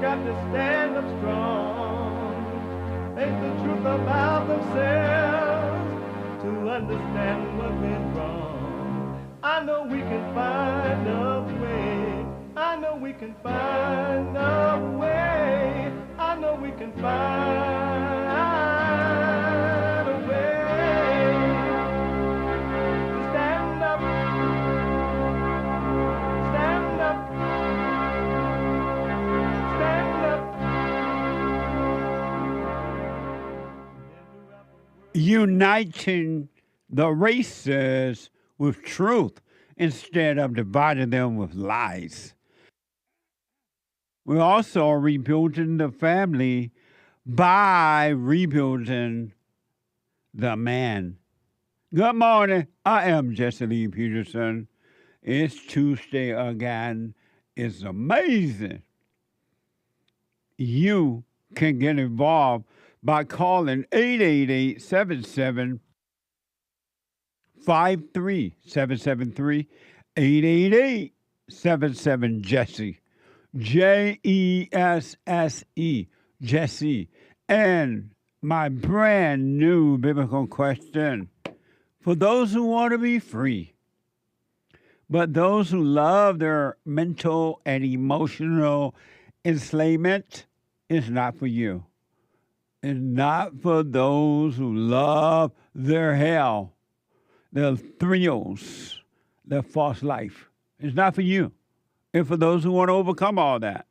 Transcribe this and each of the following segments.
got to stand up strong, face the truth about themselves, to understand what went wrong. I know we can find a way. I know we can find a way. I know we can find a way to stand up, stand up, stand up. Uniting the races with truth instead of dividing them with lies. We're also rebuilding the family by rebuilding the man. Good morning. I am Jesse Lee Peterson. It's Tuesday again. It's amazing. You can get involved by calling 888-77-53773, 888-77-JESSE. Jesse, Jesse. And my brand new biblical question for those who want to be free, but those who love their mental and emotional enslavement, is not for you. It's not for those who love their hell, their thrills, their false life. It's not for you. And for those who want to overcome all that.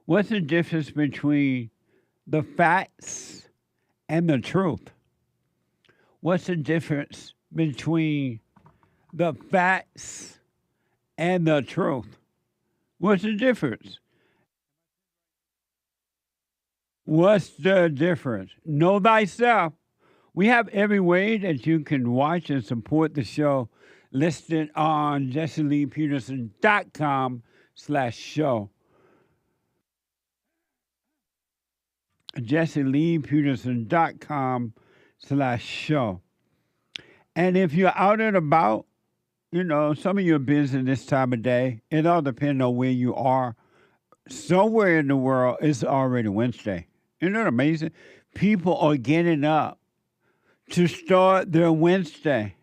What's the difference between the facts and the truth? What's the difference between the facts and the truth? What's the difference? What's the difference? Know thyself. We have every way that you can watch and support the show listed on JesseLeePeterson.com/show. JesseLeePeterson.com/show. And if you're out and about, you know, some of you are busy this time of day. It all depends on where you are. Somewhere in the world, it's already Wednesday. Isn't that amazing? People are getting up to start their Wednesday.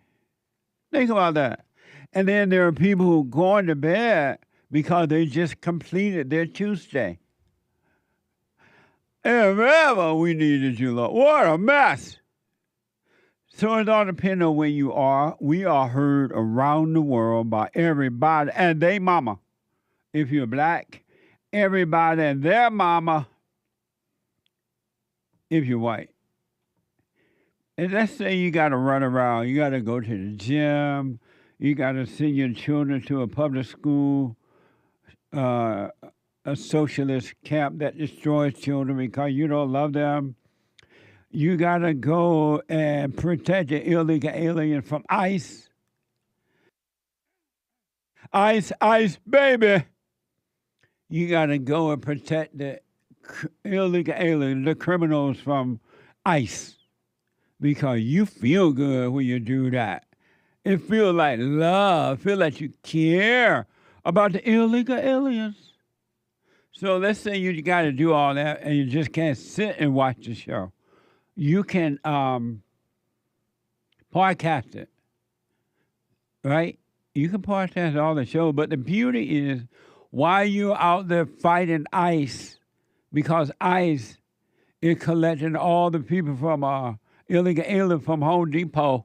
Think about that. And then there are people who are going to bed because they just completed their Tuesday. If ever we needed you, Lord. What a mess. So it all depends on where you are. We are heard around the world by everybody and they mama. If you're black, everybody and their mama if you're white. And let's say you got to run around. You got to go to the gym. You got to send your children to a public school, a socialist camp that destroys children because you don't love them. You got to go and protect the illegal alien from ICE. ICE, ICE, baby. You got to go and protect the illegal alien, the criminals from ICE. Because you feel good when you do that. It feels like love. It feels like you care about the illegal aliens. So let's say you got to do all that and you just can't sit and watch the show. You can podcast it, right? You can podcast all the show, but the beauty is while you're out there fighting ICE, because ICE is collecting all the people from illegal alien from Home Depot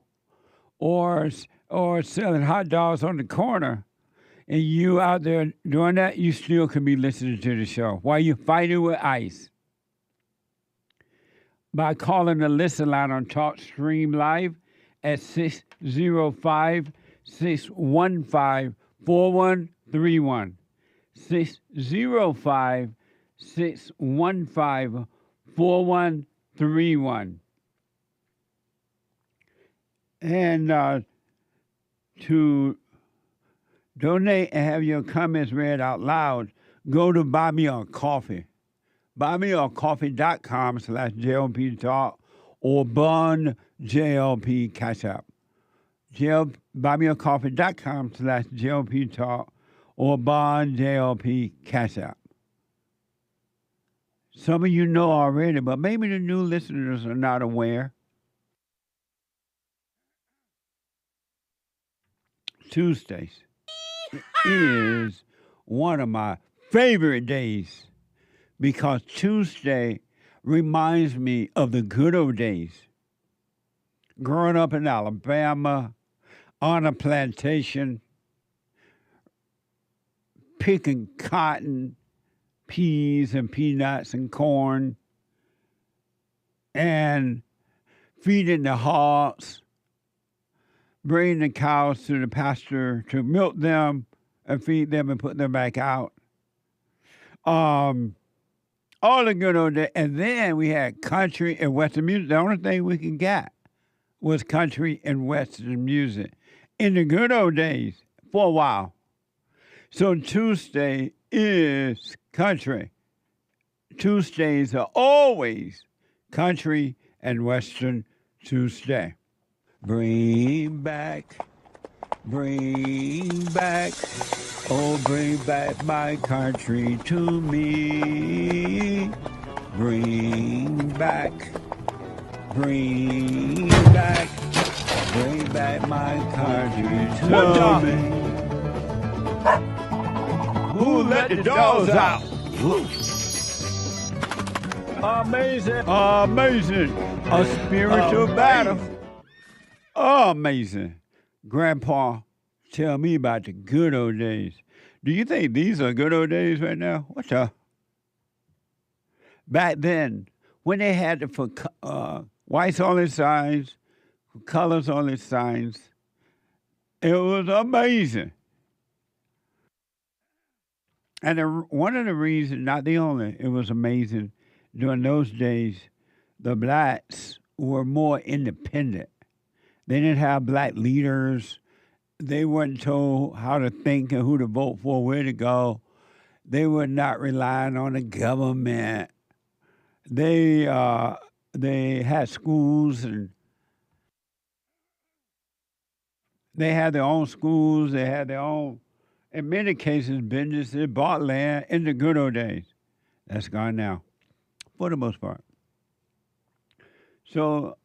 or selling hot dogs on the corner, and you out there doing that, you still can be listening to the show while you're fighting with ICE. By calling the listen line on Talk Stream Live at 605-615-4131. 605-615-4131. And to donate and have your comments read out loud, go to Buy Me a Coffee. BuyMeACoffee.com/JLP Talk or Bun JLP Cash App. BuyMeACoffee.com/JLP Talk or Bun JLP Cash App. Some of you know already, but maybe the new listeners are not aware. Tuesdays is one of my favorite days because Tuesday reminds me of the good old days. Growing up in Alabama on a plantation, picking cotton, peas and peanuts and corn, and feeding the hogs, bringing the cows to the pasture to milk them and feed them and put them back out. All the good old days. And then we had country and Western music. The only thing we could get was country and Western music in the good old days for a while. So Tuesday is country. Tuesdays are always country and Western Tuesday. Bring back, oh, bring back my country to me. Bring back my country to me. Who let the dogs out? Amazing. A spiritual battle. Amazing. Grandpa, tell me about the good old days. Do you think these are good old days right now? What the? Back then, when they had to put whites on their signs, colors on their signs, it was amazing. And one of the reasons, not the only, it was amazing, during those days, the blacks were more independent. They didn't have black leaders. They weren't told how to think and who to vote for, where to go. They were not relying on the government. They had schools and they had their own schools. They had their own, in many cases, business. They bought land in the good old days. That's gone now, for the most part. So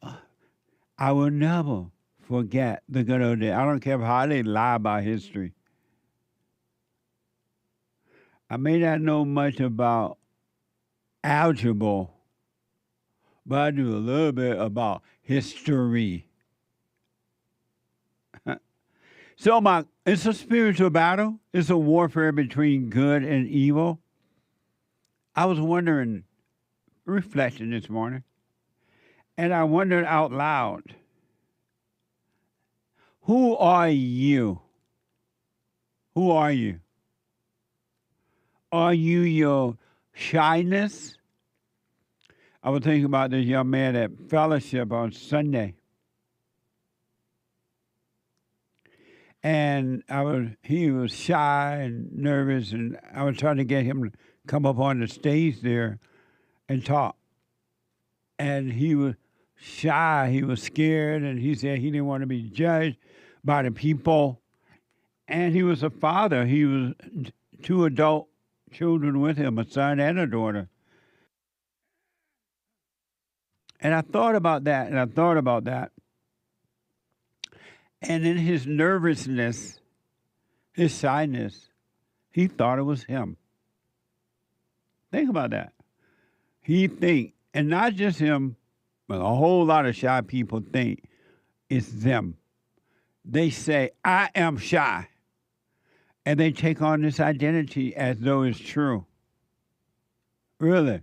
I will never forget the good old days. I don't care how they lie about history. I may not know much about algebra, but I do a little bit about history. So it's a spiritual battle. It's a warfare between good and evil. I was wondering, reflecting this morning, and I wondered out loud, who are you? Who are you? Are you your shyness? I was thinking about this young man at fellowship on Sunday. And he was shy and nervous, and I was trying to get him to come up on the stage there and talk. And he was shy, he was scared, and he said he didn't want to be judged by the people. And he was a father. He was 2 adult children with him, a son and a daughter. And I thought about that, And in his nervousness, his shyness, he thought it was him. Think about that. And not just him, but a whole lot of shy people think it's them. They say, I am shy. And they take on this identity as though it's true. Really.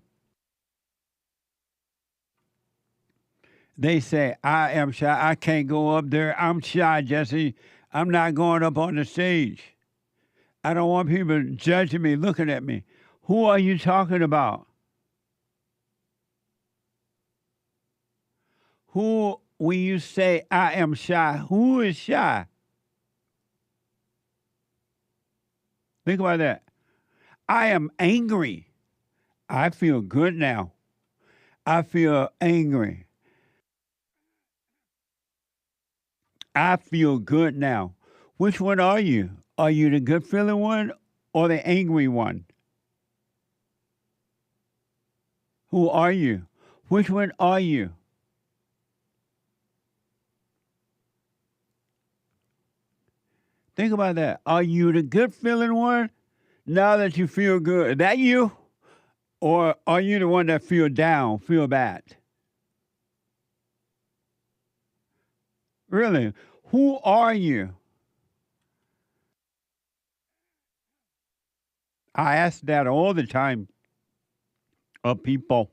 They say, I am shy. I can't go up there. I'm shy, Jesse. I'm not going up on the stage. I don't want people judging me, looking at me. Who are you talking about? Who, when you say, I am shy, who is shy? Think about that. I am angry. I feel good now. I feel angry. I feel good now. Which one are you? Are you the good feeling one or the angry one? Who are you? Which one are you? Think about that. Are you the good feeling one now that you feel good? Is that you? Or are you the one that feel down, feel bad? Really? Who are you? I ask that all the time of people.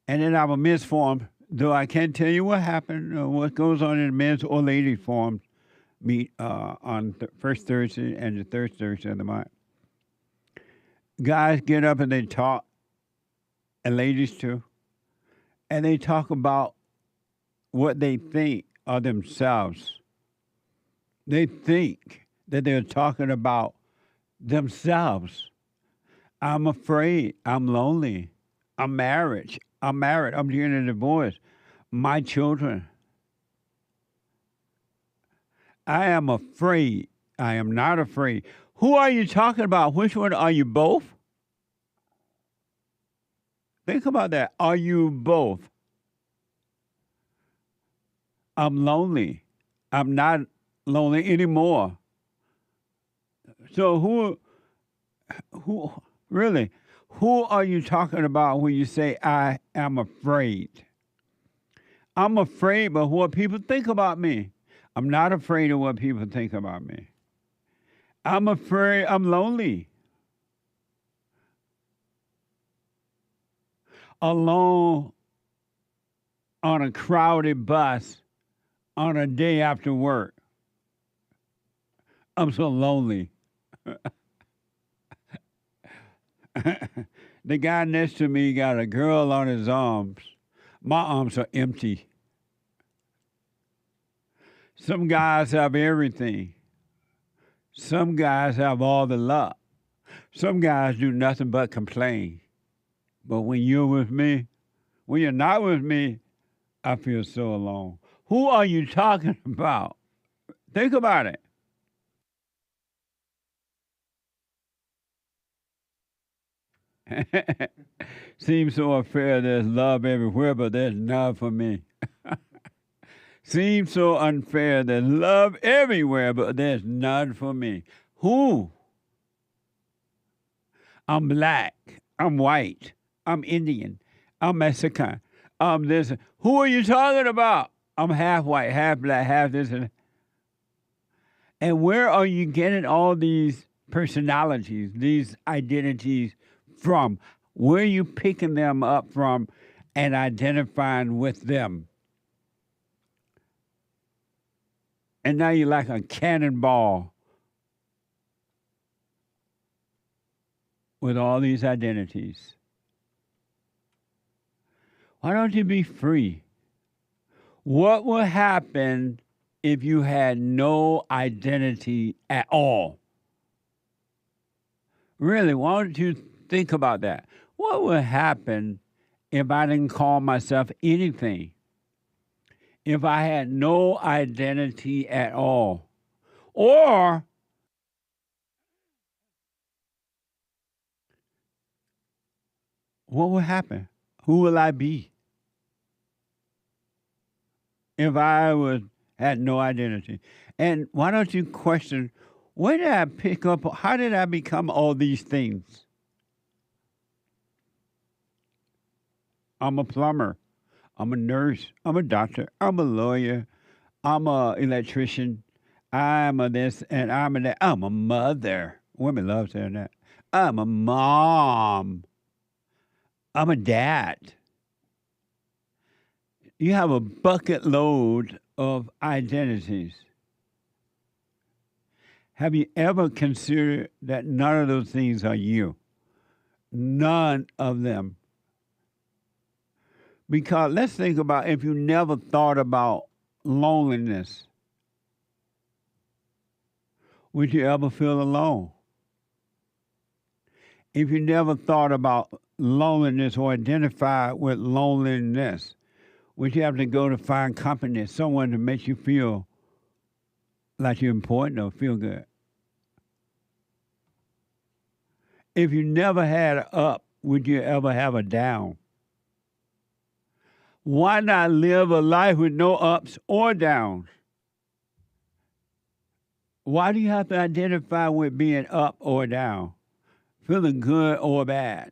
And then I'm a men's forum, though I can't tell you what happened or what goes on in the men's or ladies forum meet on the first Thursday and the third Thursday of the month. Guys get up and they talk, and ladies too, and they talk about what they think of themselves. They think that they're talking about themselves. I'm afraid. I'm lonely. I'm married. I'm getting a divorce. My children. I am afraid. I am not afraid. Who are you talking about? Which one are you both? Think about that. Are you both? I'm lonely. I'm not lonely anymore. So who really? Who are you talking about when you say I am afraid? I'm afraid of what people think about me. I'm not afraid of what people think about me. I'm afraid I'm lonely. Alone on a crowded bus on a day after work. I'm so lonely. The guy next to me got a girl on his arms. My arms are empty. Some guys have everything. Some guys have all the luck. Some guys do nothing but complain. But when you're with me, when you're not with me, I feel so alone. Who are you talking about? Think about it. Seems so unfair. There's love everywhere, but there's none for me. Seems so unfair. There's love everywhere, but there's none for me. Who? I'm black. I'm white. I'm Indian. I'm Mexican. I'm this. Who are you talking about? I'm half white, half black, half this. And where are you getting all these personalities, these identities from? Where are you picking them up from and identifying with them? And now you're like a cannonball with all these identities. Why don't you be free? What would happen if you had no identity at all? Really, why don't you think about that? What would happen if I didn't call myself anything? If I had no identity at all? Or what would happen? Who will I be if I had no identity? And why don't you question, where did I pick up, how did I become all these things? I'm a plumber. I'm a nurse. I'm a doctor. I'm a lawyer. I'm a electrician. I'm a this and I'm a that. I'm a mother. Women love saying that. I'm a mom. I'm a dad. You have a bucket load of identities. Have you ever considered that none of those things are you? None of them. Because let's think about if you never thought about loneliness. Would you ever feel alone? If you never thought about loneliness or identify with loneliness, would you have to go to find company, someone to make you feel like you're important or feel good? If you never had an up would you ever have a down? Why not live a life with no ups or downs? Why do you have to identify with being up or down, feeling good or bad,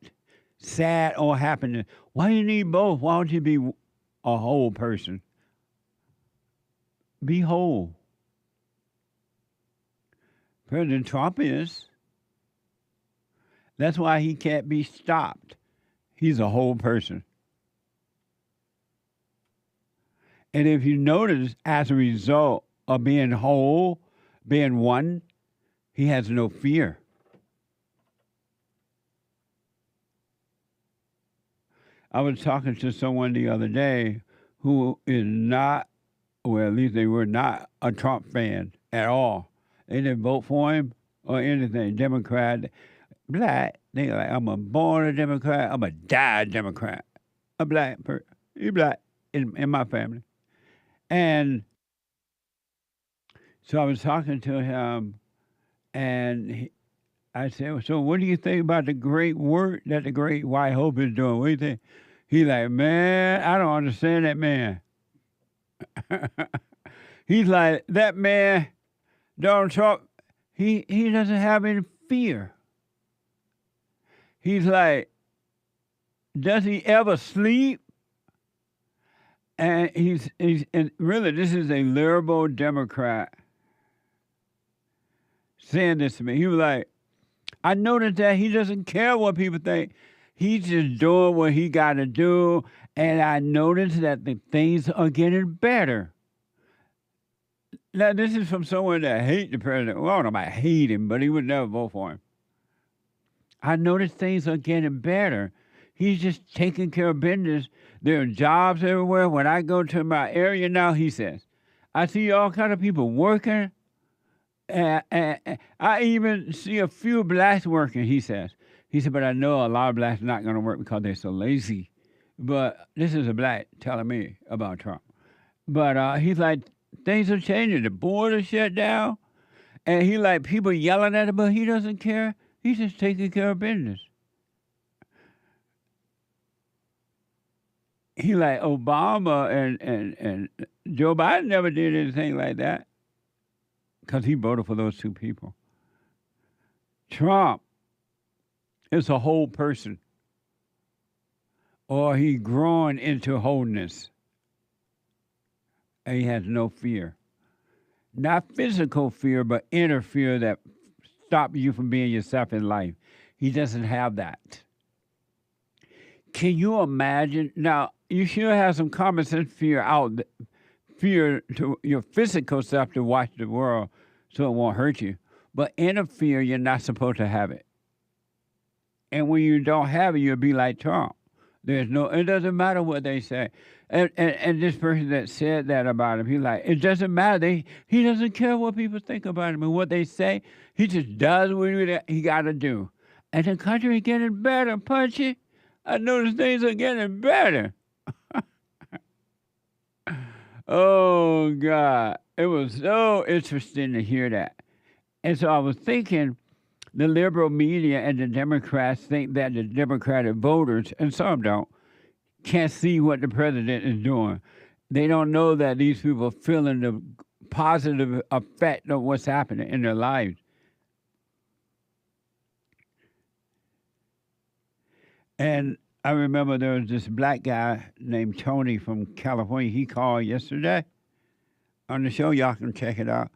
sad or happiness? Why do you need both? Why don't you be a whole person? Be whole. President Trump is. That's why he can't be stopped. He's a whole person. And if you notice, as a result of being whole, being one, he has no fear. I was talking to someone the other day who is not, well, at least they were not a Trump fan at all. They didn't vote for him or anything. Democrat, black, they like, I'm a born a Democrat, I'm a die Democrat. A black person, you black in my family. And so I was talking to him, and I said, so what do you think about the great work that the great white hope is doing? What do you think? He's like, man, I don't understand that man. He's like, that man, Donald Trump, he doesn't have any fear. He's like, does he ever sleep? And and really, this is a liberal Democrat saying this to me. He was like, I noticed that he doesn't care what people think. He's just doing what he got to do. And I noticed that the things are getting better. Now, this is from someone that hates the president. Well, I don't know about hate him, but he would never vote for him. I noticed things are getting better. He's just taking care of business. There are jobs everywhere. When I go to my area now, he says, I see all kind of people working. And I even see a few blacks working, he says. He said, but I know a lot of blacks are not going to work because they're so lazy. But this is a black telling me about Trump. But he's like, things are changing. The border shut down. And he like people yelling at him, but he doesn't care. He's just taking care of business. He like Obama and Joe Biden never did anything like that because he voted for those two people. Trump is a whole person, or he growing into wholeness, and he has no fear. Not physical fear, but inner fear that stops you from being yourself in life. He doesn't have that. Can you imagine? Now, you should have some common sense fear to your physical self to watch the world so it won't hurt you. But inner fear, you're not supposed to have it. And when you don't have it, you'll be like Trump. It doesn't matter what they say. And this person that said that about him, he's like, it doesn't matter. He doesn't care what people think about him and what they say. He just does what he got to do. And the country is getting better, Punchy. I notice things are getting better. Oh, God. It was so interesting to hear that. And so I was thinking the liberal media and the Democrats think that the Democratic voters, and some don't, can't see what the president is doing. They don't know that these people are feeling the positive effect of what's happening in their lives. And I remember there was this black guy named Tony from California. He called yesterday on the show. Y'all can check it out.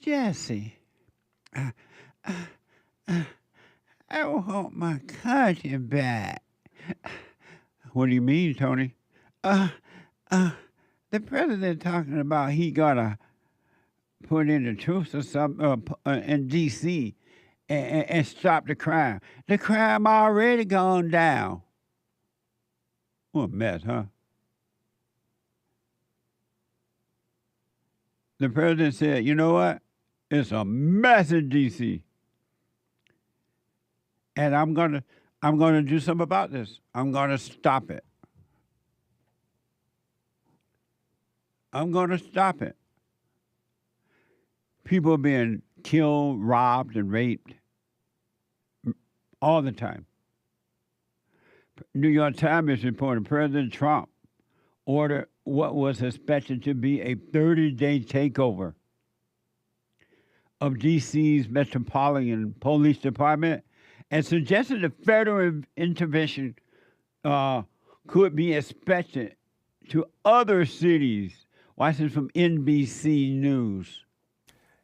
Jesse, I want my country back. What do you mean, Tony? The president talking about he gotta put in the troops or something in D.C. and stop the crime. The crime already gone down. What a mess, huh? The president said, you know what? It's a mess in D.C. And I'm gonna do something about this. I'm gonna stop it. I'm gonna stop it. People are being killed, robbed, and raped all the time. New York Times reported President Trump ordered what was expected to be a 30-day takeover of D.C.'s Metropolitan Police Department and suggested a federal intervention could be expected to other cities. Watch this from NBC News.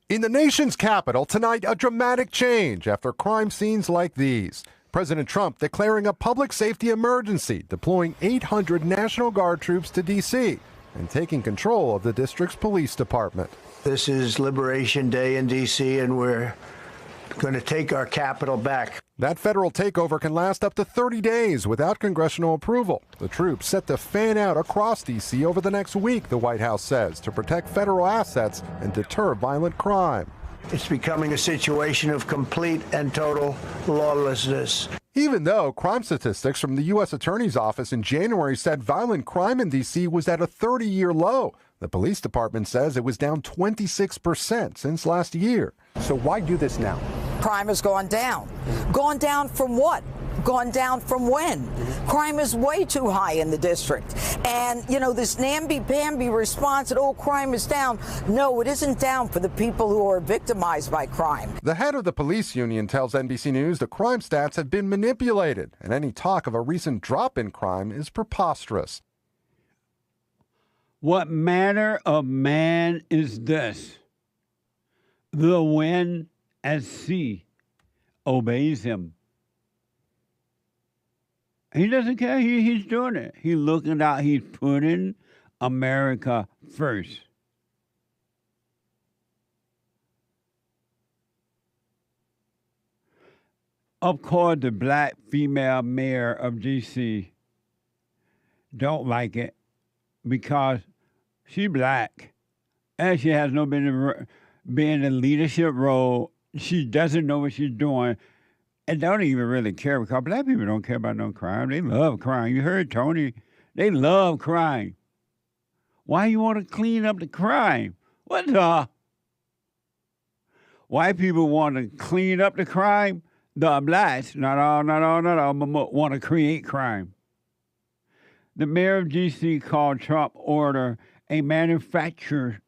In the nation's capital tonight, a dramatic change after crime scenes like these. President Trump declaring a public safety emergency, deploying 800 National Guard troops to D.C. and taking control of the district's police department. This is Liberation Day in D.C., and we're going to take our capital back. That federal takeover can last up to 30 days without congressional approval. The troops set to fan out across D.C. over the next week, the White House says, to protect federal assets and deter violent crime. It's becoming a situation of complete and total lawlessness. Even though crime statistics from the U.S. Attorney's Office in January said violent crime in D.C. was at a 30-year low, the police department says it was down 26% since last year. So why do this now? Crime has gone down. Gone down from what? Gone down from when? Crime is way too high in the district. And, you know, this namby-pamby response that, oh, crime is down. No, it isn't down for the people who are victimized by crime. The head of the police union tells NBC News the crime stats have been manipulated, and any talk of a recent drop in crime is preposterous. What manner of man is this? The wind and sea obeys him. He doesn't care. He's doing it. He's looking out. He's putting America first. Of course, the black female mayor of D.C. don't like it because she's black and she has no business being in a leadership role. She doesn't know what she's doing. And don't even really care because black people don't care about no crime. They love crime. You heard Tony. They love crime. Why you want to clean up the crime? What the? White people want to clean up the crime. The blacks, not all, want to create crime. The mayor of D.C. called Trump order a manufactured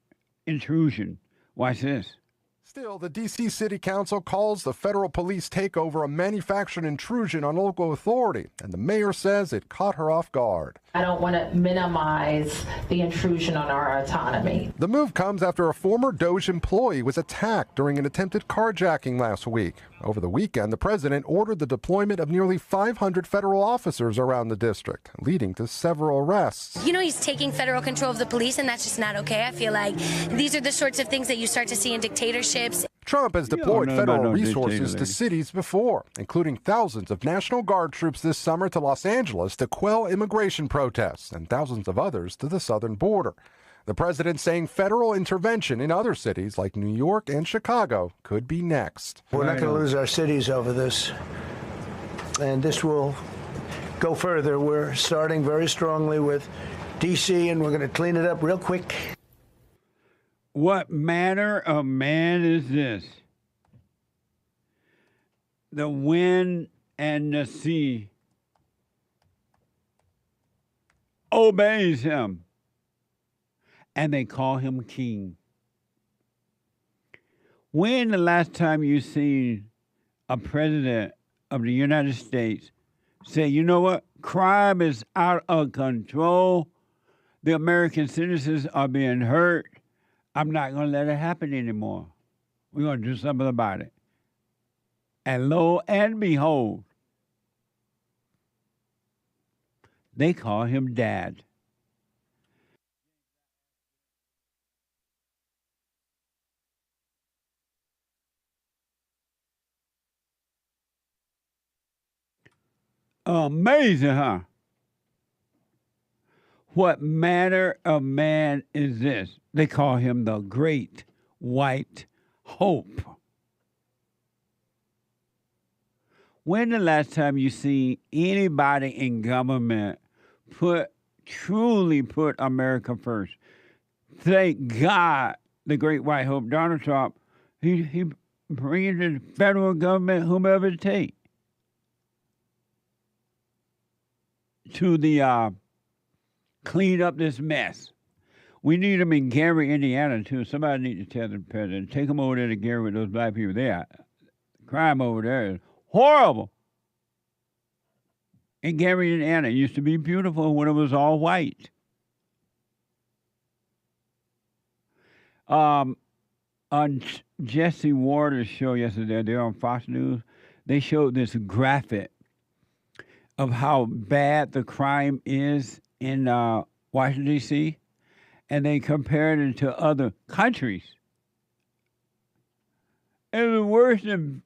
intrusion. Watch this. Still, the D.C. City Council calls the federal police takeover a manufactured intrusion on local authority, and the mayor says it caught her off guard. I don't want to minimize the intrusion on our autonomy. The move comes after a former DOJ employee was attacked during an attempted carjacking last week. Over the weekend, the president ordered the deployment of nearly 500 federal officers around the district, leading to several arrests. You know, he's taking federal control of the police, and that's just not okay. I feel like these are the sorts of things that you start to see in dictatorships. Trump has deployed federal resources to cities before, including thousands of National Guard troops this summer to Los Angeles to quell immigration protests and thousands of others to the southern border. The president saying federal intervention in other cities like New York and Chicago could be next. We're not going to lose our cities over this, and this will go further. We're starting very strongly with D.C., and we're going to clean it up real quick. What manner of man is this? The wind and the sea obeys him, and they call him king. When the last time you seen a president of the United States say, you know what, crime is out of control, the American citizens are being hurt, I'm not going to let it happen anymore. We're going to do something about it. And lo and behold, they call him Dad. Amazing, huh? What manner of man is this? They call him the Great White Hope. When the last time you see anybody in government truly put America first? Thank God, the Great White Hope, Donald Trump, he brings the federal government whomever it takes. to the clean up this mess. We need them in Gary, Indiana, too. Somebody need to tell the president, take them over there to Gary with those black people there. Crime over there is horrible. In Gary, Indiana, it used to be beautiful when it was all white. On Jesse Waters' show yesterday, they're on Fox News, they showed this graphic of how bad the crime is in Washington, D.C., and they compared it to other countries. It was worse in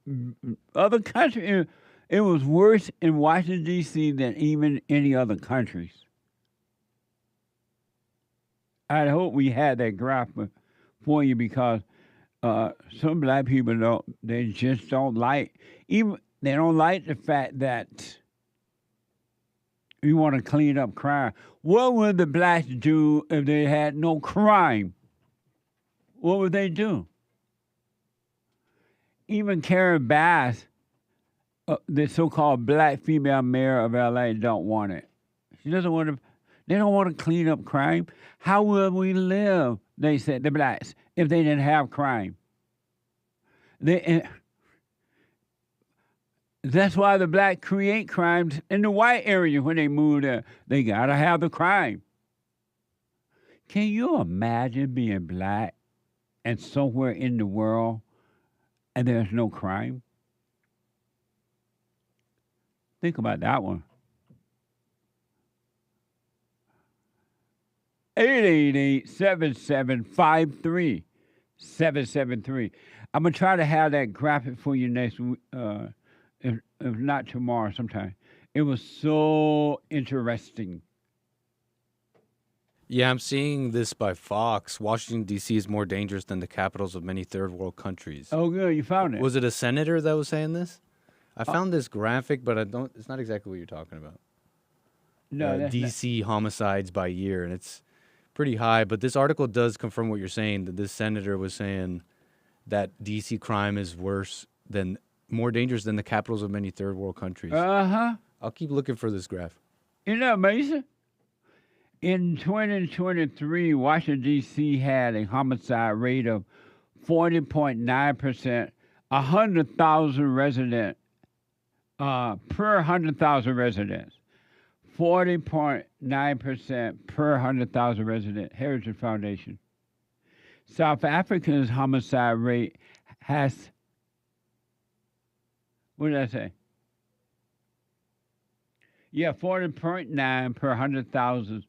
other countries. It was worse in Washington, D.C. than even any other countries. I hope we had that graphic for you because some black people they just don't like, they don't like the fact that you want to clean up crime. What would the blacks do if they had no crime? What would they do? Even Karen Bass, the so-called black female mayor of L.A., don't want it. She doesn't want to. They don't want to clean up crime. How will we live, they said, the blacks, if they didn't have crime? That's why the black create crimes in the white area when they move there. They got to have the crime. Can you imagine being black and somewhere in the world and there's no crime? Think about that one. 888-7753-773. I'm going to try to have that graphic for you next week. If not tomorrow, sometime. It was so interesting. Yeah, I'm seeing this by Fox. Washington, D.C. is more dangerous than the capitals of many third world countries. Oh, good. You found it. Was it a senator that was saying this? I found this graphic, but it's not exactly what you're talking about. No, D.C. homicides by year, and it's pretty high. But this article does confirm what you're saying, that this senator was saying that D.C. crime is more dangerous than the capitals of many third world countries. Uh-huh. I'll keep looking for this graph. Isn't that amazing? In 2023, Washington, D.C. had a homicide rate of 40.9%, 100,000 residents, per 100,000 residents. 40.9% per 100,000 residents. Heritage Foundation. South Africa's homicide rate has... What did I say? Yeah, 40.9 per 100,000.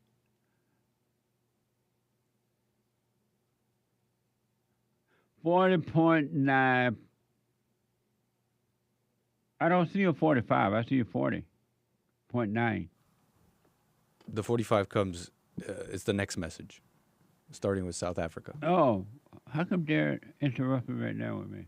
$40.9. I don't see a 45. I see a 40.9. The 45 comes, it's the next message, starting with South Africa. Oh, how come they're interrupting right now with me?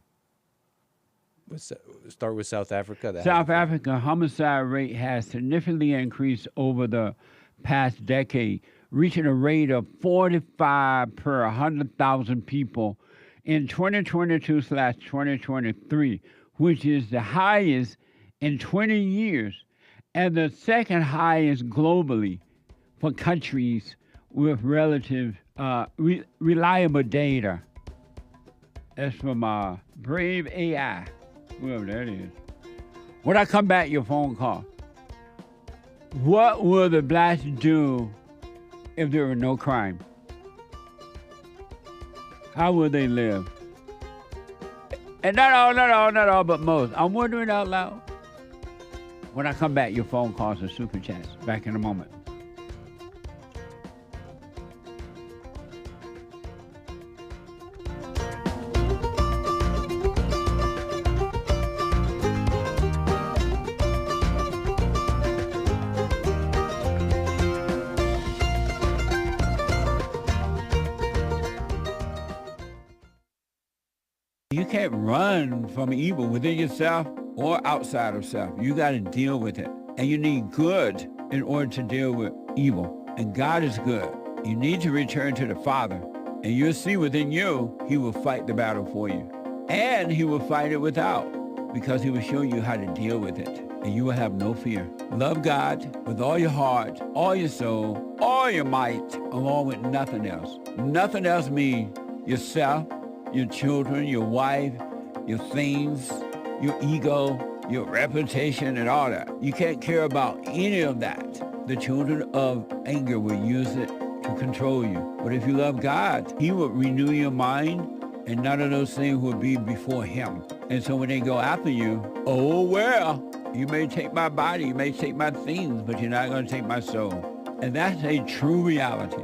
Start with South Africa. South Africa homicide rate has significantly increased over the past decade, reaching a rate of 45 per 100,000 people in 2022/2023, which is the highest in 20 years and the second highest globally for countries with relative reliable data. That's from Brave AI. Whoever that is. When I come back, your phone call. What will the blacks do if there were no crime? How will they live? And not all, but most. I'm wondering out loud. When I come back, your phone calls and super chats. Back in a moment. You can't run from evil within yourself or outside of self. You got to deal with it. And you need good in order to deal with evil. And God is good. You need to return to the Father. And you'll see within you, he will fight the battle for you. And he will fight it without. because he will show you how to deal with it, and you will have no fear. Love God with all your heart, all your soul, all your might, along with nothing else. Nothing else means yourself, your children, your wife, your things, your ego, your reputation, and all that. You can't care about any of that. The children of anger will use it to control you. But if you love God, he will renew your mind, and none of those things will be before him. And so when they go after you, oh, well, you may take my body, you may take my things, but you're not going to take my soul. And that's a true reality.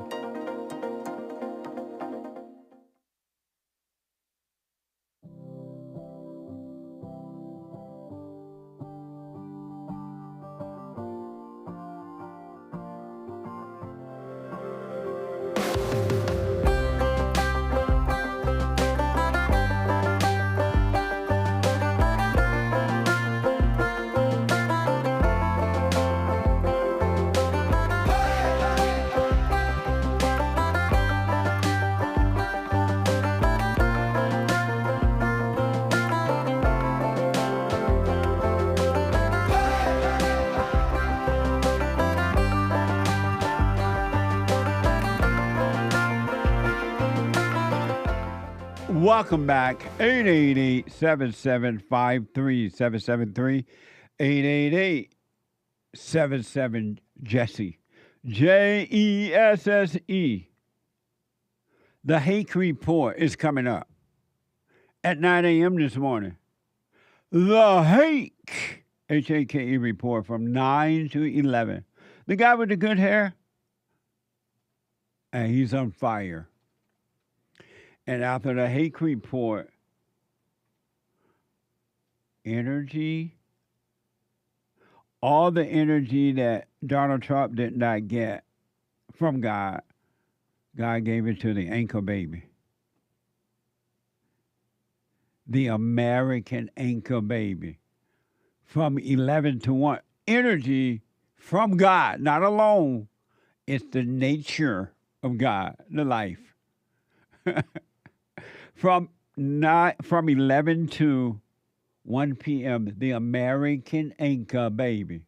Welcome back. 888-775-3773. 888-77-JESSE. JESSE. The Hake Report is coming up at 9 a.m. this morning. The Hake, H-A-K-E report from 9 to 11. The guy with the good hair, and he's on fire. And after the Hake Report, energy, all the energy that Donald Trump did not get from God, God gave it to the anchor baby. The American anchor baby. From 11 to 1. Energy from God, not alone. It's the nature of God, the life. From 11 to 1 p.m., the American anchor baby.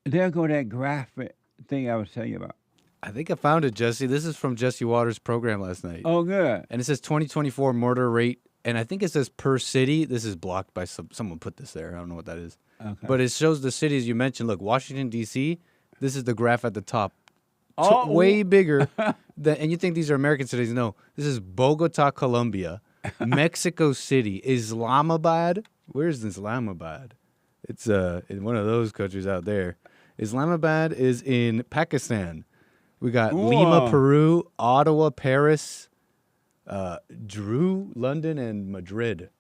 There go that graphic thing I was telling you about. I think I found it, Jesse. This is from Jesse Waters' program last night. Oh, good. And it says 2024 murder rate, and I think it says per city. This is blocked by someone put this there. I don't know what that is. Okay. But it shows the cities you mentioned. Look, Washington, D.C., this is the graph at the top. Way bigger. And you think these are American cities. No, this is Bogota, Colombia, Mexico City, Islamabad. Where's Islamabad? It's in one of those countries out there. Islamabad is in Pakistan. We got Lima, Peru, Ottawa, Paris, Drew, London, and Madrid.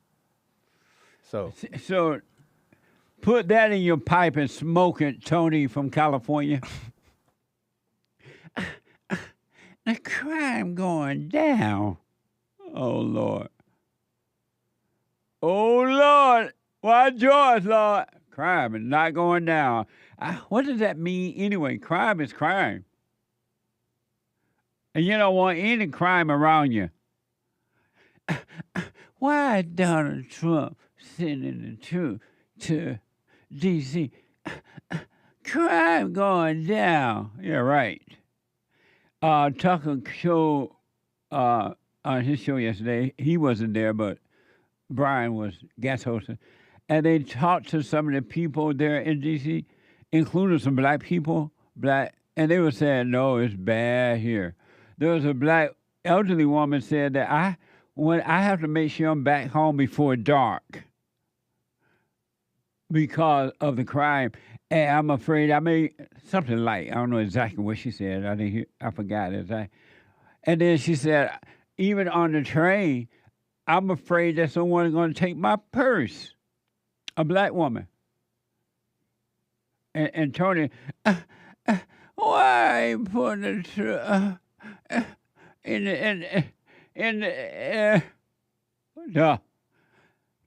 So put that in your pipe and smoke it, Tony from California. The crime going down. Oh, Lord. Oh, Lord. Why, George, Lord? Crime is not going down. What does that mean anyway? Crime is crime. And you don't want any crime around you. Why is Donald Trump sending the troops to D.C.? Crime going down. Yeah, right. Tucker show on his show yesterday, he wasn't there, but Brian was guest hosting. And they talked to some of the people there in D.C., including some black people, and they were saying, no, it's bad here. There was a black elderly woman said that I have to make sure I'm back home before dark because of the crime. And I'm afraid something like, I don't know exactly what she said. I forgot it. And then she said, even on the train, I'm afraid that someone's going to take my purse. A black woman. And Tony, why are you putting it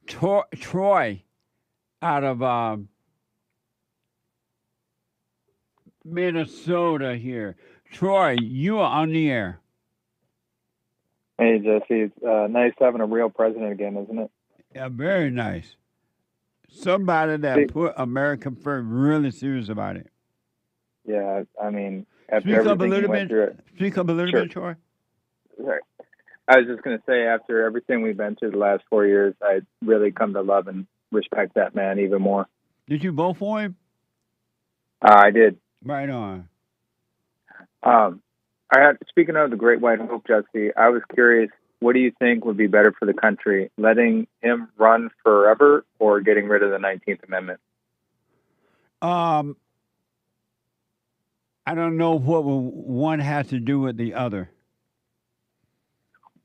Troy out of Minnesota here. Troy, you are on the air. Hey, Jesse. It's nice having a real president again, isn't it? Yeah, very nice. Somebody that put America first, really serious about it. Yeah, I mean, after Speak up a everything little you went bit. through, Speak up a little Sure. bit, Troy. Sorry. I was just going to say, after everything we've been through the last 4 years, I really come to love and respect that man even more. Did you vote for him? I did. Right on. Speaking of the Great White Hope, Jesse, I was curious, what do you think would be better for the country, letting him run forever or getting rid of the 19th Amendment? I don't know what one has to do with the other.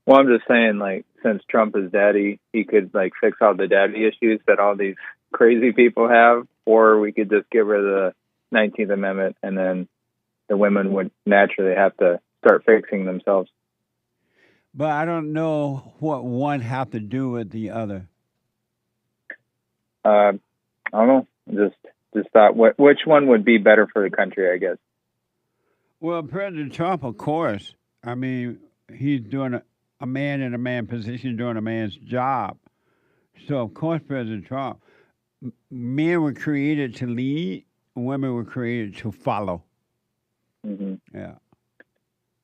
Well, I'm just saying, like, since Trump is daddy, he could, like, fix all the daddy issues that all these crazy people have, or we could just get rid of the 19th Amendment and then the women would naturally have to start fixing themselves. But I don't know what one has to do with the other. I don't know. Just thought, which one would be better for the country, I guess. Well, President Trump, of course. I mean, he's doing a man in a man position, doing a man's job. So, of course, President Trump. Men were created to lead, women were created to follow. Mm-hmm. Yeah.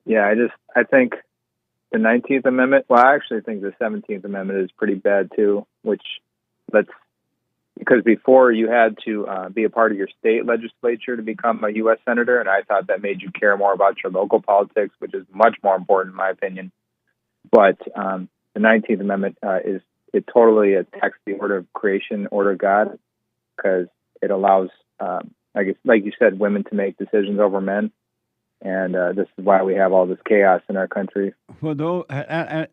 Yeah, I think the 19th Amendment, well, I actually think the 17th Amendment is pretty bad too, because before you had to be a part of your state legislature to become a U.S. Senator, and I thought that made you care more about your local politics, which is much more important in my opinion. But the 19th Amendment it totally attacks the order of creation, order of God, because it allows, I guess, like you said, women to make decisions over men. And this is why we have all this chaos in our country. For those people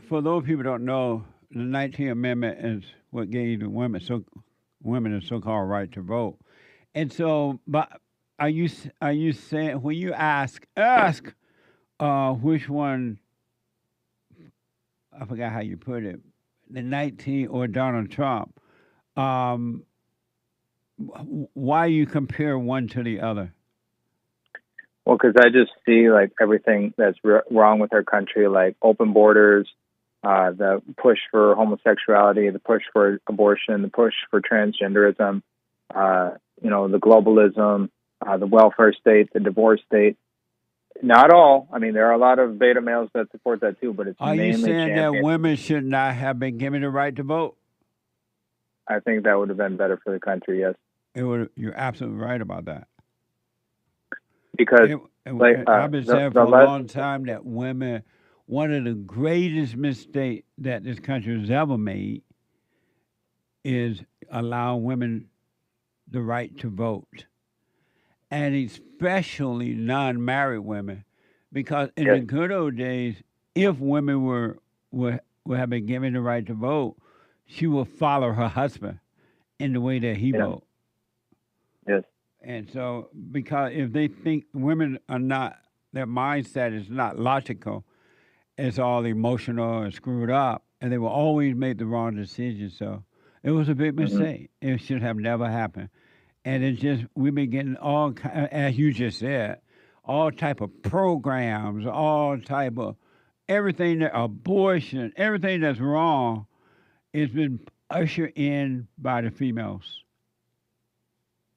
who don't know, the 19th Amendment is what gave the women a so-called right to vote. And so, but are you saying when you ask which one? I forgot how you put it. The 19 or Donald Trump. Why you compare one to the other? Well, because I just see like everything that's wrong with our country, like open borders, the push for homosexuality, the push for abortion, the push for transgenderism, the globalism, the welfare state, the divorce state. Not all. I mean, there are a lot of beta males that support that too, but it's Are mainly you saying champion. that women should not have been given the right to vote? I think that would have been better for the country, yes. You're absolutely right about that. Because I've been saying for a long time that women, one of the greatest mistakes that this country has ever made is allow women the right to vote. And especially non-married women. Because in the good old days, if women were have been given the right to vote, she would follow her husband in the way that he vote. Yes. And so, because if they think women are not, their mindset is not logical, it's all emotional and screwed up, and they will always make the wrong decision. So it was a big mistake. It should have never happened. And it's just, we've been getting all, as you just said, all type of programs, all type of everything that abortion, everything that's wrong, has been ushered in by the females.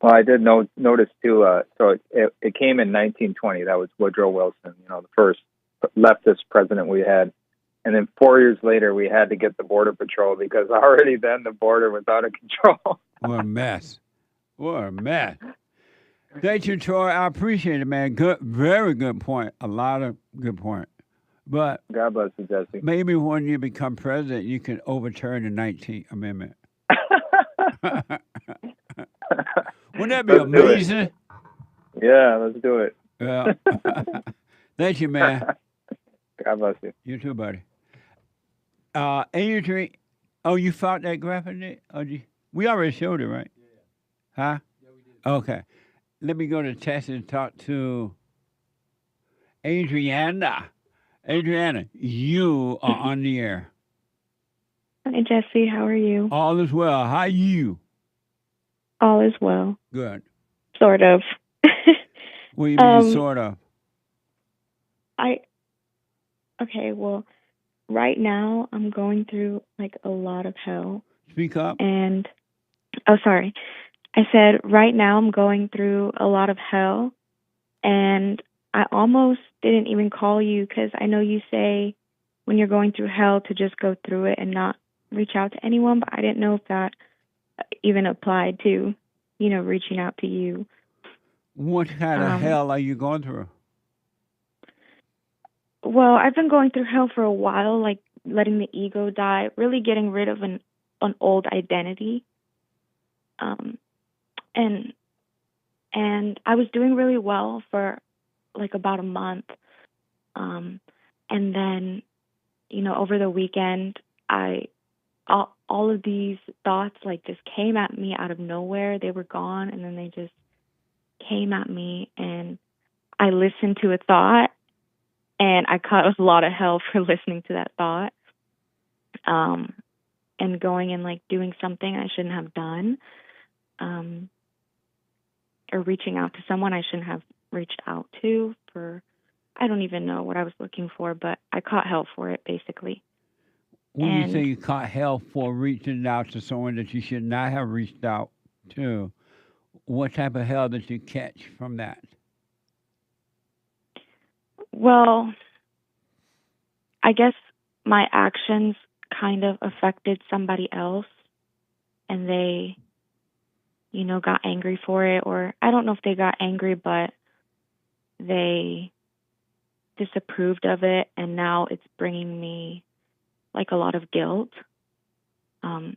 Well, I did notice too. So it came in 1920. That was Woodrow Wilson, the first leftist president we had. And then 4 years later, we had to get the Border Patrol because already then the border was out of control. What a mess! What a mess! Thank you, Troy. I appreciate it, man. Good, very good point. A lot of good point. But God bless you, Jesse. Maybe when you become president, you can overturn the 19th Amendment. Wouldn't that be amazing? Yeah, let's do it. Yeah. Thank you, man. God bless you. You too, buddy. Adrian, you found that graphic? We already showed it, right? Yeah. Huh? Yeah, we did. Okay. Let me go to Texas and talk to Adriana. Adriana, you are on the air. Hi, Jesse. How are you? All is well. How are you? All is well. Good. Sort of. What do you mean, sort of? Okay, well, right now I'm going through like a lot of hell. Speak up. And, oh, sorry. I said, right now I'm going through a lot of hell. And I almost didn't even call you because I know you say when you're going through hell to just go through it and not reach out to anyone, but I didn't know if that even applied to, reaching out to you. What kind of hell are you going through? Well, I've been going through hell for a while, like letting the ego die, really getting rid of an old identity. And I was doing really well for like about a month. And then, over the weekend, all of these thoughts like just came at me out of nowhere. They were gone, and then they just came at me, and I listened to a thought, and I caught a lot of hell for listening to that thought. And going and like doing something I shouldn't have done. Or reaching out to someone I shouldn't have reached out to for, I don't even know what I was looking for, but I caught hell for it, basically. When you say you caught hell for reaching out to someone that you should not have reached out to, what type of hell did you catch from that? Well, I guess my actions kind of affected somebody else, and they got angry for it, or I don't know if they got angry, but they disapproved of it, and now it's bringing me like a lot of guilt. And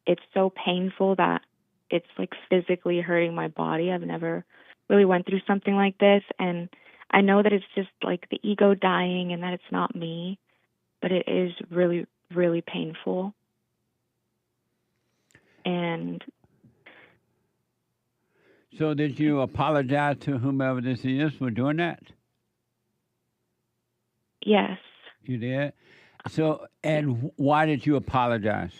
it's so painful that it's like physically hurting my body. I've never really went through something like this, and I know that it's just like the ego dying and that it's not me, but it is really, really painful. And so did you apologize to whomever this is for doing that? Yes. You did? So, and why did you apologize?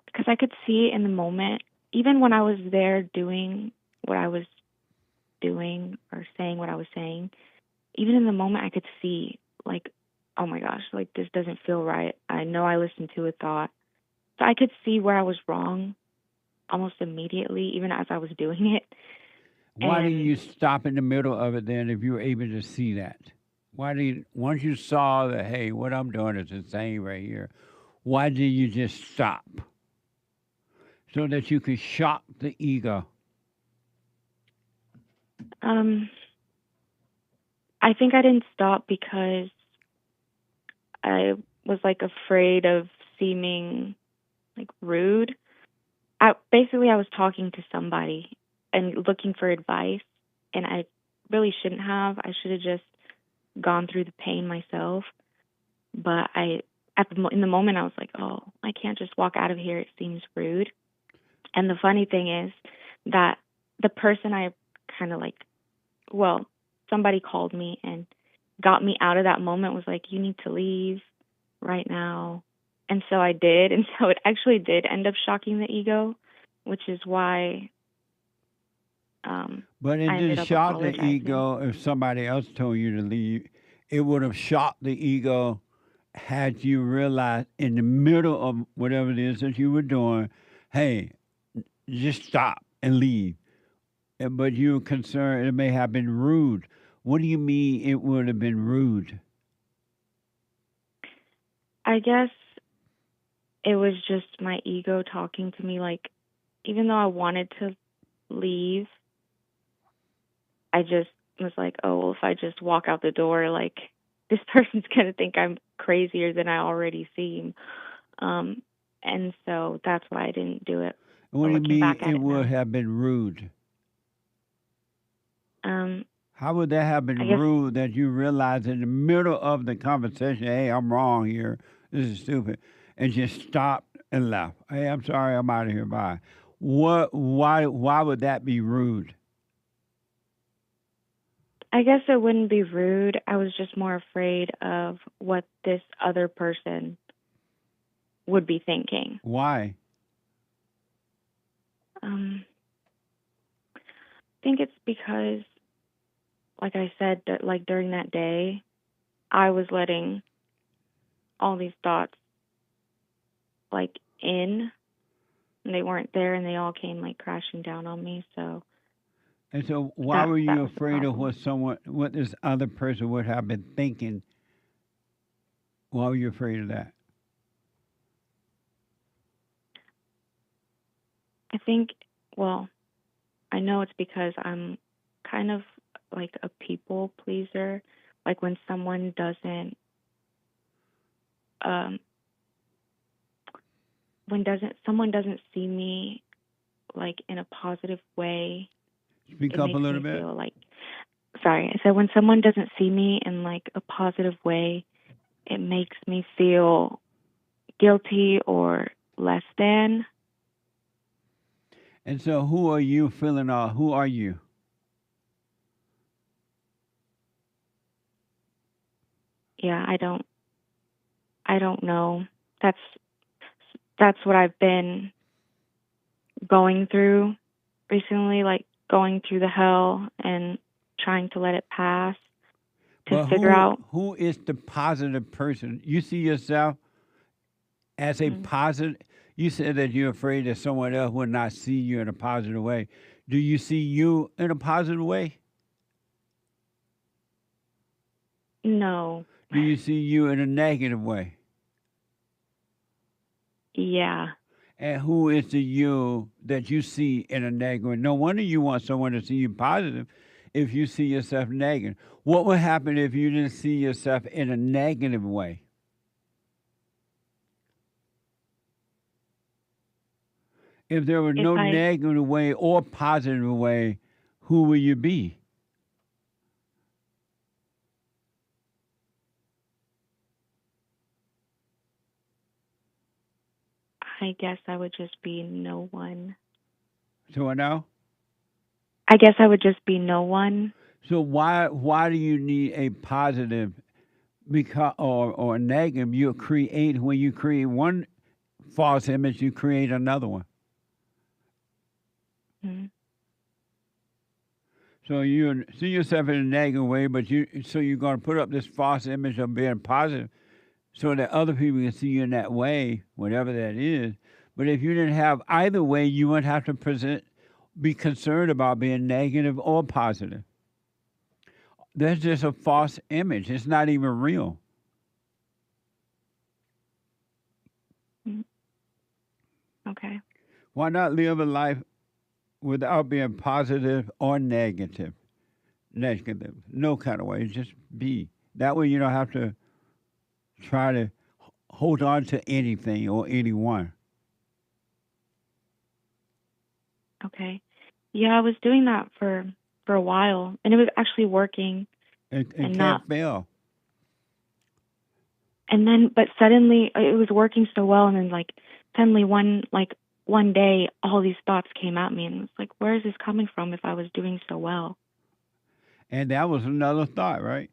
Because I could see in the moment, even when I was there doing what I was doing or saying what I was saying, even in the moment I could see like, oh my gosh, like this doesn't feel right. I know I listened to a thought. So I could see where I was wrong almost immediately, even as I was doing it. Why didn't you stop in the middle of it then if you were able to see that? Once you saw that, hey, what I'm doing is insane right here, why did you just stop? So that you could shock the ego. I think I didn't stop because I was like afraid of seeming like rude. I was talking to somebody and looking for advice, and I really shouldn't have. I should have just gone through the pain myself. But in the moment, I was like, oh, I can't just walk out of here. It seems rude. And the funny thing is that the person I kind of somebody called me and got me out of that moment, was like, you need to leave right now. And so I did. And so it actually did end up shocking the ego, which is why but it didn't shock the ego if somebody else told you to leave. It would have shocked the ego had you realized in the middle of whatever it is that you were doing, hey, just stop and leave. But you were concerned it may have been rude. What do you mean it would have been rude? I guess it was just my ego talking to me. Like, even though I wanted to leave, I just was like, oh, well, if I just walk out the door, like, this person's going to think I'm crazier than I already seem. And so that's why I didn't do it. What do you mean it would have been rude? How would that have been rude that you realized in the middle of the conversation, hey, I'm wrong here, this is stupid, and just stopped and left? Hey, I'm sorry, I'm out of here, bye. Why would that be rude? I guess it wouldn't be rude. I was just more afraid of what this other person would be thinking. Why? I think it's because, like I said, like during that day, I was letting all these thoughts like in, and they weren't there, and they all came like crashing down on me. So. And so, why were that you was the afraid of problem. what this other person would have been thinking? Why were you afraid of that? I think, well, I know it's because I'm kind of like a people pleaser. Like when someone doesn't, someone doesn't see me like in a positive way, Speak it up a makes little me bit. feel like, sorry, I said when someone doesn't see me in like a positive way, it makes me feel guilty or less than. And so, who are you feeling? Who are you? Yeah, I don't know. That's what I've been going through recently, like going through the hell and trying to let it pass to But figure out. who is the positive person? You see yourself as a positive. You said that you're afraid that someone else will not see you in a positive way. Do you see you in a positive way? No. Do you see you in a negative way? Yeah. And who is the you that you see in a negative way? No wonder you want someone to see you positive if you see yourself negative. What would happen if you didn't see yourself in a negative way? If there was no negative way or positive way, who would you be? I guess I would just be no one. So what now? I guess I would just be no one. So why do you need a positive or a negative? When you create one false image, you create another one. Mm-hmm. So you see yourself in a negative way, but you're going to put up this false image of being positive, so that other people can see you in that way, whatever that is. But if you didn't have either way, you wouldn't have to be concerned about being negative or positive. That's just a false image. It's not even real. Okay. Why not live a life without being positive or negative? Negative. No kind of way. Just be. That way you don't have to try to hold on to anything or anyone. Okay. Yeah, I was doing that for a while, and it was actually working. It can't fail. And then, but suddenly it was working so well, and then like suddenly one day, all these thoughts came at me, and it was like, where is this coming from if I was doing so well? And that was another thought, right?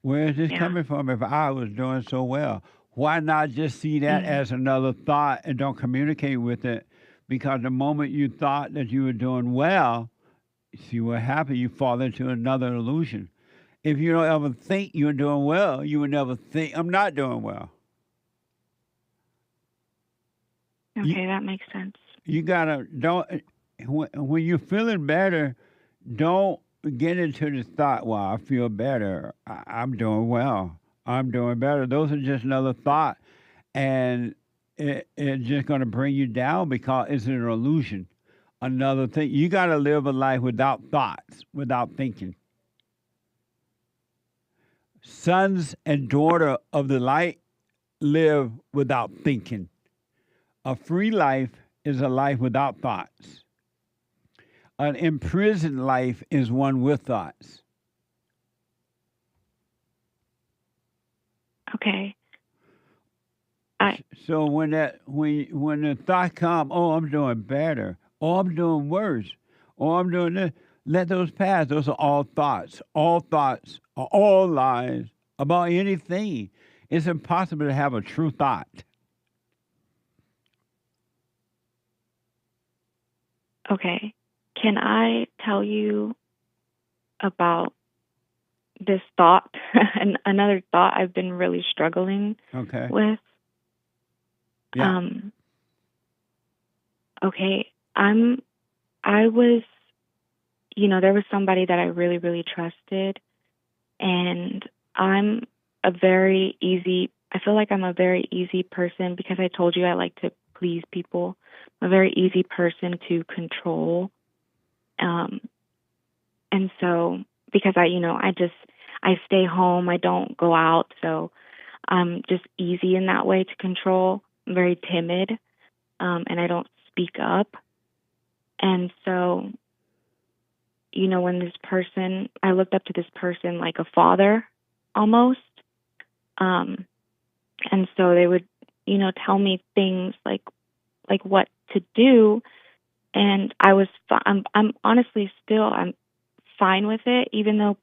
Where is this coming from if I was doing so well? Why not just see that as another thought and don't communicate with it? Because the moment you thought that you were doing well, see what happened? You fall into another illusion. If you don't ever think you're doing well, you would never think, I'm not doing well. Okay, that makes sense. You gotta, when you're feeling better, don't get into this thought, well, I feel better. I'm doing well. I'm doing better. Those are just another thought. And it's just going to bring you down because it's an illusion. Another thing, you got to live a life without thoughts, without thinking. Sons and daughter of the light live without thinking. A free life is a life without thoughts. An imprisoned life is one with thoughts. Okay. So when the thought come, oh, I'm doing better, or I'm doing worse, or I'm doing this, let those pass. Those are all thoughts. All thoughts are all lies about anything. It's impossible to have a true thought. Okay. Can I tell you about this thought, and another thought I've been really struggling with. Yeah. Okay, I was, there was somebody that I really, really trusted, and I feel like I'm a very easy person because I told you I like to please people. I'm a very easy person to control. And so, because I stay home, I don't go out, so I'm just easy in that way to control. I'm very timid, and I don't speak up. And so, when I looked up to this person like a father, almost. And so they would, tell me things like what to do. And I'm honestly I'm fine with it, even though,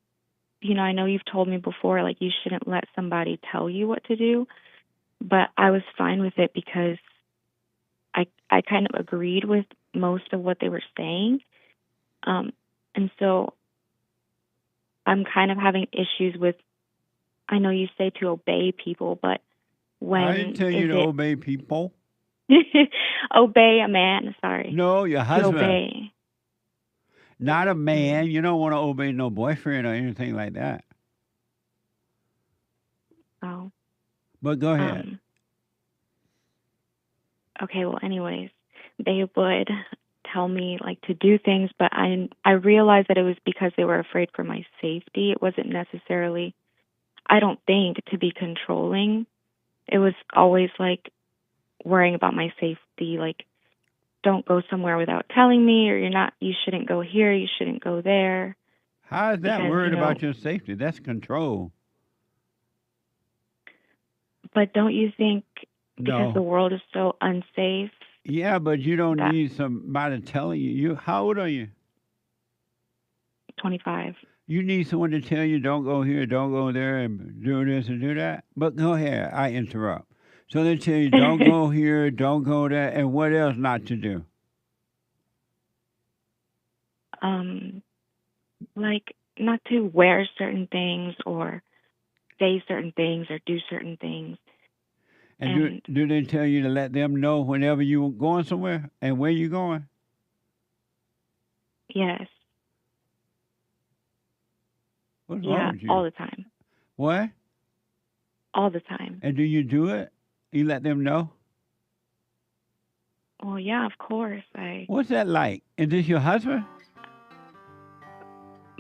I know you've told me before, like, you shouldn't let somebody tell you what to do. But I was fine with it because I kind of agreed with most of what they were saying. And so I'm kind of having issues with, I know you say to obey people, but when I didn't tell you to obey people. Obey a man, sorry. No, your husband. Obey. Not a man. You don't want to obey no boyfriend or anything like that. Oh. But go ahead. Okay, well, anyways, they would tell me, like, to do things, but I realized that it was because they were afraid for my safety. It wasn't necessarily, I don't think, to be controlling. It was always, like, worrying about my safety, like, don't go somewhere without telling me, or you shouldn't go here, you shouldn't go there. How is that worried about your safety? That's control. But don't you think, because the world is so unsafe? Yeah, but you don't need somebody telling you. How old are you? 25. You need someone to tell you, don't go here, don't go there, and do this and do that. But go ahead, I interrupt. So they tell you, don't go here, don't go there, and what else not to do? Like, not to wear certain things or say certain things or do certain things. And do they tell you to let them know whenever you're going somewhere and where you're going? Yes. What's wrong with you? All the time. What? All the time. And do you do it? You let them know? Well, yeah, of course. What's that like? Is this your husband?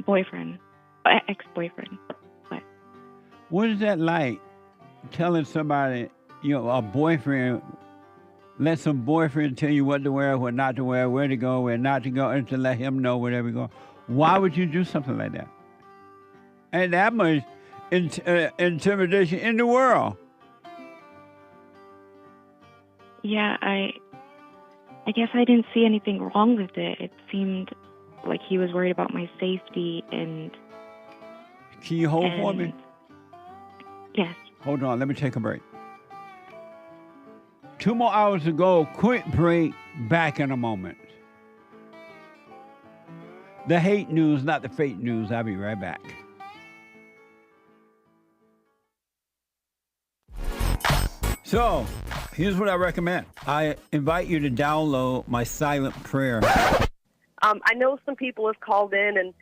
Boyfriend. Ex-boyfriend. What is that like, telling somebody, a boyfriend, let some boyfriend tell you what to wear, what not to wear, where to go, where not to go, and to let him know wherever you go? Why would you do something like that? And that much intimidation in the world. Yeah, I guess I didn't see anything wrong with it. It seemed like he was worried about my safety and... Can you hold for me? Yes. Hold on, let me take a break. 2 more hours to go. Quick break. Back in a moment. The hate news, not the fake news. I'll be right back. So, here's what I recommend. I invite you to download my silent prayer. I know some people have called in and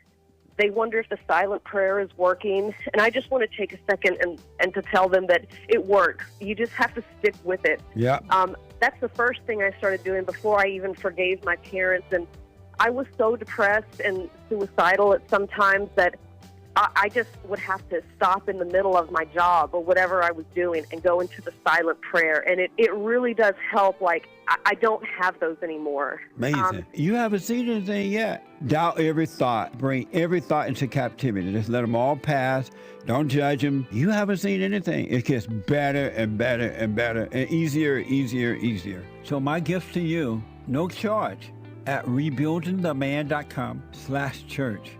they wonder if the silent prayer is working. And I just want to take a second and to tell them that it works. You just have to stick with it. Yeah. That's the first thing I started doing before I even forgave my parents. And I was so depressed and suicidal at some times that I just would have to stop in the middle of my job or whatever I was doing and go into the silent prayer. And it really does help. Like, I don't have those anymore. Amazing. You haven't seen anything yet. Doubt every thought. Bring every thought into captivity. Just let them all pass. Don't judge them. You haven't seen anything. It gets better and better and better and easier, easier, easier. So my gift to you, no charge, at rebuildingtheman.com/church.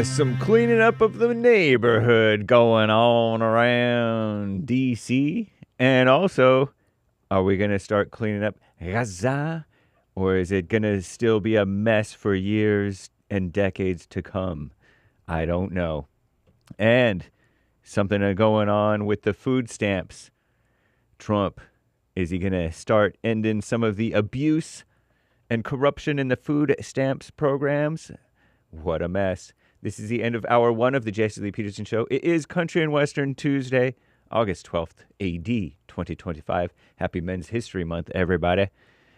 Some cleaning up of the neighborhood going on around D.C. And also, Are we going to start cleaning up Gaza? Or is it going to still be a mess for years and decades to come? I don't know. And something going on with the food stamps. Trump, is he going to start ending some of the abuse and corruption in the food stamps programs? What a mess. This is the end of hour 1 of the Jesse Lee Peterson Show. It is Country and Western Tuesday, August 12th, AD 2025. Happy Men's History Month, everybody.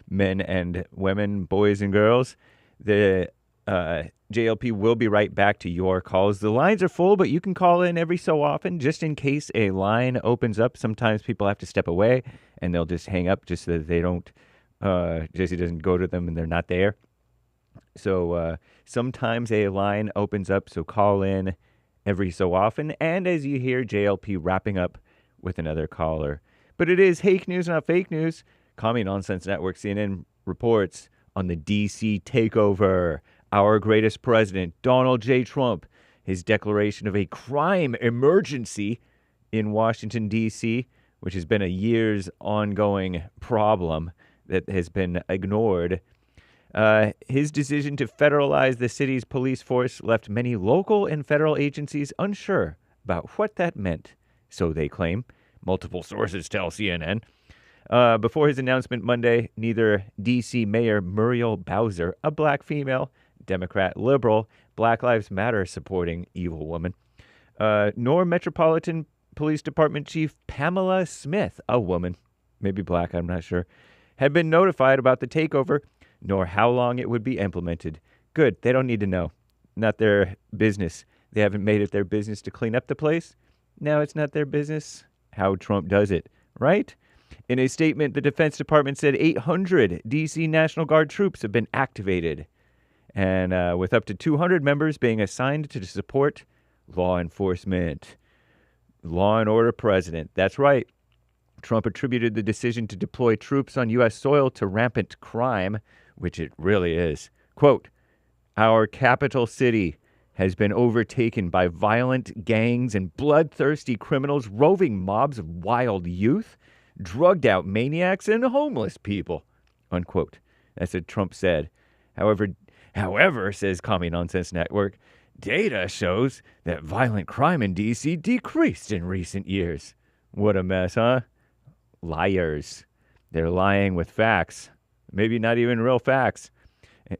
Men and women, boys and girls. The JLP will be right back to your calls. The lines are full, but you can call in every so often just in case a line opens up. Sometimes people have to step away, and they'll just hang up just so that they don't, Jesse doesn't go to them and they're not there. So sometimes a line opens up, so call in every so often. And as you hear JLP wrapping up with another caller. But it is hake news, not fake news. Commie Nonsense Network, CNN, reports on the D.C. takeover. Our greatest president, Donald J. Trump, his declaration of a crime emergency in Washington, D.C., which has been a year's ongoing problem that has been ignored. His decision to federalize the city's police force left many local and federal agencies unsure about what that meant, so they claim. Multiple sources tell CNN. Before his announcement Monday, neither D.C. Mayor Muriel Bowser, a black female, Democrat liberal, Black Lives Matter supporting evil woman, nor Metropolitan Police Department Chief Pamela Smith, a woman, maybe black, I'm not sure, had been notified about the takeover, nor how long it would be implemented. Good, they don't need to know. Not their business. They haven't made it their business to clean up the place. Now it's not their business how Trump does it, right? In a statement, the Defense Department said 800 D.C. National Guard troops have been activated, and with up to 200 members being assigned to support law enforcement. Law and order president. That's right. Trump attributed the decision to deploy troops on U.S. soil to rampant crime, which it really is. Quote, our capital city has been overtaken by violent gangs and bloodthirsty criminals, roving mobs of wild youth, drugged out maniacs, and homeless people, unquote. That's what Trump said. However, says Commie Nonsense Network, data shows that violent crime in D.C. decreased in recent years. What a mess, huh? Liars. They're lying with facts. Maybe not even real facts,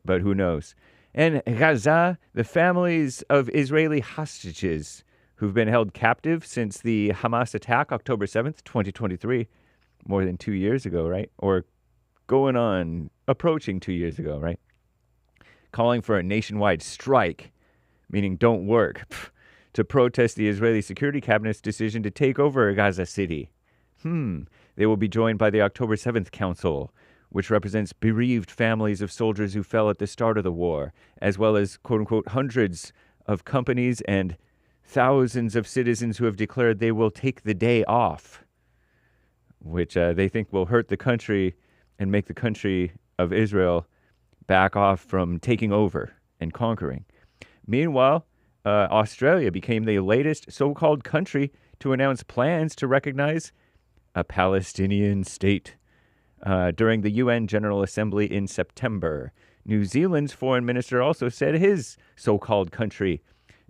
but who knows? And Gaza, the families of Israeli hostages who've been held captive since the Hamas attack, October 7th, 2023, more than 2 years ago, right? Or approaching 2 years ago, right? Calling for a nationwide strike, meaning don't work, to protest the Israeli Security Cabinet's decision to take over Gaza City. They will be joined by the October 7th Council, which represents bereaved families of soldiers who fell at the start of the war, as well as, quote-unquote, hundreds of companies and thousands of citizens who have declared they will take the day off, which they think will hurt the country and make the country of Israel back off from taking over and conquering. Meanwhile, Australia became the latest so-called country to announce plans to recognize a Palestinian state. During the UN General Assembly in September, New Zealand's foreign minister also said his so-called country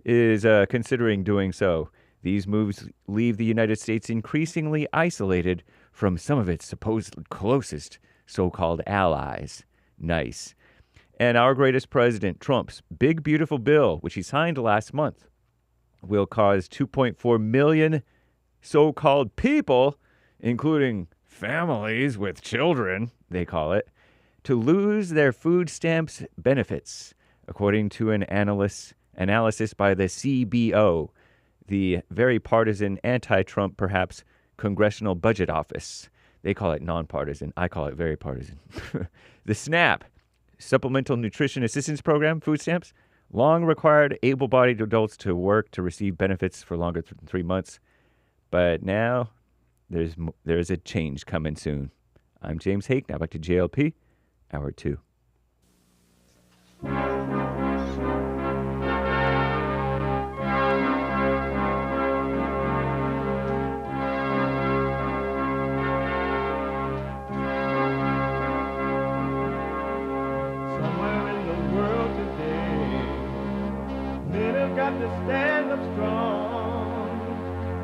is considering doing so. These moves leave the United States increasingly isolated from some of its supposed closest so-called allies. Nice. And our greatest president, Trump's big, beautiful bill, which he signed last month, will cause 2.4 million so-called people, including families with children, they call it, to lose their food stamps benefits, according to an analysis by the CBO, the very partisan, anti-Trump, perhaps, Congressional Budget Office. They call it nonpartisan. I call it very partisan. The SNAP, Supplemental Nutrition Assistance Program, food stamps, long required able-bodied adults to work to receive benefits for longer than 3 months. But now there's a change coming soon. I'm James Hake. Now back to JLP, Hour 2. got to stand up strong,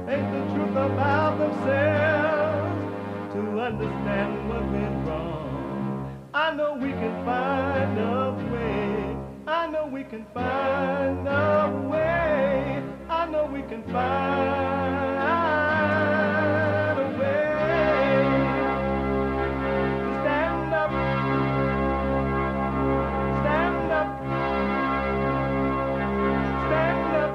face the truth about themselves, to understand what went wrong. I know we can find a way. I know we can find a way. I know we can find a way to stand up, stand up, stand up.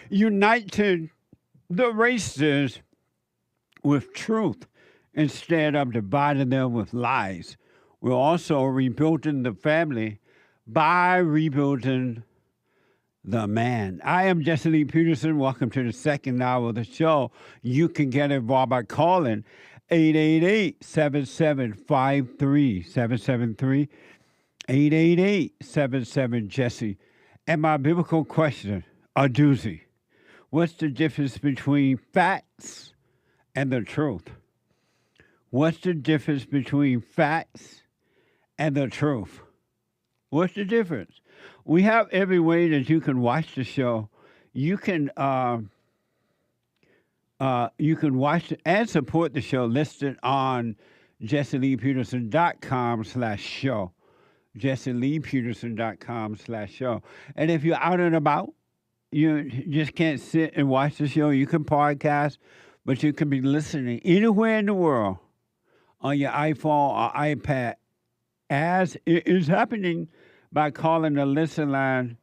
United the races with truth instead of dividing them with lies. We're also rebuilding the family by rebuilding the man. I am Jesse Lee Peterson. Welcome to the second hour of the show. You can get involved by calling 888-7753-773, 888-77-JESSE. And my biblical question, a doozy. What's the difference between facts and the truth? What's the difference between facts and the truth? What's the difference? We have every way that you can watch the show. You can watch and support the show listed on JesseLeePeterson.com/show. JesseLeePeterson.com/show. And if you're out and about, you just can't sit and watch the show. You can podcast, but you can be listening anywhere in the world on your iPhone or iPad, as it is happening by calling the listen line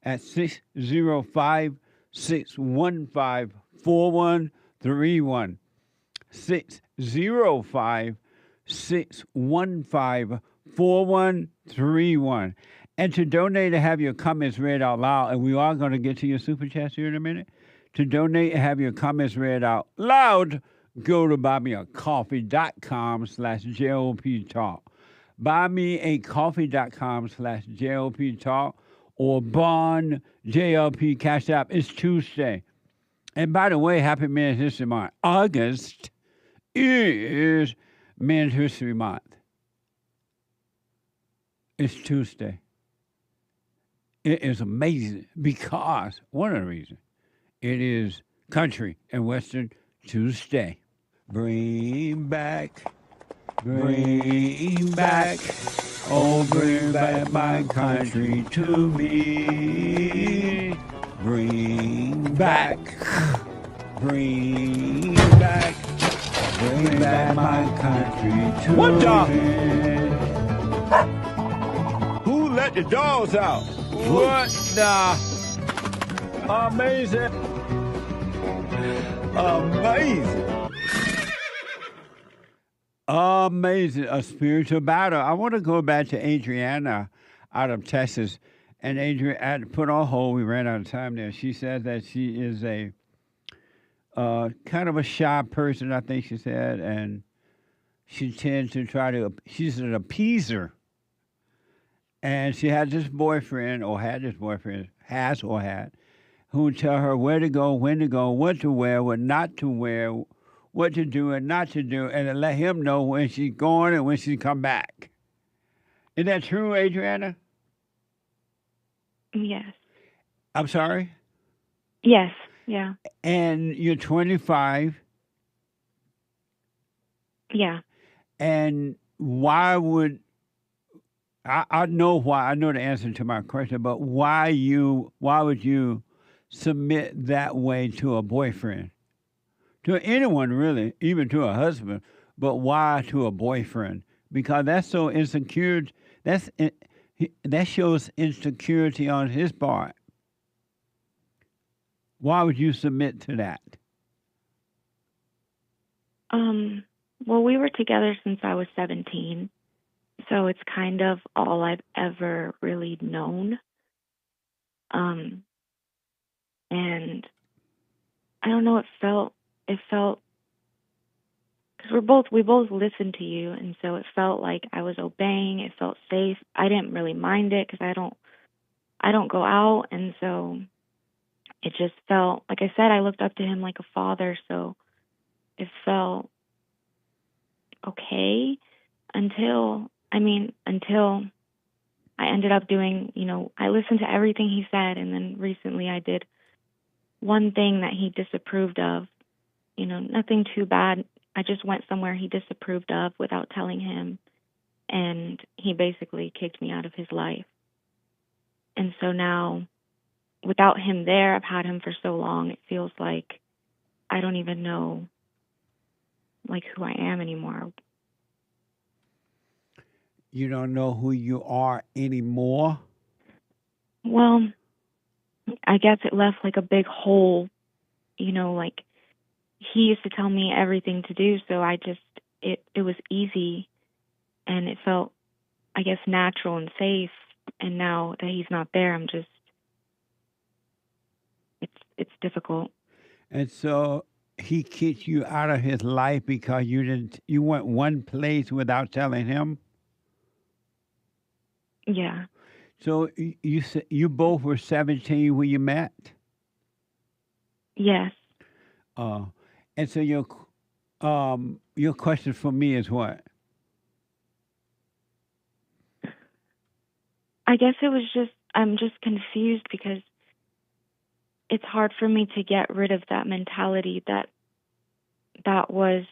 at 605-615-4131. 605-615-4131. And to donate and have your comments read out loud, and we are going to get to your super chats here in a minute. To donate and have your comments read out loud, go to buymeacoffee.com/JLP Talk. Buymeacoffee.com/JLP Talk or Bond JLP Cash App. It's Tuesday. And by the way, happy Men's History Month. August is Men's History Month. It's Tuesday. It is amazing because, one of the reasons, it is Country and Western Tuesday. Bring back, oh, bring back my country to me. Bring back my country to me. Who let the dogs out? What the? Amazing. Amazing. A spiritual battle. I want to go back to ADRIANA out of Texas. And Adrian, I had to put on hold. We ran out of time there. She said that she is a kind of a shy person, I think she said. And she tends to she's an appeaser. And she had this boyfriend, who would tell her where to go, when to go, what to wear, what not to wear, what to do and not to do, and to let him know when she's going and when she's come back. Is that true, Adriana? Yes. I'm sorry? Yes, yeah. And you're 25? Yeah. And why would... I know why. I know the answer to my question, but why would you submit that way to a boyfriend? To anyone, really, even to a husband, but why to a boyfriend? Because that's so insecure. That shows insecurity on his part. Why would you submit to that? Well, we were together since I was 17, so it's kind of all I've ever really known. And I don't know, it felt, because we both listened to you, and so it felt like I was obeying. It felt safe. I didn't really mind it because I don't go out, and so it just felt, like I said, I looked up to him like a father, so it felt okay until I ended up doing, I listened to everything he said, and then recently I did one thing that he disapproved of, nothing too bad. I just went somewhere he disapproved of without telling him, and he basically kicked me out of his life. And so now, without him there, I've had him for so long, it feels like I don't even know, who I am anymore. You don't know who you are anymore? Well, I guess it left a big hole, he used to tell me everything to do, so it was easy, and it felt, I guess, natural and safe. And now that he's not there, it's difficult. And so he kicked you out of his life because you went one place without telling him? Yeah. So you said you both were 17 when you met? Yes. And so your question for me is what? I guess it was I'm just confused because it's hard for me to get rid of that mentality that was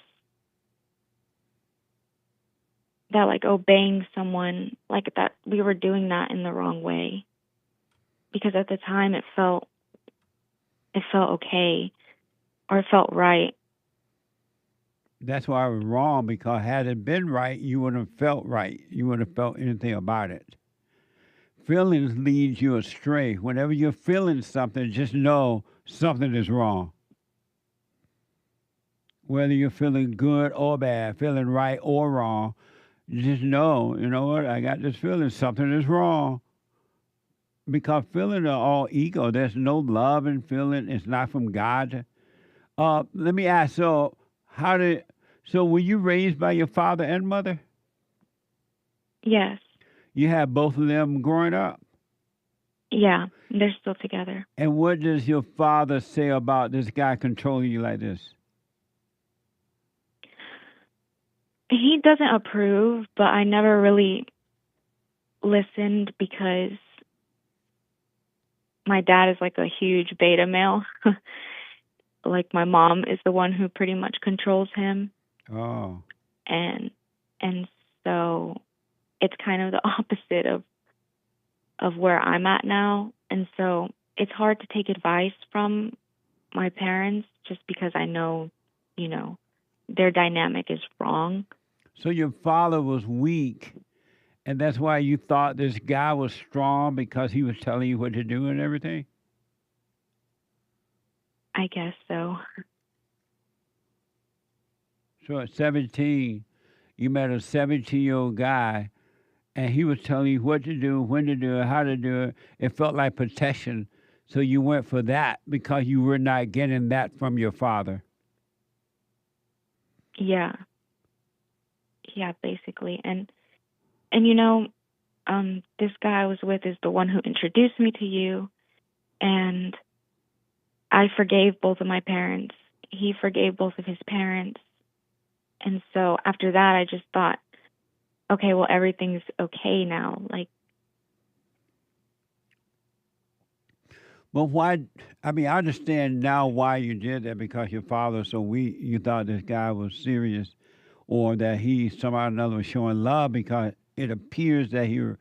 obeying someone, that we were doing that in the wrong way. Because at the time it felt okay, or it felt right. That's why I was wrong, because had it been right, you wouldn't have felt right. You wouldn't have felt anything about it. Feelings lead you astray. Whenever you're feeling something, just know something is wrong. Whether you're feeling good or bad, feeling right or wrong, just know, you know what, I got this feeling, something is wrong. Because feelings are all ego. There's no love in feeling. It's not from God. Let me ask, so were you raised by your father and mother? Yes. You had both of them growing up? Yeah, they're still together. And what does your father say about this guy controlling you like this? He doesn't approve, but I never really listened because my dad is a huge beta male. My mom is the one who pretty much controls him. Oh. And so it's kind of the opposite of where I'm at now. And so it's hard to take advice from my parents just because I know, their dynamic is wrong. So your father was weak, and that's why you thought this guy was strong, because he was telling you what to do and everything? I guess so. So at 17, you met a 17-year-old guy, and he was telling you what to do, when to do it, how to do it. It felt like protection. So you went for that because you were not getting that from your father. Yeah. Yeah, basically. And this guy I was with is the one who introduced me to you, and I forgave both of my parents. He forgave both of his parents. And so after that, I just thought, okay, well, everything's okay now. Well, why? I mean, I understand now why you did that, because your father, you thought this guy was serious, or that he somehow or another was showing love, because it appears that he was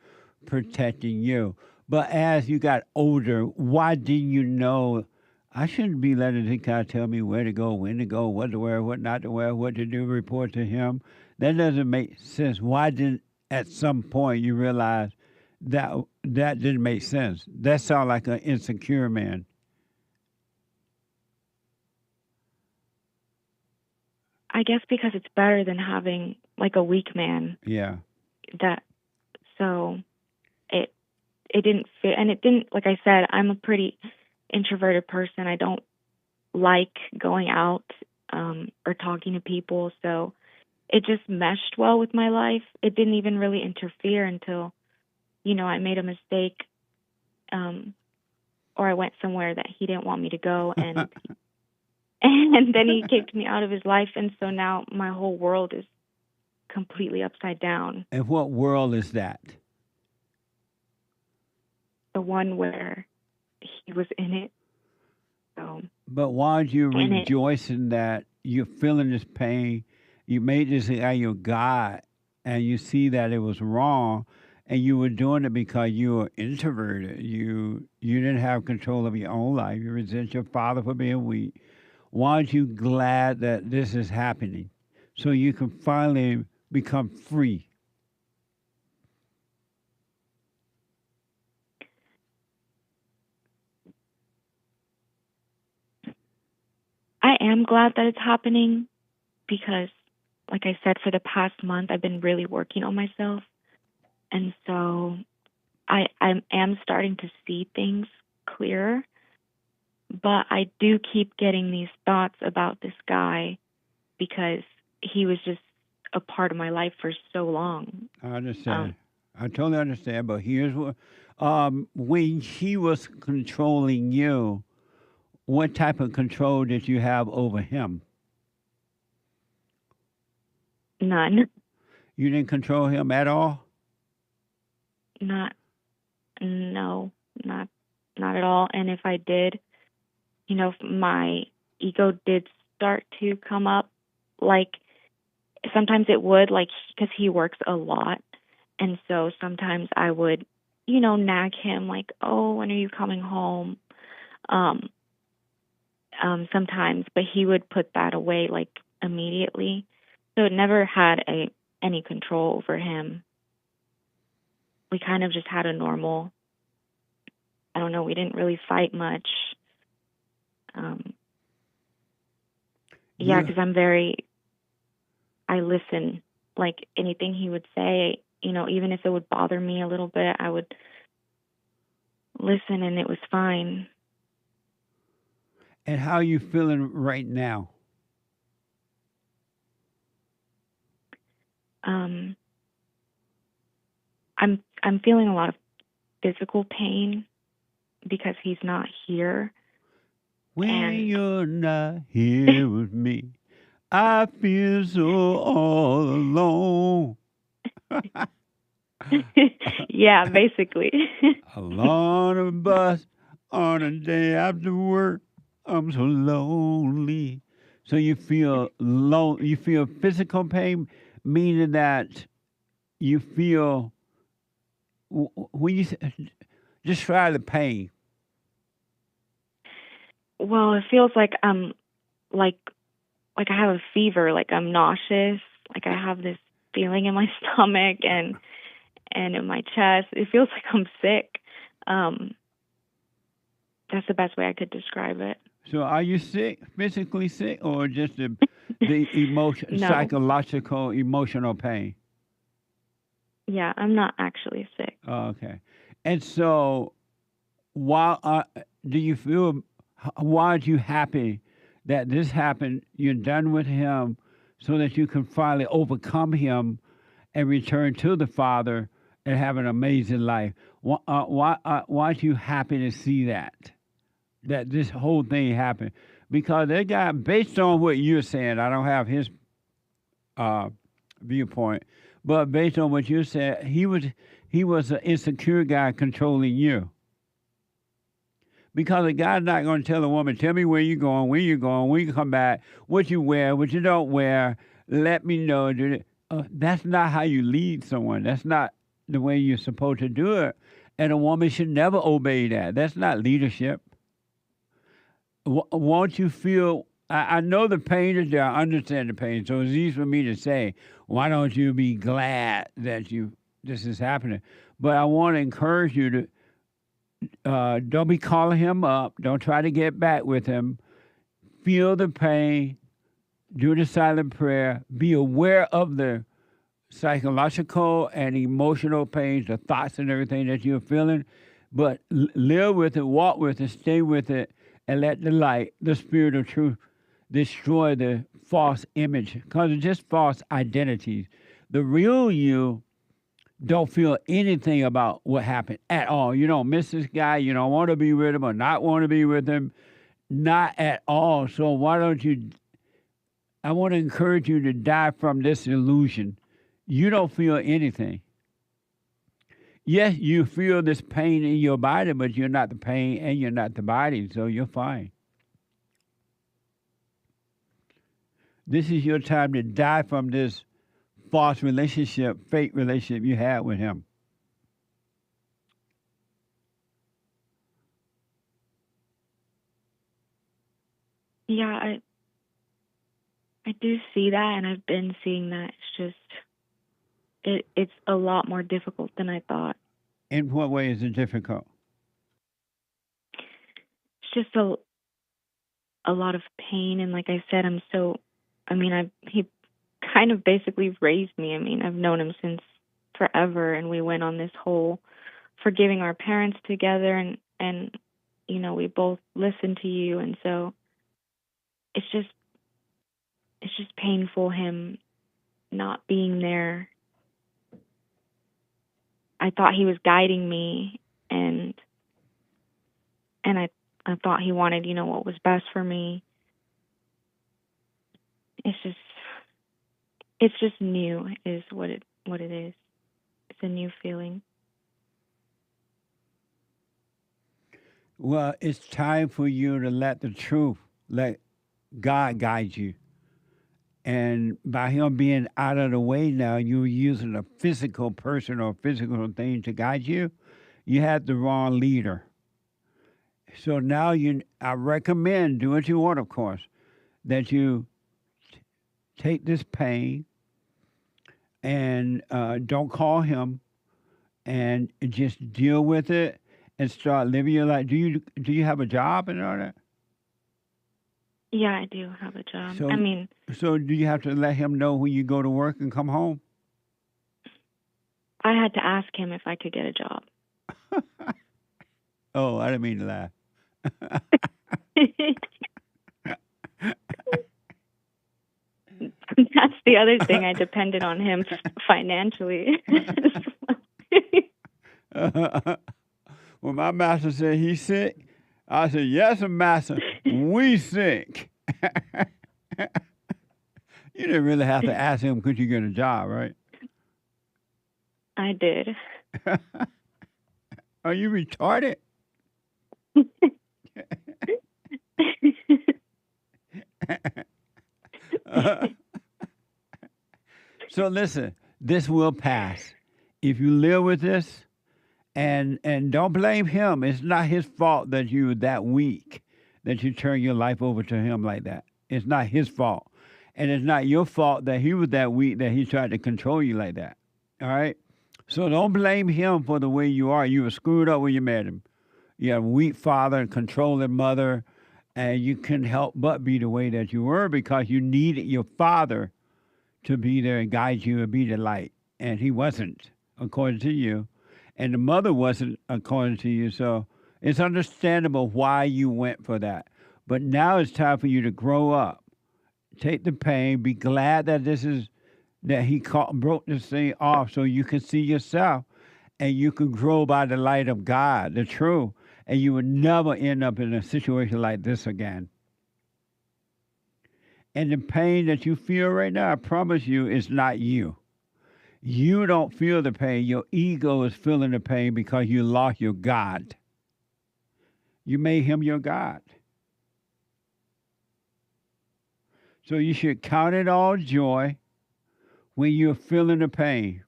protecting you. But as you got older, why didn't you know, I shouldn't be letting this guy tell me where to go, when to go, what to wear, what not to wear, what to do, report to him? That doesn't make sense. Why didn't, at some point, you realize that didn't make sense. That sounded like an insecure man. I guess because it's better than having like a weak man. Yeah. So it didn't fit, and it didn't. Like I said, I'm a pretty introverted person. I don't like going out or talking to people, so it just meshed well with my life. It didn't even really interfere until, I made a mistake, or I went somewhere that he didn't want me to go, and and then he kicked me out of his life, and so now my whole world is completely upside down. And what world is that? The one where he was in it. So, but why would you rejoice in that? You're feeling this pain. You made this out of your God, and you see that it was wrong, and you were doing it because you were introverted. You didn't have control of your own life. You resent your father for being weak. Why aren't you glad that this is happening so you can finally become free? I am glad that it's happening because, like I said, for the past month, I've been really working on myself. And so I am starting to see things clearer. But I do keep getting these thoughts about this guy because he was just a part of my life for so long. I understand. I totally understand. But here's what, when he was controlling you, what type of control did you have over him? None. You didn't control him at all? No, not at all. And if I did, my ego did start to come up. Like, sometimes it would, like, because he works a lot. And so sometimes I would, nag him, like, oh, when are you coming home? Sometimes, but he would put that away, like, immediately. So it never had any control over him. We kind of just had a normal, I don't know, we didn't really fight much. Yeah, because I listen. Like, anything he would say, even if it would bother me a little bit, I would listen, and it was fine. And how are you feeling right now? I'm feeling a lot of physical pain because he's not here. When you're not here with me, I feel so all alone. Yeah, basically. Along a bus on a day after work, I'm so lonely. So you feel you feel physical pain, meaning that you feel when you describe the pain. Well, it feels like I'm like I have a fever, like I'm nauseous, like I have this feeling in my stomach and in my chest. It feels like I'm sick. That's the best way I could describe it. So are you sick, physically sick, or just the emotion, No. psychological, emotional pain? Yeah, I'm not actually sick. Oh, okay. And so why are you happy that this happened? You're done with him so that you can finally overcome him and return to the Father and have an amazing life. Why are you happy to see that this whole thing happened? Because that guy, based on what you're saying, I don't have his viewpoint, but based on what you said, he was an insecure guy controlling you. Because a guy's not going to tell a woman, tell me where you're going, when you come back, what you wear, what you don't wear, let me know. That's not how you lead someone. That's not the way you're supposed to do it. And a woman should never obey that. That's not leadership. Won't you feel, I know the pain is there, I understand the pain, so it's easy for me to say, why don't you be glad that you this is happening. But I want to encourage you to don't be calling him up. Don't try to get back with him. Feel the pain. Do the silent prayer. Be aware of the psychological and emotional pains, the thoughts and everything that you're feeling. But live with it, walk with it, stay with it, and let the light, the spirit of truth, destroy the false image. Because it's just false identities. The real you don't feel anything about what happened at all. You don't miss this guy. You don't want to be with him or not want to be with him. Not at all. So why don't you, I want to encourage you to die from this illusion. You don't feel anything. Yes, you feel this pain in your body, but you're not the pain and you're not the body, so you're fine. This is your time to die from this false relationship, fake relationship you had with him. Yeah, I do see that, and I've been seeing that. It's just, it's a lot more difficult than I thought. In what way is it difficult? It's just a lot of pain, and like I said, he kind of basically raised me. I mean, I've known him since forever, and we went on this whole forgiving our parents together, and you know, we both listened to you, and so it's just painful him not being there. I thought he was guiding me, and I thought he wanted, you know, what was best for me. It's just new is what it is. It's a new feeling. Well, it's time for you to let the truth, let God guide you. And by him being out of the way now, you're using a physical person or physical thing to guide you. You had the wrong leader. So now I recommend, do what you want, of course, that you take this pain and don't call him and just deal with it and start living your life. Do you have a job and all that? Yeah, I do have a job. So do you have to let him know when you go to work and come home? I had to ask him if I could get a job. Oh, I didn't mean to laugh. That's the other thing. I depended on him financially. When my master said he's sick, I said, yes, master, we sick. You didn't really have to ask him, could you get a job, right? I did. Are you retarded? So listen, this will pass. If you live with this, and don't blame him. It's not his fault that you're that weak, that you turn your life over to him like that. It's not his fault. And it's not your fault that he was that weak, that he tried to control you like that. All right? So don't blame him for the way you are. You were screwed up when you met him. You had a weak father and controlling mother, and you couldn't help but be the way that you were because you needed your father to be there and guide you and be the light. And he wasn't, according to you. And the mother wasn't, according to you. So it's understandable why you went for that. But now it's time for you to grow up. Take the pain. Be glad that he broke this thing off so you can see yourself and you can grow by the light of God, the truth. And you would never end up in a situation like this again. And the pain that you feel right now, I promise you, is not you. You don't feel the pain. Your ego is feeling the pain because you lost your God. You made him your God. So you should count it all joy when you're feeling the pain.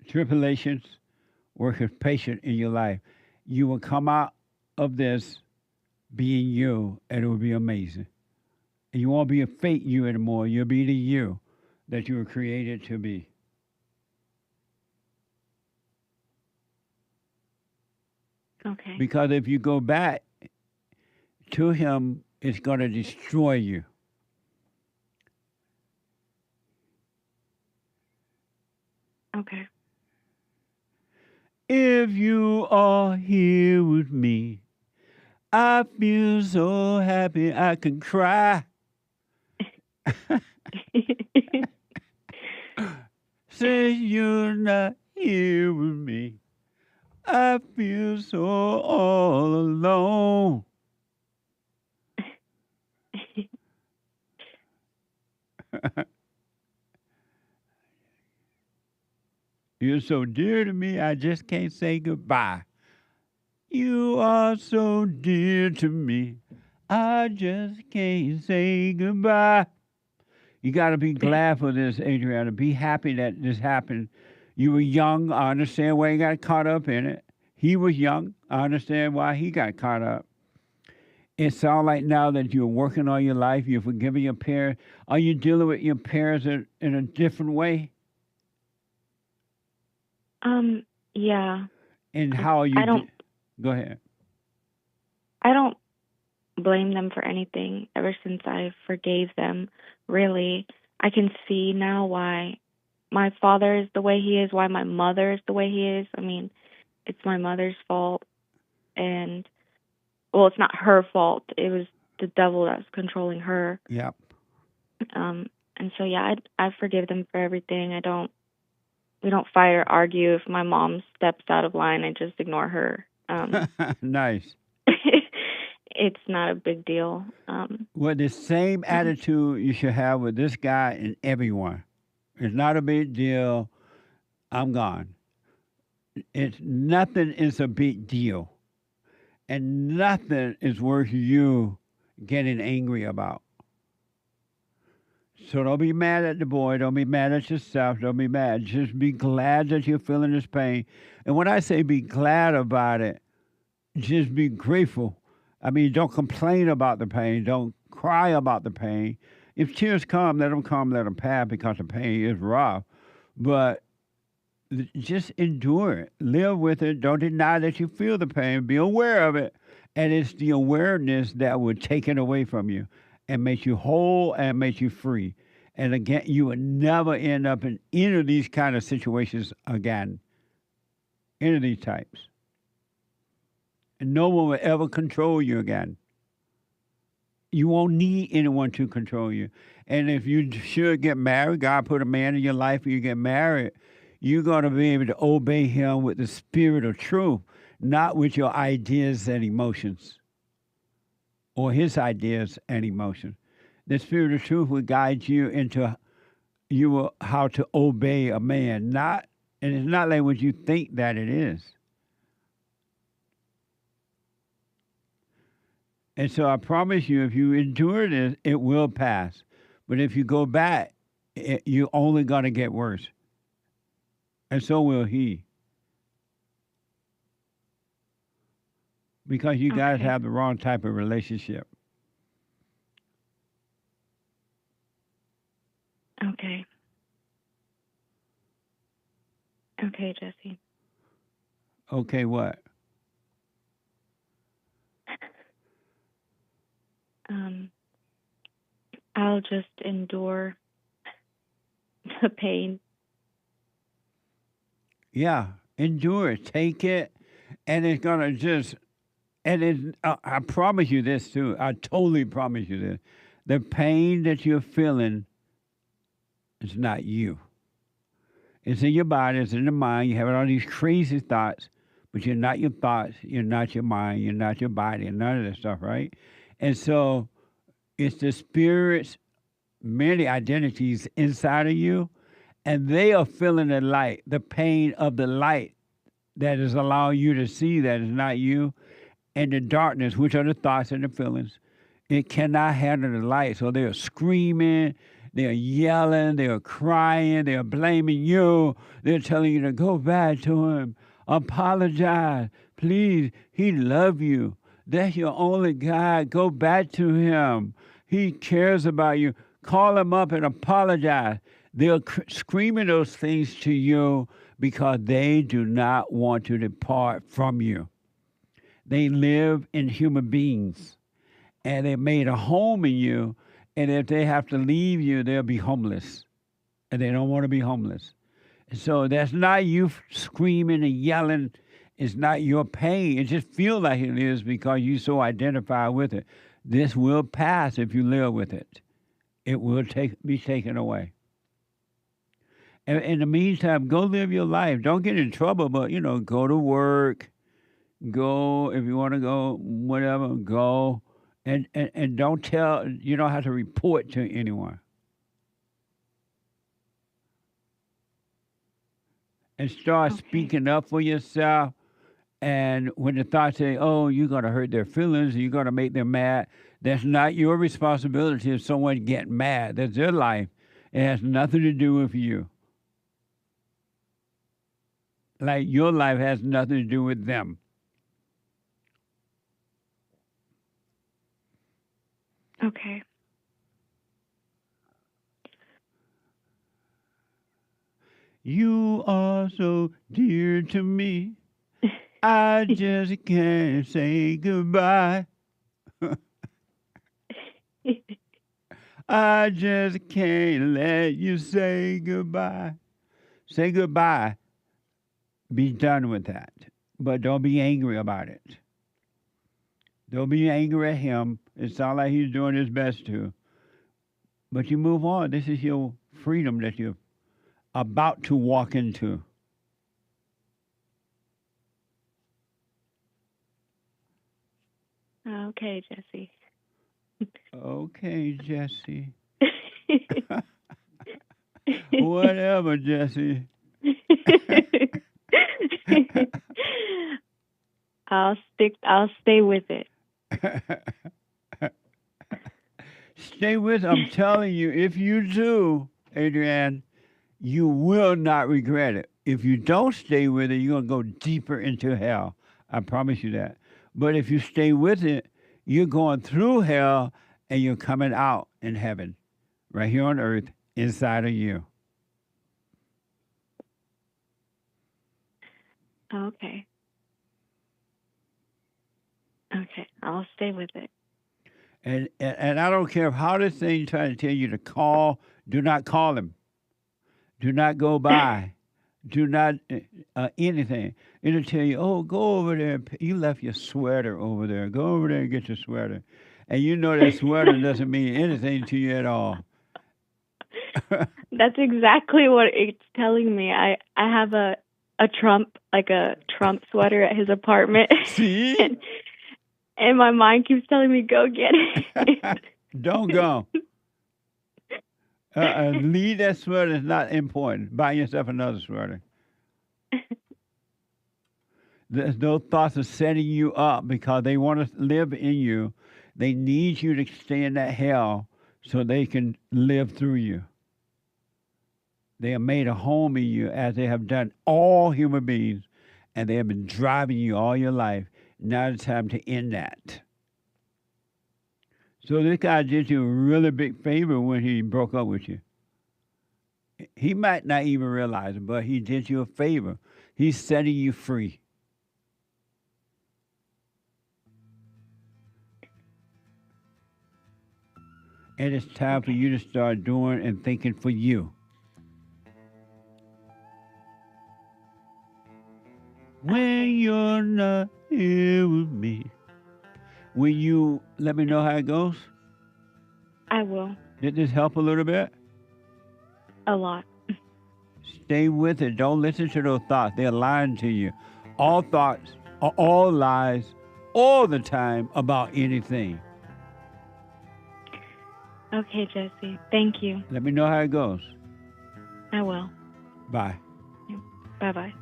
Tribulations, work as patient in your life. You will come out of this being you, and it will be amazing. And you won't be a fake you anymore. You'll be the you that you were created to be. Okay. Because if you go back to him, it's going to destroy you. Okay. If you are here with me, I feel so happy I can cry. Since you're not here with me, I feel so all alone. You're so dear to me, I just can't say goodbye. You are so dear to me, I just can't say goodbye. You got to be glad for this, Adriana. Be happy that this happened. You were young. I understand why you got caught up in it. He was young. I understand why he got caught up. It sounds like now that you're working all your life, you're forgiving your parents. Are you dealing with your parents in a different way? Yeah. And how are you? Go ahead. I don't blame them for anything ever since I forgave them. Really, I can see now why my father is the way he is, why my mother is the way he is. I mean, it's my mother's fault. And, well, it's not her fault. It was the devil that was controlling her. Yep. And so, yeah, I forgive them for everything. We don't fight or argue. If my mom steps out of line, I just ignore her. Nice. It's not a big deal. Well, the same attitude you should have with this guy and everyone. It's not a big deal. I'm gone. Nothing is a big deal. And nothing is worth you getting angry about. So don't be mad at the boy. Don't be mad at yourself. Don't be mad. Just be glad that you're feeling this pain. And when I say be glad about it, just be grateful. I mean, don't complain about the pain. Don't cry about the pain. If tears come, let them pass because the pain is rough. But just endure it. Live with it. Don't deny that you feel the pain. Be aware of it. And it's the awareness that will take it away from you and make you whole and make you free. And again, you will never end up in any of these kind of situations again. Any of these types. And no one will ever control you again. You won't need anyone to control you. And if you should get married, God put a man in your life and you get married, you're going to be able to obey him with the spirit of truth, not with your ideas and emotions or his ideas and emotions. The spirit of truth will guide you into how to obey a man, and it's not like what you think that it is. And so I promise you, if you endure this, it will pass. But if you go back, you're only going to get worse. And so will he. Because you guys have the wrong type of relationship. Okay. Okay, Jesse. Okay, what? I'll just endure the pain. Yeah, endure it. Take it, and it's going to I promise you this, too. I totally promise you this. The pain that you're feeling is not you. It's in your body. It's in the mind. You're having all these crazy thoughts, but you're not your thoughts. You're not your mind. You're not your body, and none of that stuff, right? And so it's the spirit's many identities inside of you, and they are feeling the light, the pain of the light that is allowing you to see that it's not you, and the darkness, which are the thoughts and the feelings. It cannot handle the light, so they're screaming, they're yelling, they're crying, they're blaming you, they're telling you to go back to him, apologize, please, he loves you. That's your only God. Go back to him. He cares about you. Call him up and apologize. They're screaming those things to you because they do not want to depart from you. They live in human beings, and they made a home in you. And if they have to leave you, they'll be homeless, and they don't want to be homeless. So that's not you screaming and yelling. It's not your pain. It just feels like it is because you so identify with it. This will pass if you live with it. It will be taken away. And in the meantime, go live your life. Don't get in trouble, but, go to work. Go, if you want to go, whatever, go. And don't tell, you don't have to report to anyone. And start speaking up for yourself. And when the thoughts say, oh, you're going to hurt their feelings, you're going to make them mad, that's not your responsibility if someone gets mad. That's their life. It has nothing to do with you. Like your life has nothing to do with them. Okay. You are so dear to me. I just can't say goodbye. I just can't let you say goodbye. Say goodbye. Be done with that. But don't be angry about it. Don't be angry at him. It sounds like he's doing his best to. But you move on. This is your freedom that you're about to walk into. Okay, Jesse. Okay, Jesse. Whatever, Jesse. I'll stay with it. Stay with, I'm telling you, if you do, Adrienne, you will not regret it. If you don't stay with it, you're going to go deeper into hell. I promise you that. But if you stay with it, you're going through hell and you're coming out in heaven, right here on earth, inside of you. Okay. Okay, I'll stay with it. And I don't care how this thing trying to tell you to call, do not call him. Do not go by. Do not anything. It'll tell you, oh, go over there. You left your sweater over there. Go over there and get your sweater. And you know that sweater doesn't mean anything to you at all. That's exactly what it's telling me. I have a Trump sweater at his apartment. See? And my mind keeps telling me, go get it. Don't go. Leave that sweater. It's not important. Buy yourself another sweater. There's no thoughts of setting you up because they want to live in you. They need you to stay in that hell so they can live through you. They have made a home in you as they have done all human beings, and they have been driving you all your life. Now it's time to end that. So this guy did you a really big favor when he broke up with you. He might not even realize it, but he did you a favor. He's setting you free. And it's time for you to start doing and thinking for you. When you're not here with me. Will you let me know how it goes? I will. Did this help a little bit? A lot. Stay with it. Don't listen to those thoughts. They're lying to you. All thoughts are all lies all the time about anything. Okay, Jesse. Thank you. Let me know how it goes. I will. Bye. Bye-bye.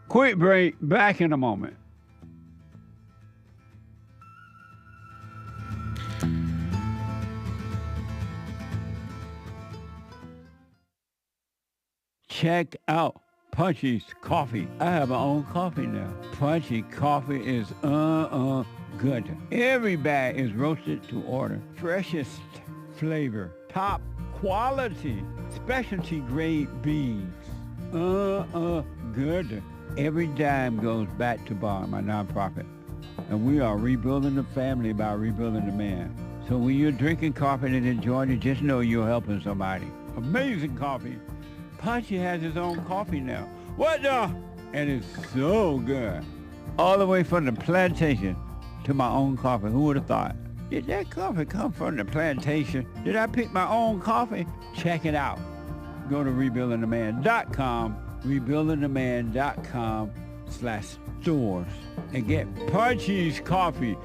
Quick break. Back in a moment. Check out Punchy's Coffee. I have my own coffee now. Punchy Coffee is good. Every bag is roasted to order. Freshest flavor. Top quality. Specialty grade beans. Good. Every dime goes back to Bar, my nonprofit. And we are rebuilding the family by rebuilding the man. So when you're drinking coffee and enjoying it, just know you're helping somebody. Amazing coffee. Punchy has his own coffee now. What the? And it's so good. All the way from the plantation to my own coffee. Who would have thought? Did that coffee come from the plantation? Did I pick my own coffee? Check it out. Go to rebuildingtheman.com, rebuildingtheman.com/stores, and get Punchy's coffee.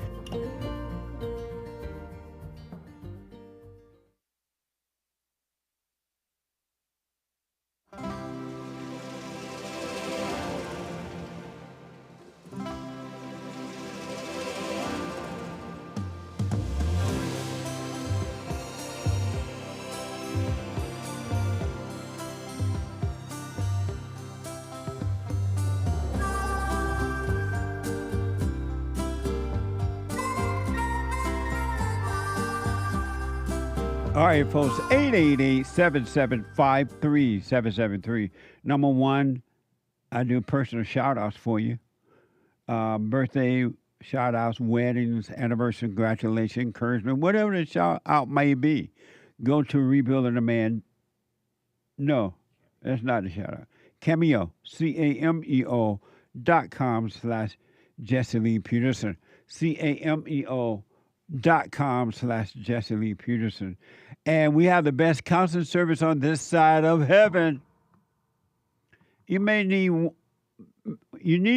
All right, folks, 888-775-3773. Number one, I do personal shout-outs for you. Birthday shout-outs, weddings, anniversary, congratulations, encouragement, whatever the shout-out may be. Go to Rebuilding the Man. No, that's not the shout-out. Cameo, CAMEO.com/Jesse Lee Peterson. CAMEO.com/Jesse Lee Peterson. And we have the best counseling service on this side of heaven. You need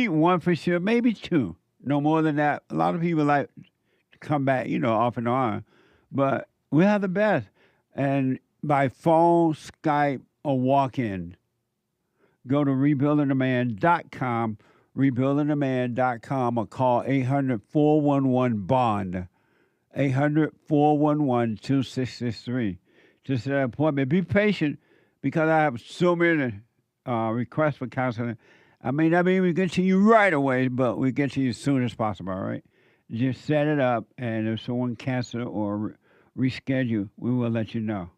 one for sure, maybe two, no more than that. A lot of people like to come back, off and on, but we have the best. And by phone, Skype, or walk-in, go to rebuildingtheman.com, rebuildingtheman.com, or call 800-411-BOND. 800-411-2663. Just set an appointment. Be patient because I have so many requests for counseling. I may not be able to get to you right away, but we get to you as soon as possible, all right? Just set it up, and if someone cancels or reschedule, we will let you know.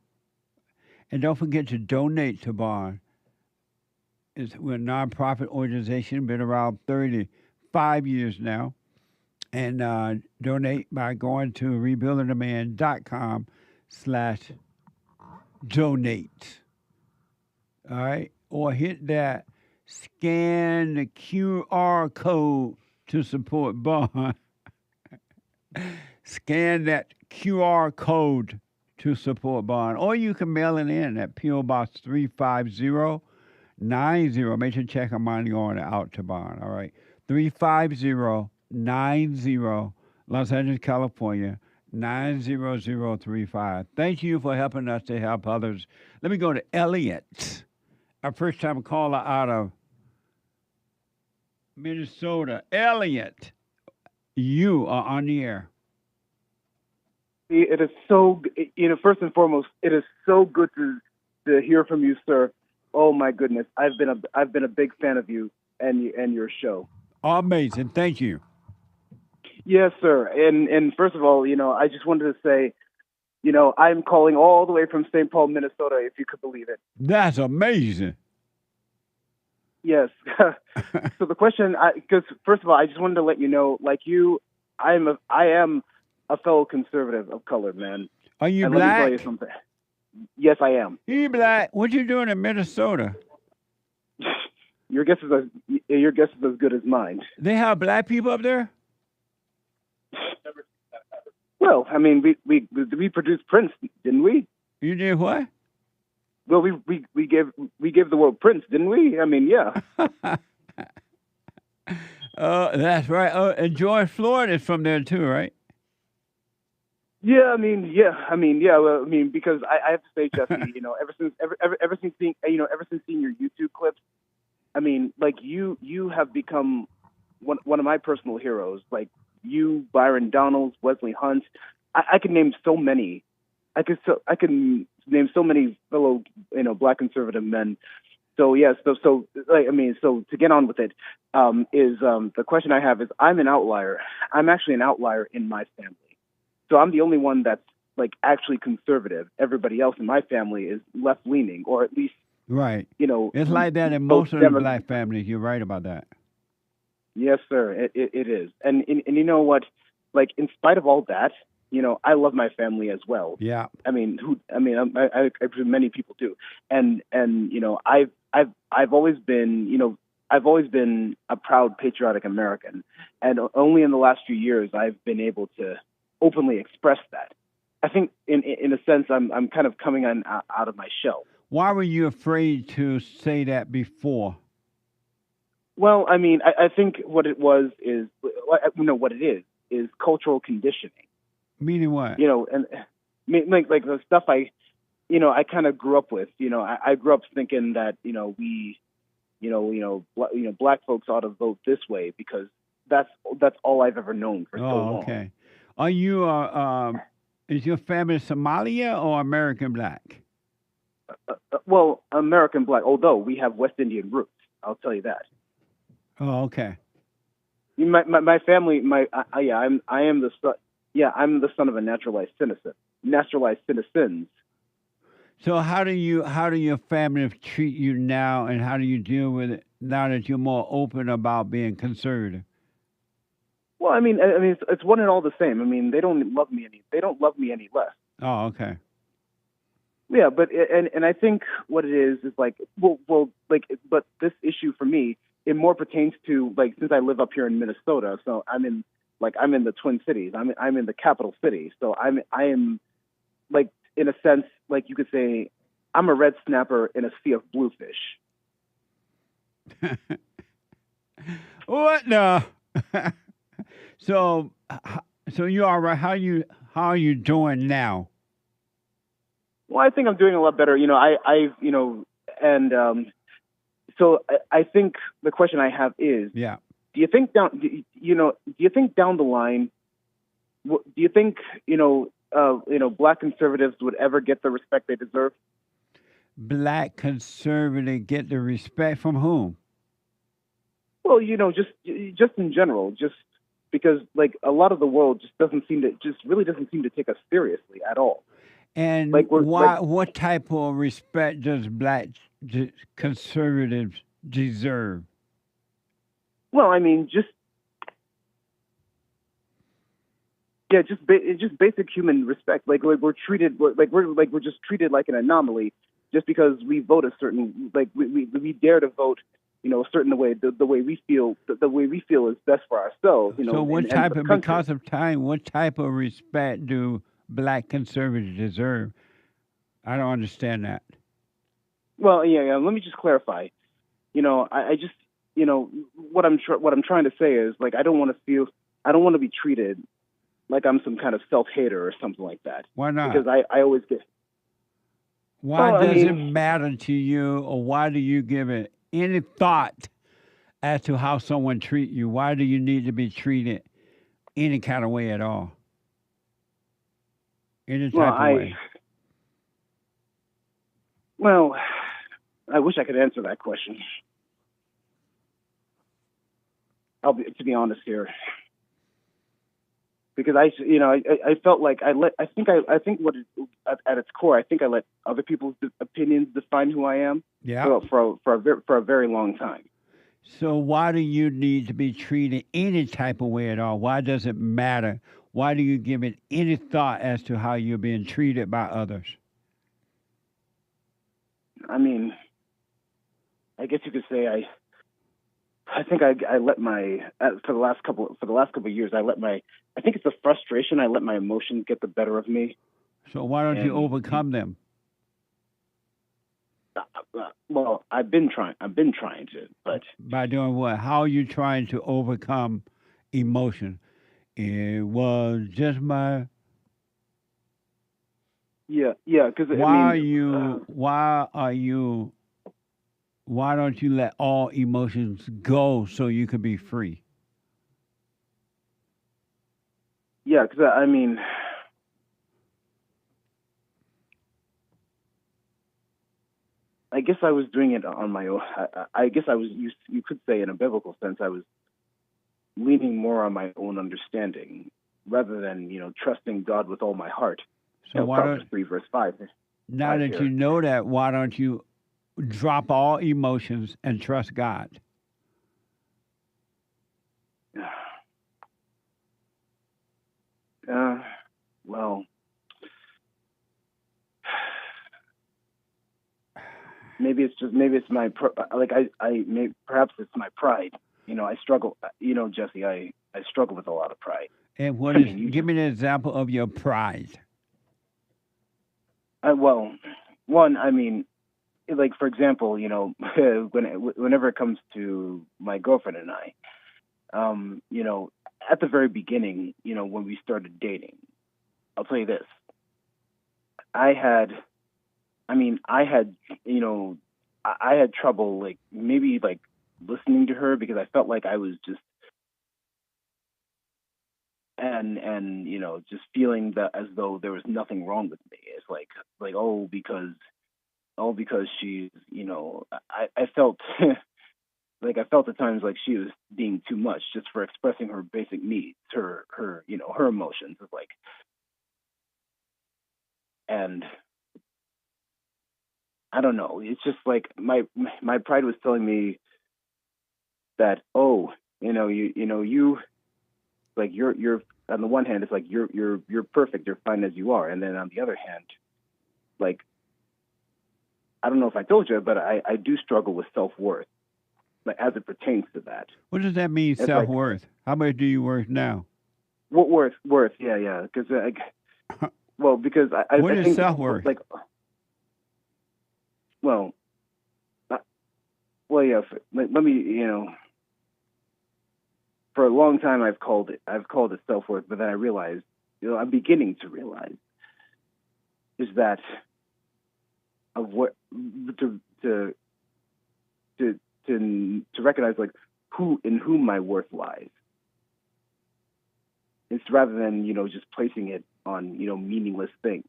And don't forget to donate to Bond. We're a nonprofit organization, been around 35 years now. And donate by going to rebuildingtheman.com/donate. All right? Or hit that, scan the QR code to support Bond. Scan that QR code to support Bond. Or you can mail it in at P.O. Box 35090. Make sure to check our money order out to Bond. All right? 35090, Los Angeles, California, 90035. Thank you for helping us to help others. Let me go to ELLIOTT, our first-time caller out of Minnesota. ELLIOTT, you are on the air. It is so, first and foremost, it is so good to hear from you, sir. Oh my goodness, I've been a big fan of you and your show. Amazing, thank you. Yes, sir. And first of all, I just wanted to say, I'm calling all the way from St. Paul, Minnesota, if you could believe it. That's amazing. Yes. So the question, because first of all, I just wanted to let you know, like you, I am a fellow conservative of color, man. Are you and black? Let me tell you something. Yes, I am. You black? What you doing in Minnesota? Your guess is as good as mine. They have black people up there? Well, I mean, we produced Prince, didn't we? You did what? Well, we gave the world Prince, didn't we? I mean, yeah. That's right. Oh, and George Floyd is from there too, right? Yeah, Well, because I have to say, Jesse, ever since seeing your YouTube clips, I mean, like you have become one of my personal heroes. Like you, Byron Donalds, Wesley Hunt. I can name so many. I can name so many fellow, black conservative men. So yes, so to get on with it, the question I have is I'm an outlier. I'm actually an outlier in my family. So I'm the only one that's like actually conservative. Everybody else in my family is left leaning, or at least right. It's like that in most of the black families. You're right about that. Yes, sir. It is. And you know what? Like, in spite of all that, I love my family as well. Yeah. I mean, I presume many people do. And I've always been, I've always been a proud patriotic American. And only in the last few years I've been able to openly express that. I think in a sense I'm kind of coming out of my shell. Why were you afraid to say that before? Well, I mean, I think what it was is, what it is cultural conditioning. Meaning what? And like the stuff I kind of grew up with. I grew up thinking that black folks ought to vote this way because that's all I've ever known for so long. Oh, okay. Are you is your family Somalia or American black? Well, American black. Although we have West Indian roots, I'll tell you that. Oh, okay. My family, I'm the son of a naturalized citizen. Naturalized citizens. So how do your family treat you now, and how do you deal with it now that you're more open about being conservative? Well, I mean, it's one and all the same. I mean, they don't love me any less. Oh, okay. Yeah, but and I think what it is like, but this issue for me, it more pertains to, like, since I live up here in Minnesota, so I'm in the Twin Cities. I'm in the capital city, so I am like, in a sense, like you could say, I'm a red snapper in a sea of bluefish. What no? So you all right? How are you doing now? Well, I think I'm doing a lot better. So I think the question I have is, yeah. Do you think down the line? Do you think black conservatives would ever get the respect they deserve? Black conservatives get the respect from whom? Well, just in general, just because, like, a lot of the world really doesn't seem to take us seriously at all. And what type of respect does black conservatives deserve? Well, I mean, just basic human respect. Like we're treated we're just treated like an anomaly just because we vote a certain, like we dare to vote, a certain way, the way we feel is best for ourselves. So what type of respect do black conservatives deserve? I don't understand that. Well, yeah. Let me just clarify. I just, what I'm trying to say is, like, I don't want to be treated like I'm some kind of self-hater or something like that. Why not? Because I always get. Why does it matter to you, or why do you give it any thought as to how someone treat you? Why do you need to be treated any kind of way at all? Any type of way? Well, I wish I could answer that question. To be honest here, because I felt like at its core, I think I let other people's opinions define who I am. Yeah. For a very long time. So why do you need to be treated any type of way at all? Why does it matter? Why do you give it any thought as to how you're being treated by others? I mean, I guess you could say I think I let my for the last couple of years I think it's the frustration, I let my emotions get the better of me. So why don't you overcome them? Well, I've been trying to, but by doing what? How are you trying to overcome emotion? It was just my. Yeah, because why don't you let all emotions go so you can be free? Yeah, because I mean, I guess I was doing it on my own. I guess I was, you could say in a biblical sense, I was leaning more on my own understanding rather than, trusting God with all my heart. So Proverbs 3 verse 5. Now that you know that, why don't you drop all emotions and trust God? well, maybe it's my perhaps it's my pride. I struggle. Jesse, I struggle with a lot of pride. And give me an example of your pride. Well, one, I mean, like for example, whenever it comes to my girlfriend and I, at the very beginning, when we started dating, I'll tell you this. I had trouble maybe listening to her because I felt like I was just and just feeling that as though there was nothing wrong with me. It's because she's I felt I felt at times like she was being too much just for expressing her basic needs, her emotions. It's and I don't know. It's just like my pride was telling me that you're on the one hand it's like you're perfect, you're fine as you are, and then on the other hand, I don't know if I told you, but I do struggle with self-worth, as it pertains to that. What does that mean, self-worth? How much do you worth now? What worth? Yeah. Because because I what I is think self-worth? Yeah. Let me for a long time I've called it self-worth, but then I realized, I'm beginning to realize is that of what to recognize who in whom my worth lies. It's rather than just placing it on meaningless things,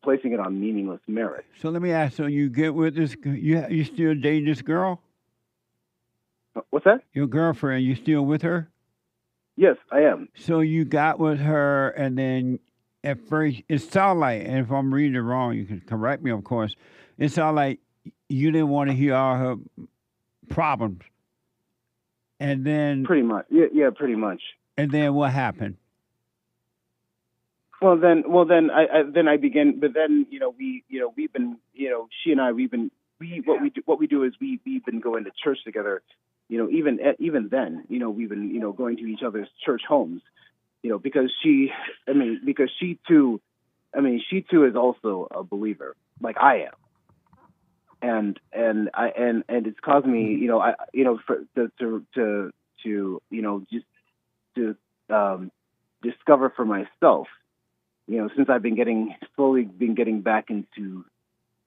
placing it on meaningless merit. So let me ask: so you get with this? You still dating this girl? What's that? Your girlfriend? You still with her? Yes, I am. So you got with her, and then at first it sounded like, and if I'm reading it wrong, you can correct me, of course. It sounded like you didn't want to hear all her problems, and then pretty much, yeah, pretty much. And then what happened? Well, then I began. But then we've been she and I what we do is we've been going to church together. Even then we've been going to each other's church homes. Because she too is also a believer like I am. And it's caused me, discover for myself, since I've been slowly getting back into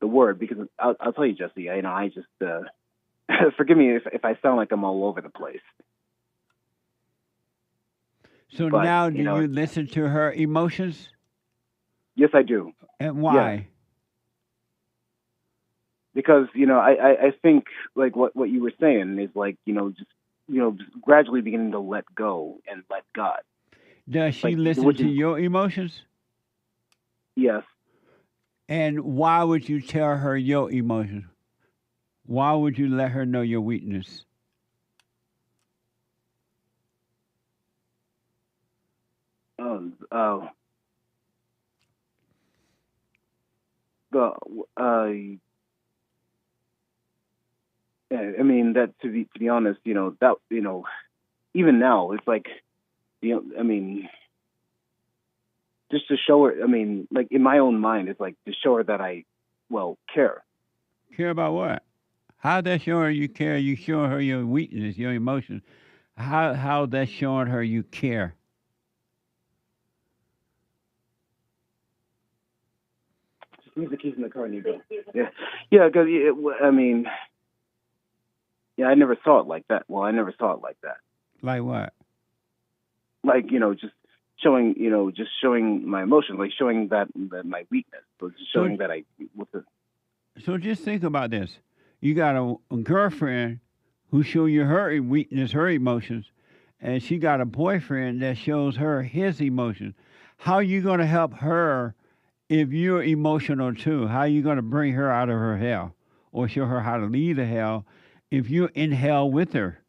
the word, because I'll tell you, Jesse, I just, forgive me if I sound like I'm all over the place. So now do you listen to her emotions? Yes, I do. And why? Yeah. Because, I think what you were saying is just gradually beginning to let go and let God. Does she listen to your emotions? Yes. And why would you tell her your emotions? Why would you let her know your weakness? I mean, that to be honest, that even now it's just to show her. In my own mind, it's to show her that I care. Care about what? How that showing her you care? You showing her your weakness, your emotions. How that showing her you care? Just leave the keys in the car and you go. Yeah, because I never saw it like that. Well, I never saw it like that. Like what? Just showing my emotions, showing that my weakness, so just showing that I. So just think about this. You got a girlfriend who show you her weakness, her emotions, and she got a boyfriend that shows her his emotions. How are you going to help her if you're emotional too? How are you going to bring her out of her hell or show her how to leave the hell if you're in hell with her?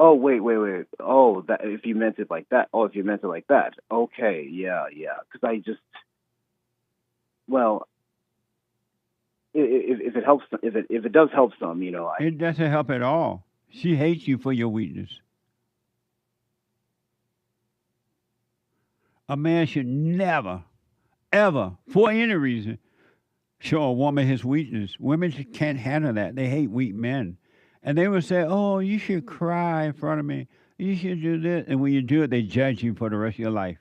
Oh, wait. Oh, that if you meant it like that. Oh, if you meant it like that. Okay, yeah. Because I just, well, if it helps, if it does help some, It doesn't help at all. She hates you for your weakness. A man should never, ever, for any reason, show a woman his weakness. Women just can't handle that. They hate weak men. And they would say, oh, you should cry in front of me. You should do this. And when you do it, they judge you for the rest of your life.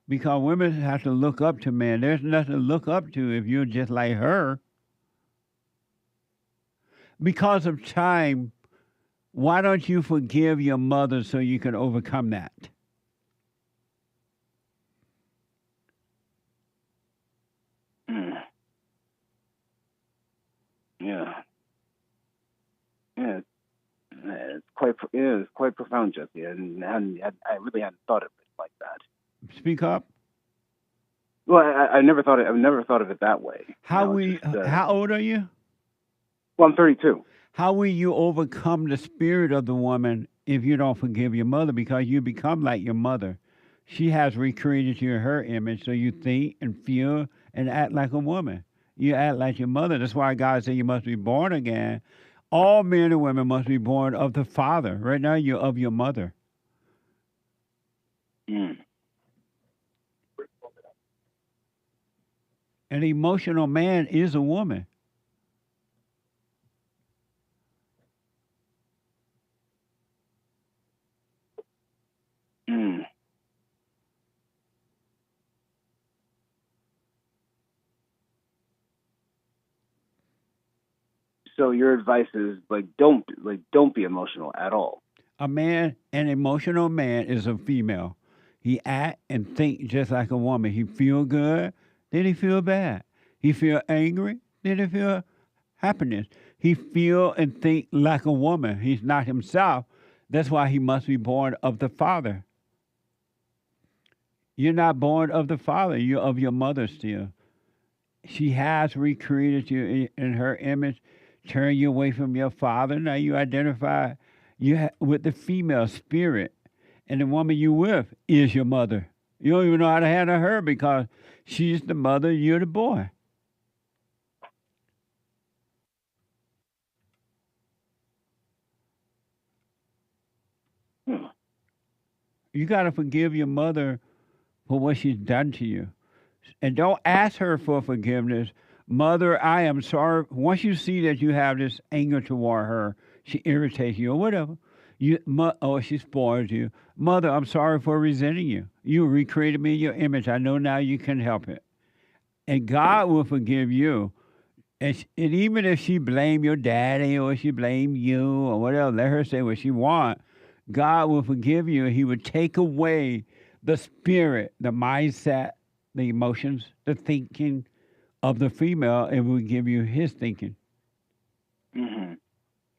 Because women have to look up to men. There's nothing to look up to if you're just like her. Because of time, why don't you forgive your mother so you can overcome that? It's quite profound, Jesse, and I really hadn't thought of it like that. Speak up. Well, I never thought of it that way. How old are you? Well, I'm 32. How will you overcome the spirit of the woman if you don't forgive your mother? Because you become like your mother. She has recreated you in her image, so you think and feel and act like a woman. You act like your mother. That's why God said you must be born again. All men and women must be born of the Father. Right now, you're of your mother. An emotional man is a woman. So your advice is don't be emotional at all. An emotional man is a female. He act and think just like a woman. He feel good, then he feel bad. He feel angry, then he feel happiness. He feel and think like a woman. He's not himself. That's why he must be born of the Father. You're not born of the Father. You're of your mother still. She has recreated you in her image. Turn you away from your father. Now you identify with the female spirit. And the woman you with is your mother. You don't even know how to handle her because she's the mother, you're the boy. You got to forgive your mother for what she's done to you. And don't ask her for forgiveness. Mother, I am sorry. Once you see that you have this anger toward her, she irritates you or whatever, or she spoils you. Mother, I'm sorry for resenting you. You recreated me in your image. I know now you can help it. And God will forgive you. And even if she blame your daddy or she blame you or whatever, let her say what she want. God will forgive you. He would take away the spirit, the mindset, the emotions, the thinking of the female, and will give you his thinking. Mm-hmm.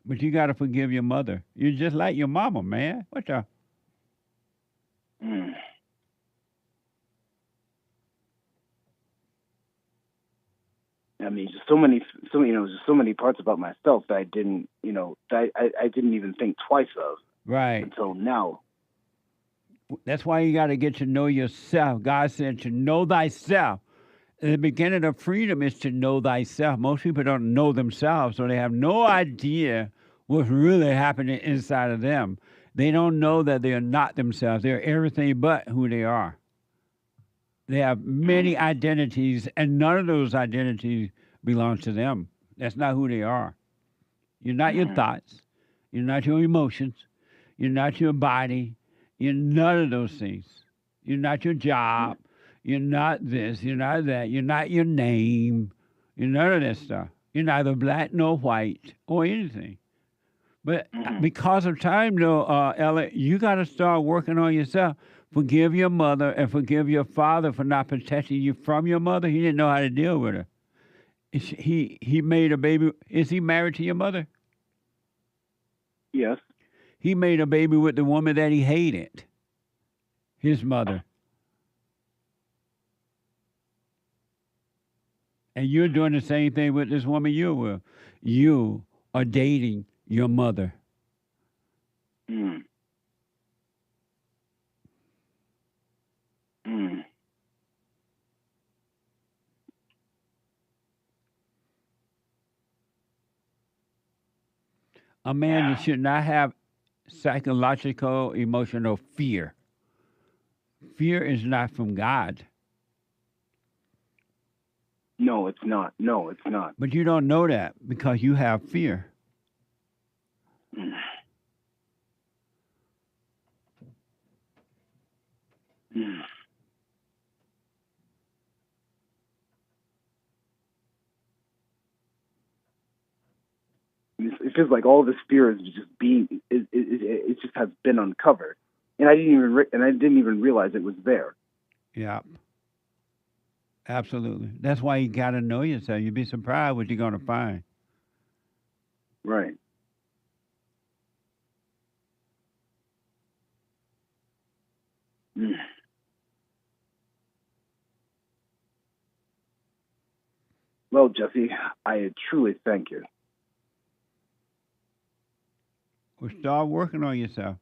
But you got to forgive your mother. You're just like your mama, man. What the? I mean, just so many parts about myself that I didn't, that I didn't even think twice of. Right. Until now. That's why you got to get to know yourself. God said to know thyself. The beginning of freedom is to know thyself. Most people don't know themselves, so they have no idea what's really happening inside of them. They don't know that they are not themselves. They're everything but who they are. They have many identities, and none of those identities belong to them. That's not who they are. You're not your thoughts. You're not your emotions. You're not your body. You're none of those things. You're not your job. You're not this. You're not that. You're not your name. You're none of that stuff. You're neither black nor white or anything. But because of time, though, Elliott, you got to start working on yourself. Forgive your mother and forgive your father for not protecting you from your mother. He didn't know how to deal with her. He made a baby. Is he married to your mother? Yes. He made a baby with the woman that he hated, his mother. And you're doing the same thing with this woman you're with. You are dating your mother. Mm. Mm. A man should not have psychological, emotional fear. Fear is not from God. No, it's not. No, it's not. But you don't know that because you have fear. Mm. Mm. It feels like all this fear is just it just has been uncovered, and I didn't even realize it was there. Yeah. Absolutely. That's why you got to know yourself. You'd be surprised what you're going to find. Right. Mm. Well, Jesse, I truly thank you. Well, start working on yourself.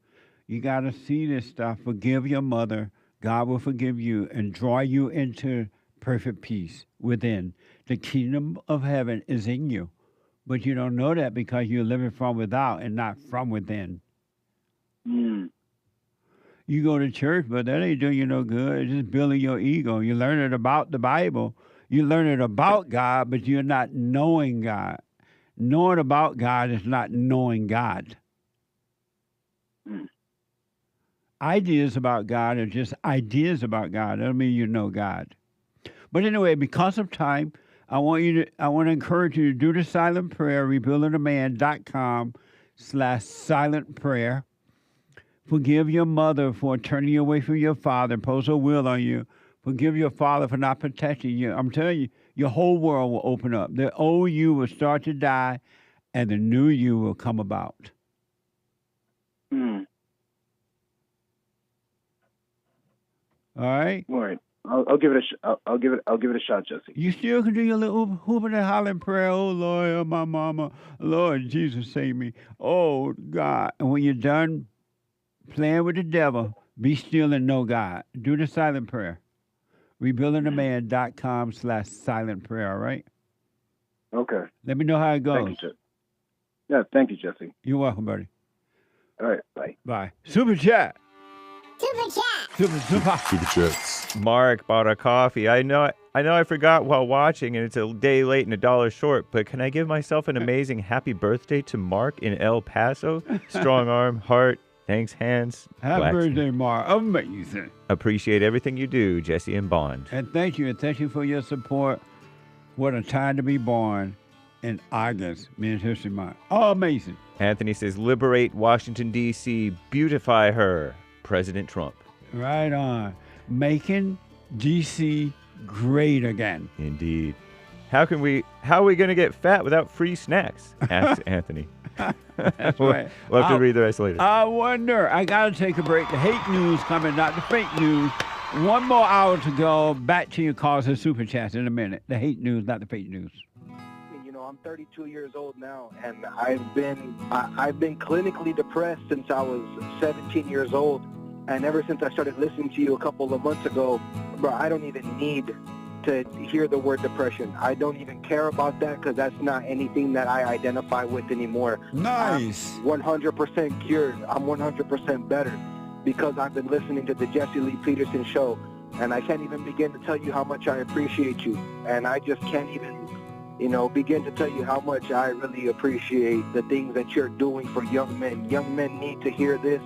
You got to see this stuff. Forgive your mother. God will forgive you and draw you into perfect peace within. The kingdom of heaven is in you. But you don't know that because you're living from without and not from within. Mm. You go to church, but that ain't doing you no good. It's just building your ego. You learn it about the Bible. You learn it about God, but you're not knowing God. Knowing about God is not knowing God. Mm. Ideas about God are just ideas about God. That doesn't mean you know God. But anyway, because of time, I want to encourage you to do the silent prayer, rebuildingaman.com/silent prayer. Forgive your mother for turning you away from your father, impose her will on you. Forgive your father for not protecting you. I'm telling you, your whole world will open up. The old you will start to die, and the new you will come about. Mm. All right. All right. I'll give it I'll give it a shot, Jesse. You still can do your little hooping and hollering prayer. Oh Lord, oh my mama, Lord Jesus, save me. Oh God. And when you're done playing with the devil, be still and know God. Do the silent prayer. rebuildingaman.com/silent prayer. All right. Okay. Let me know how it goes. Thank you, Jesse. Yeah, thank you, Jesse. You're welcome, buddy. All right, bye. Bye. Super chat. Super chat. Super chats. Mark bought a coffee. I know I forgot while watching, and it's a day late and $1 short, but can I give myself an amazing happy birthday to Mark in El Paso? Strong arm, heart, thanks, hands. Happy birthday, Mark. Amazing. Appreciate everything you do, Jesse and Bond. And thank you for your support. What a time to be born in August, Men's History Month. Oh, amazing. Anthony says, liberate Washington, D.C., beautify her, President Trump. Right on. Making D.C. great again. Indeed. How are we going to get fat without free snacks? Asks Anthony. That's we'll, right. We'll have to read the rest later. I wonder. I got to take a break. The hate news coming, not the fake news. One more hour to go. Back to your calls and super chats in a minute. The hate news, not the fake news. You know, I'm 32 years old now, and I've been clinically depressed since I was 17 years old. And ever since I started listening to you a couple of months ago, bro, I don't even need to hear the word depression. I don't even care about that because that's not anything that I identify with anymore. Nice. I'm 100% cured. I'm 100% better because I've been listening to the Jesse Lee Peterson show, and I can't even begin to tell you how much I appreciate you. And I just can't even, begin to tell you how much I really appreciate the things that you're doing for young men. Young men need to hear this.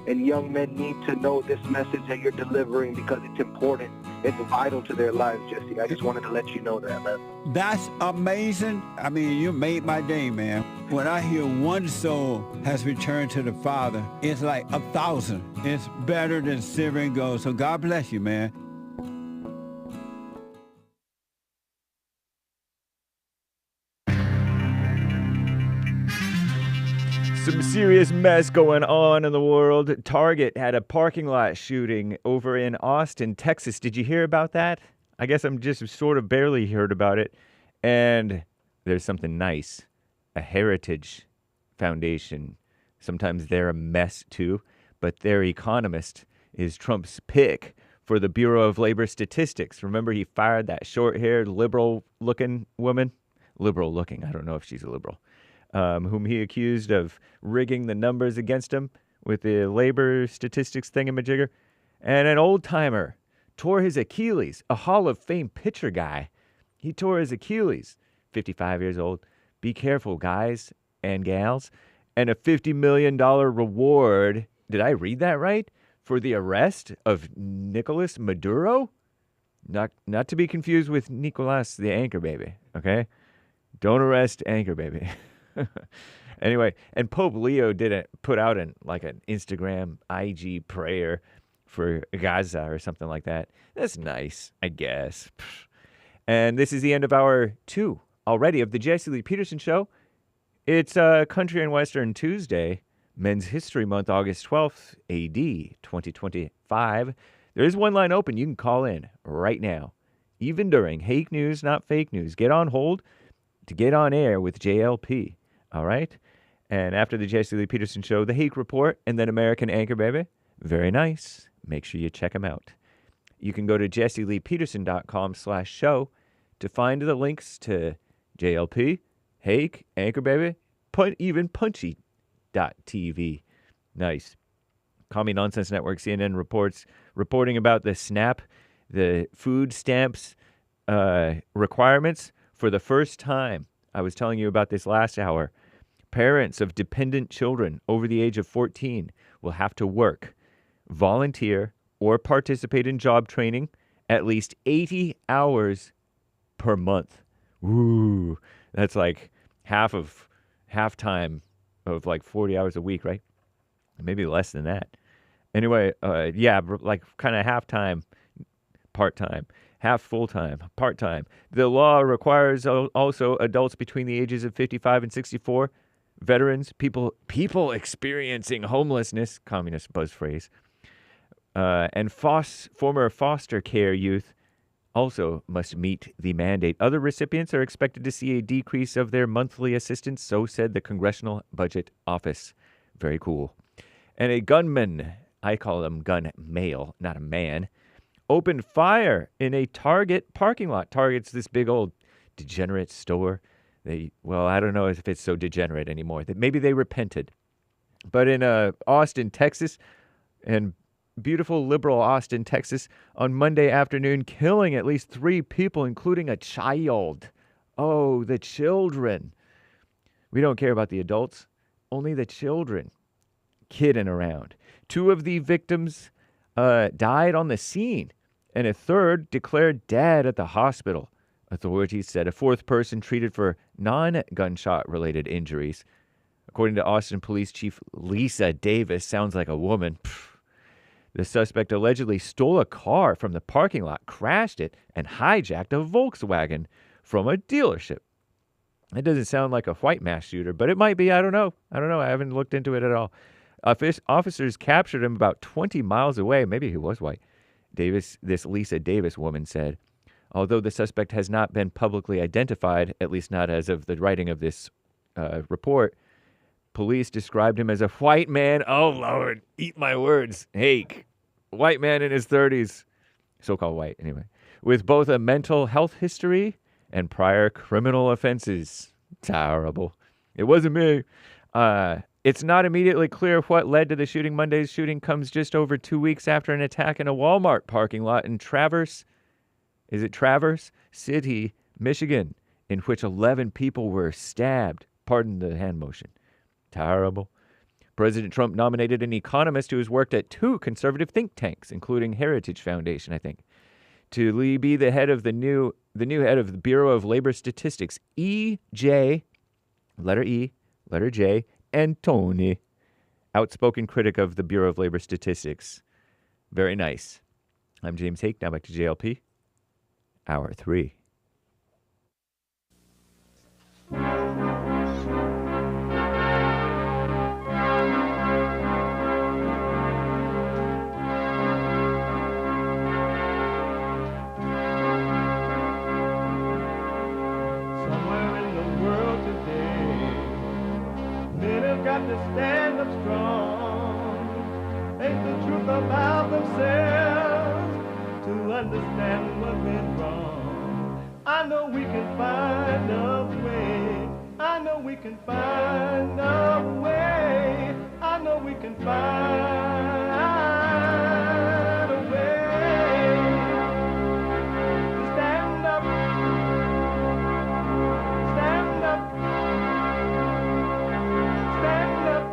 And young men need to know this message that you're delivering because it's important. It's vital to their lives, Jesse. I just wanted to let you know that, man. That's amazing. I mean, you made my day, man. When I hear one soul has returned to the Father, it's like 1,000. It's better than silver and gold. So God bless you, man. Some serious mess going on in the world. Target had a parking lot shooting over in Austin, Texas. Did you hear about that? I guess I'm just sort of barely heard about it. And there's something nice. A heritage Foundation. Sometimes they're a mess too, but their economist is Trump's pick for the Bureau of Labor Statistics. Remember, he fired that short-haired, liberal-looking woman? Liberal-looking, I don't know if she's a liberal. Whom he accused of rigging the numbers against him with the labor statistics thingamajigger. And an old-timer tore his Achilles, a Hall of Fame pitcher guy. He tore his Achilles, 55 years old. Be careful, guys and gals. And a $50 million reward, did I read that right? For the arrest of Nicolas Maduro? Not to be confused with Nicolas the Anchor Baby, okay? Don't arrest Anchor Baby. Anyway, and Pope Leo didn't put out an Instagram IG prayer for Gaza or something like that. That's nice, I guess. And this is the end of hour 2 already of the Jesse Lee Peterson Show. It's Country and Western Tuesday, Men's History Month, August 12th, AD 2025. There is one line open. You can call in right now, even during Hake News, Not Fake News. Get on hold to get on air with JLP. All right? And after the Jesse Lee Peterson Show, the Hake Report, and then American Anchor Baby. Very nice. Make sure you check them out. You can go to jesseleepeterson.com/show to find the links to JLP, Hake, Anchor Baby, even Punchy.tv. Nice. Commie Nonsense Network, CNN reporting about the SNAP, the food stamps requirements for the first time. I was telling you about this last hour. Parents of dependent children over the age of 14 will have to work, volunteer, or participate in job training at least 80 hours per month. Ooh, that's like half time of like 40 hours a week, right? Maybe less than that. Anyway, like kind of half-time, part-time, half full-time, part-time. The law requires also adults between the ages of 55 and 64, veterans, people experiencing homelessness, communist buzz phrase, and former foster care youth also must meet the mandate. Other recipients are expected to see a decrease of their monthly assistance, so said the Congressional Budget Office. Very cool. And a gunman, I call him gun male, not a man, opened fire in a Target parking lot. Target's this big old degenerate store. I don't know if it's so degenerate anymore. Maybe they repented. But in Austin, Texas, and beautiful liberal Austin, Texas, on Monday afternoon, killing at least 3 people, including a child. Oh, the children. We don't care about the adults, only the children kidding around. 2 of the victims died on the scene, and a third declared dead at the hospital. Authorities said a 4th person treated for non-gunshot-related injuries. According to Austin Police Chief Lisa Davis, sounds like a woman. The suspect allegedly stole a car from the parking lot, crashed it, and hijacked a Volkswagen from a dealership. It doesn't sound like a white mass shooter, but it might be. I don't know. I haven't looked into it at all. Officers captured him about 20 miles away. Maybe he was white. This Lisa Davis woman said. Although the suspect has not been publicly identified, at least not as of the writing of this report, police described him as a white man. Oh, Lord, eat my words. Hake, white man in his 30s, so-called white, anyway, with both a mental health history and prior criminal offenses. Terrible. It wasn't me. It's not immediately clear what led to the shooting. Monday's shooting comes just over 2 weeks after an attack in a Walmart parking lot in Traverse City, Michigan, in which 11 people were stabbed. Pardon the hand motion. Terrible. President Trump nominated an economist who has worked at 2 conservative think tanks, including Heritage Foundation, I think, to be the head of the new head of the Bureau of Labor Statistics. E.J., letter E, letter J, and Tony, outspoken critic of the Bureau of Labor Statistics. Very nice. I'm James Hake. Now back to JLP. Hour 3. Somewhere in the world today, many have to stand up strong, face the truth about themselves, to understand what went wrong. I know we can find a way. I know we can find a way. I know we can find a way to stand up, stand up, stand up.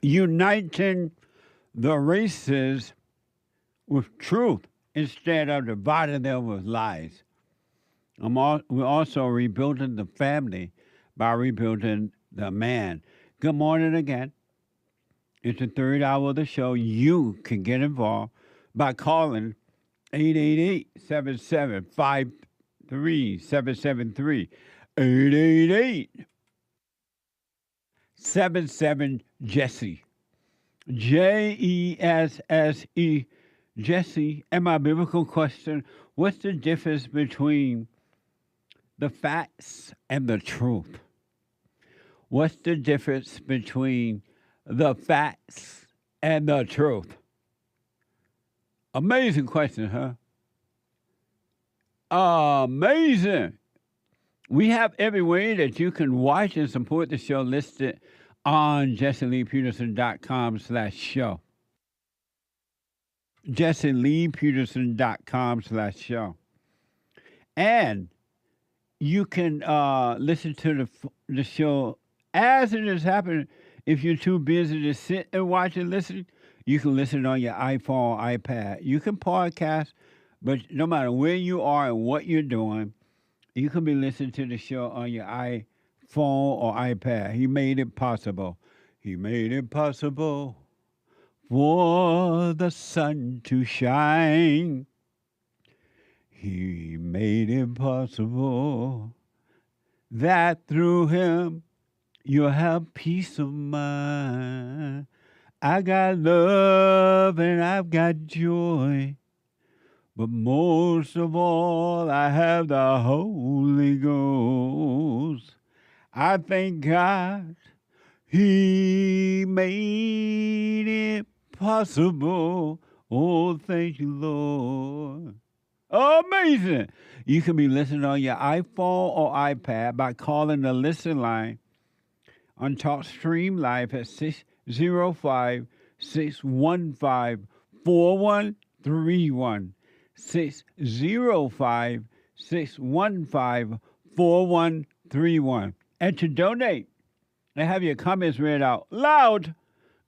Uniting the races with truth instead of dividing them with lies. We're also rebuilding the family by rebuilding the man. Good morning again. It's the third hour of the show. You can get involved by calling 888-7753-773. 888-77-JESSE. Jesse. Jesse, and my biblical question, what's the difference between the facts and the truth? What's the difference between the facts and the truth? Amazing question, huh? Amazing. We have every way that you can watch and support the show listed on JesseLeePeterson.com/show. JesseLeePeterson.com/show. And you can listen to the show as it is happening. If you're too busy to sit and watch and listen, you can listen on your iPhone, iPad. You can podcast, but no matter where you are and what you're doing, you can be listening to the show on your iPhone or iPad. He made it possible. He made it possible for the sun to shine. He made it possible that through him you'll have peace of mind. I got love and I've got joy, but most of all I have the Holy Ghost. I thank God He made it possible. Oh, thank you, Lord. Amazing. You can be listening on your iPhone or iPad by calling the listen line on TalkStream Live at 605-615-4131. 605-615-4131. And to donate and have your comments read out loud,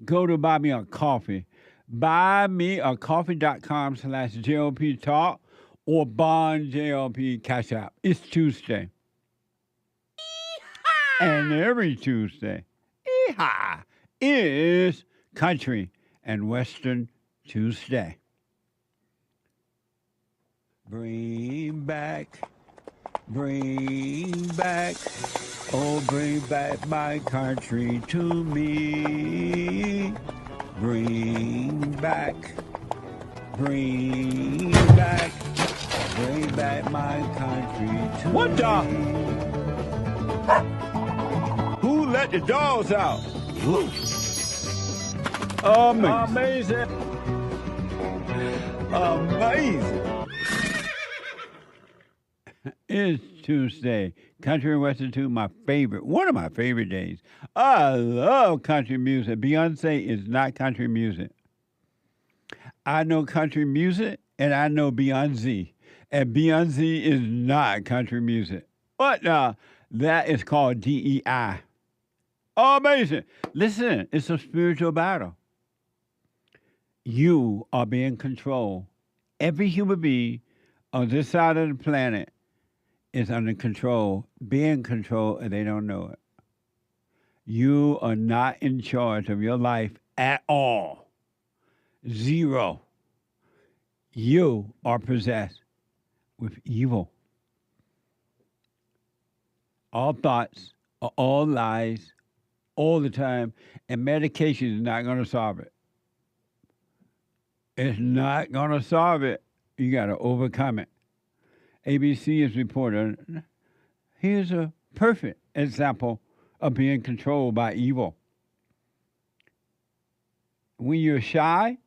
go to Buy Me a Coffee. BuyMeACoffee.com/JLP Talk or Bond JLP Cash App. It's Tuesday. And every Tuesday, is Country and Western Tuesday. Bring back, oh, bring back my country to me. Bring back my country to what me. dog? Who let the dogs out? Amazing. It's Tuesday. Country and Western 2, one of my favorite days. I love country music. Beyonce is not country music. I know country music, and I know Beyonce. And Beyonce is not country music. But that is called DEI. Amazing. Listen, it's a spiritual battle. You are being controlled. Every human being on this side of the planet is under control, being controlled, and they don't know it. You are not in charge of your life at all. Zero. You are possessed with evil. All thoughts are all lies all the time, and medication is not going to solve it. It's not going to solve it. You got to overcome it. ABC is reporting Here's a perfect example of being controlled by evil. When you're shy,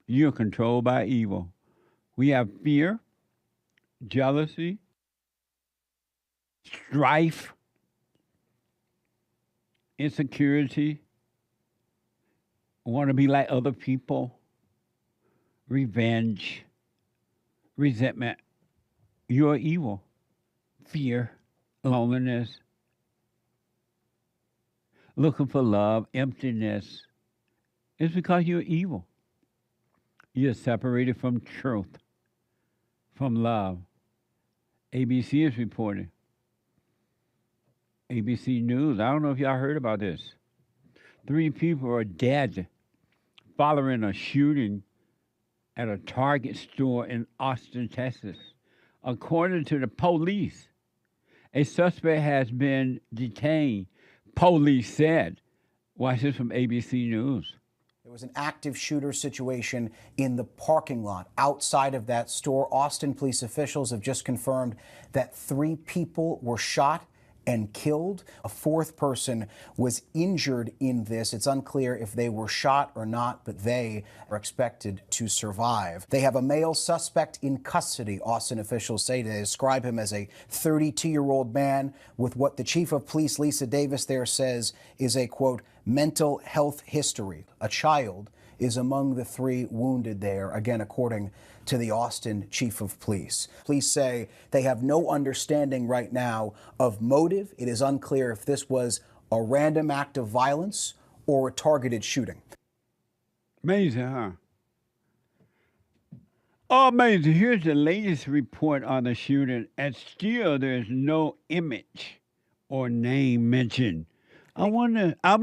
you're controlled by evil. We have fear, jealousy, strife, insecurity, want to be like other people, revenge, resentment. You're evil. Fear, loneliness, looking for love, emptiness. It's because you're evil. You're separated from truth, from love. ABC is reporting. ABC News. I don't know if y'all heard about this. 3 people are dead following a shooting at a Target store in Austin, Texas. According to the police, a suspect has been detained, police said. Watch this from ABC News. There was an active shooter situation in the parking lot outside of that store. Austin police officials have just confirmed that 3 people were shot and killed. A 4th person was injured in this. It's unclear if they were shot or not, but they are expected to survive. They have a male suspect in custody, Austin officials say. They describe him as a 32-year-old man with what the chief of police, Lisa Davis, there says is a, quote, mental health history. A child is among the 3 wounded there, again, according to the Austin chief of police. Police say they have no understanding right now of motive. It is unclear if this was a random act of violence or a targeted shooting. Amazing, huh? Oh, amazing. Here's the latest report on the shooting, and still there's no image or name mentioned. I'm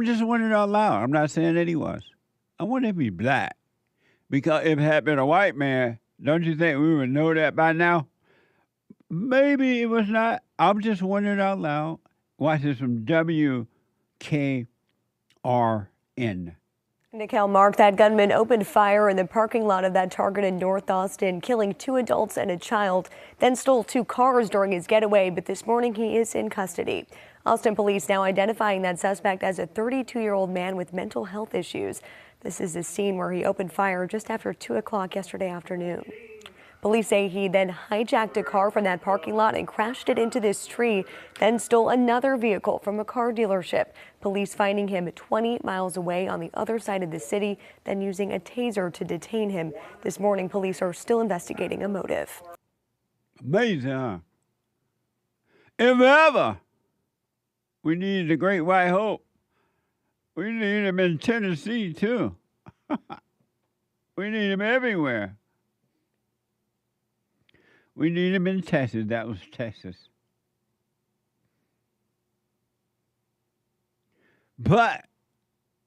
just wondering out loud. I'm not saying that he was. I wonder if he's black. Because if it had been a white man, don't you think we would know that by now? Maybe it was not. I'm just wondering out loud. Watch this from WKRN. Nickel Mark, that gunman opened fire in the parking lot of that Target in North Austin, killing 2 adults and a child, then stole 2 cars during his getaway, but this morning he is in custody. Austin police now identifying that suspect as a 32-year-old man with mental health issues. This is the scene where he opened fire just after 2 o'clock yesterday afternoon. Police say he then hijacked a car from that parking lot and crashed it into this tree, then stole another vehicle from a car dealership. Police finding him 20 miles away on the other side of the city, then using a taser to detain him. This morning, police are still investigating a motive. Amazing, huh? If ever we need the Great White Hope, we need him in Tennessee, too. We need him everywhere. We need him in Texas. That was Texas.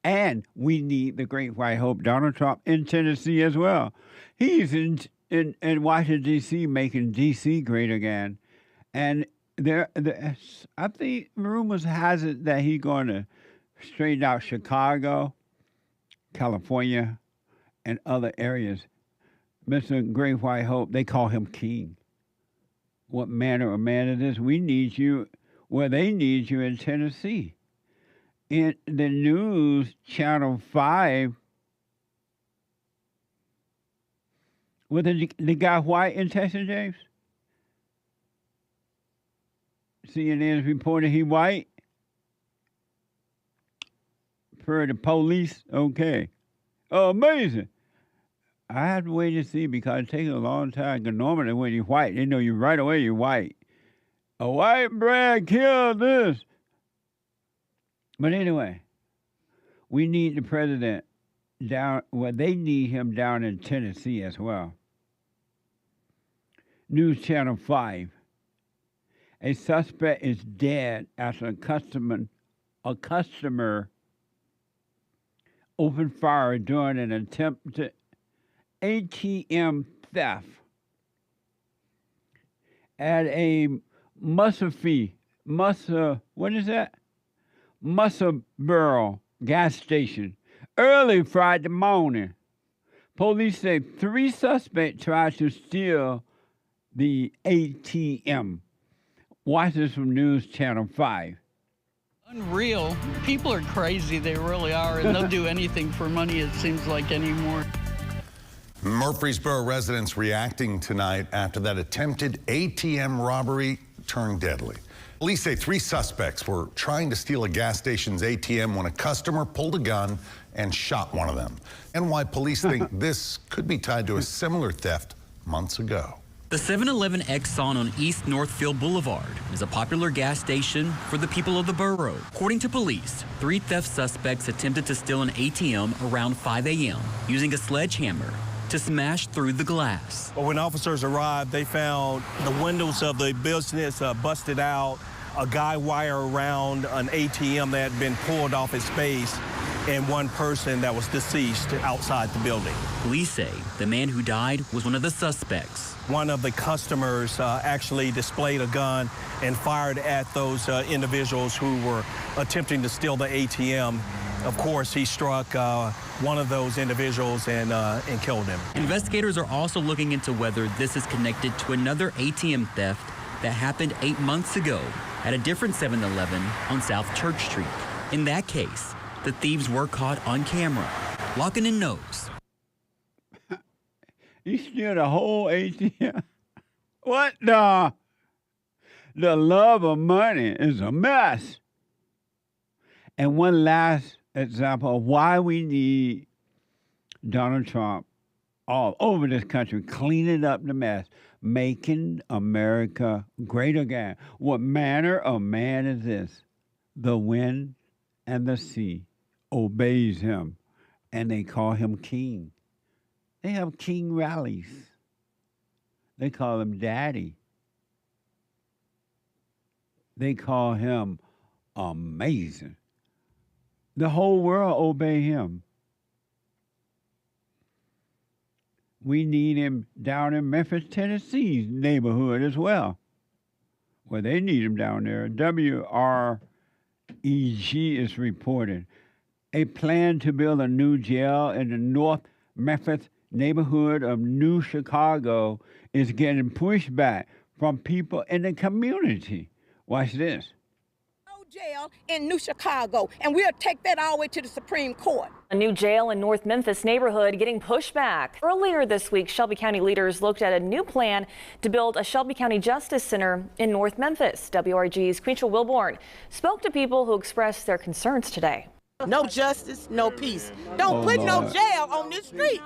And we need the Great White Hope, Donald Trump, in Tennessee as well. He's in Washington, D.C., making D.C. great again. And I think rumors has it that he's going to straighten out Chicago, California, and other areas. Mr. Great White Hope, they call him king. What manner of man it is? We need you where they need you in Tennessee. In the news, Channel 5, was the guy white in Texas, James? CNN is reporting he white? Per the police? Okay. Oh, amazing. I have to wait to see because it takes a long time. Because normally when you're white, they know you right away you're white. A white bread killed this. But anyway, we need the president down, well, they need him down in Tennessee as well. News Channel 5. A suspect is dead after a customer opened fire during an attempted ATM theft at a Murfreesboro gas station early Friday morning. Police say 3 suspects tried to steal the ATM. Watch this from News Channel 5. Unreal. People are crazy. They really are. And they'll do anything for money, it seems like, anymore. Murfreesboro residents reacting tonight after that attempted ATM robbery turned deadly. Police say 3 suspects were trying to steal a gas station's ATM when a customer pulled a gun and shot one of them. And why police think this could be tied to a similar theft months ago. The 7-Eleven Exxon on East Northfield Boulevard is a popular gas station for the people of the borough. According to police, 3 theft suspects attempted to steal an ATM around 5 a.m. using a sledgehammer to smash through the glass. Well, when officers arrived, they found the windows of the business busted out, a guy wire around an ATM that had been pulled off its base, and one person that was deceased outside the building. Police say the man who died was one of the suspects. One of the customers actually displayed a gun and fired at those individuals who were attempting to steal the ATM. Of course, he struck one of those individuals and killed him. Investigators are also looking into whether this is connected to another ATM theft that happened 8 months ago at a different 7-Eleven on South Church Street. In that case, the thieves were caught on camera. Locking in nose. You steal the whole ATM? What the? The love of money is a mess. And one last example of why we need Donald Trump all over this country, cleaning up the mess, making America great again. What manner of man is this? The wind and the sea obeys him, and they call him king. They have king rallies. They call him daddy. They call him amazing. The whole world obey him. We need him down in Memphis, Tennessee's neighborhood as well. Well, they need him down there. WREG is reporting a plan to build a new jail in the North Memphis neighborhood of New Chicago is getting pushback from people in the community. Watch this. Jail in New Chicago, and we'll take that all the way to the Supreme Court. A new jail in North Memphis neighborhood getting pushback. Earlier this week, Shelby County leaders looked at a new plan to build a Shelby County Justice Center in North Memphis. WRG's Queensville Wilborn spoke to people who expressed their concerns today. No justice, no peace. Don't put no jail on this street.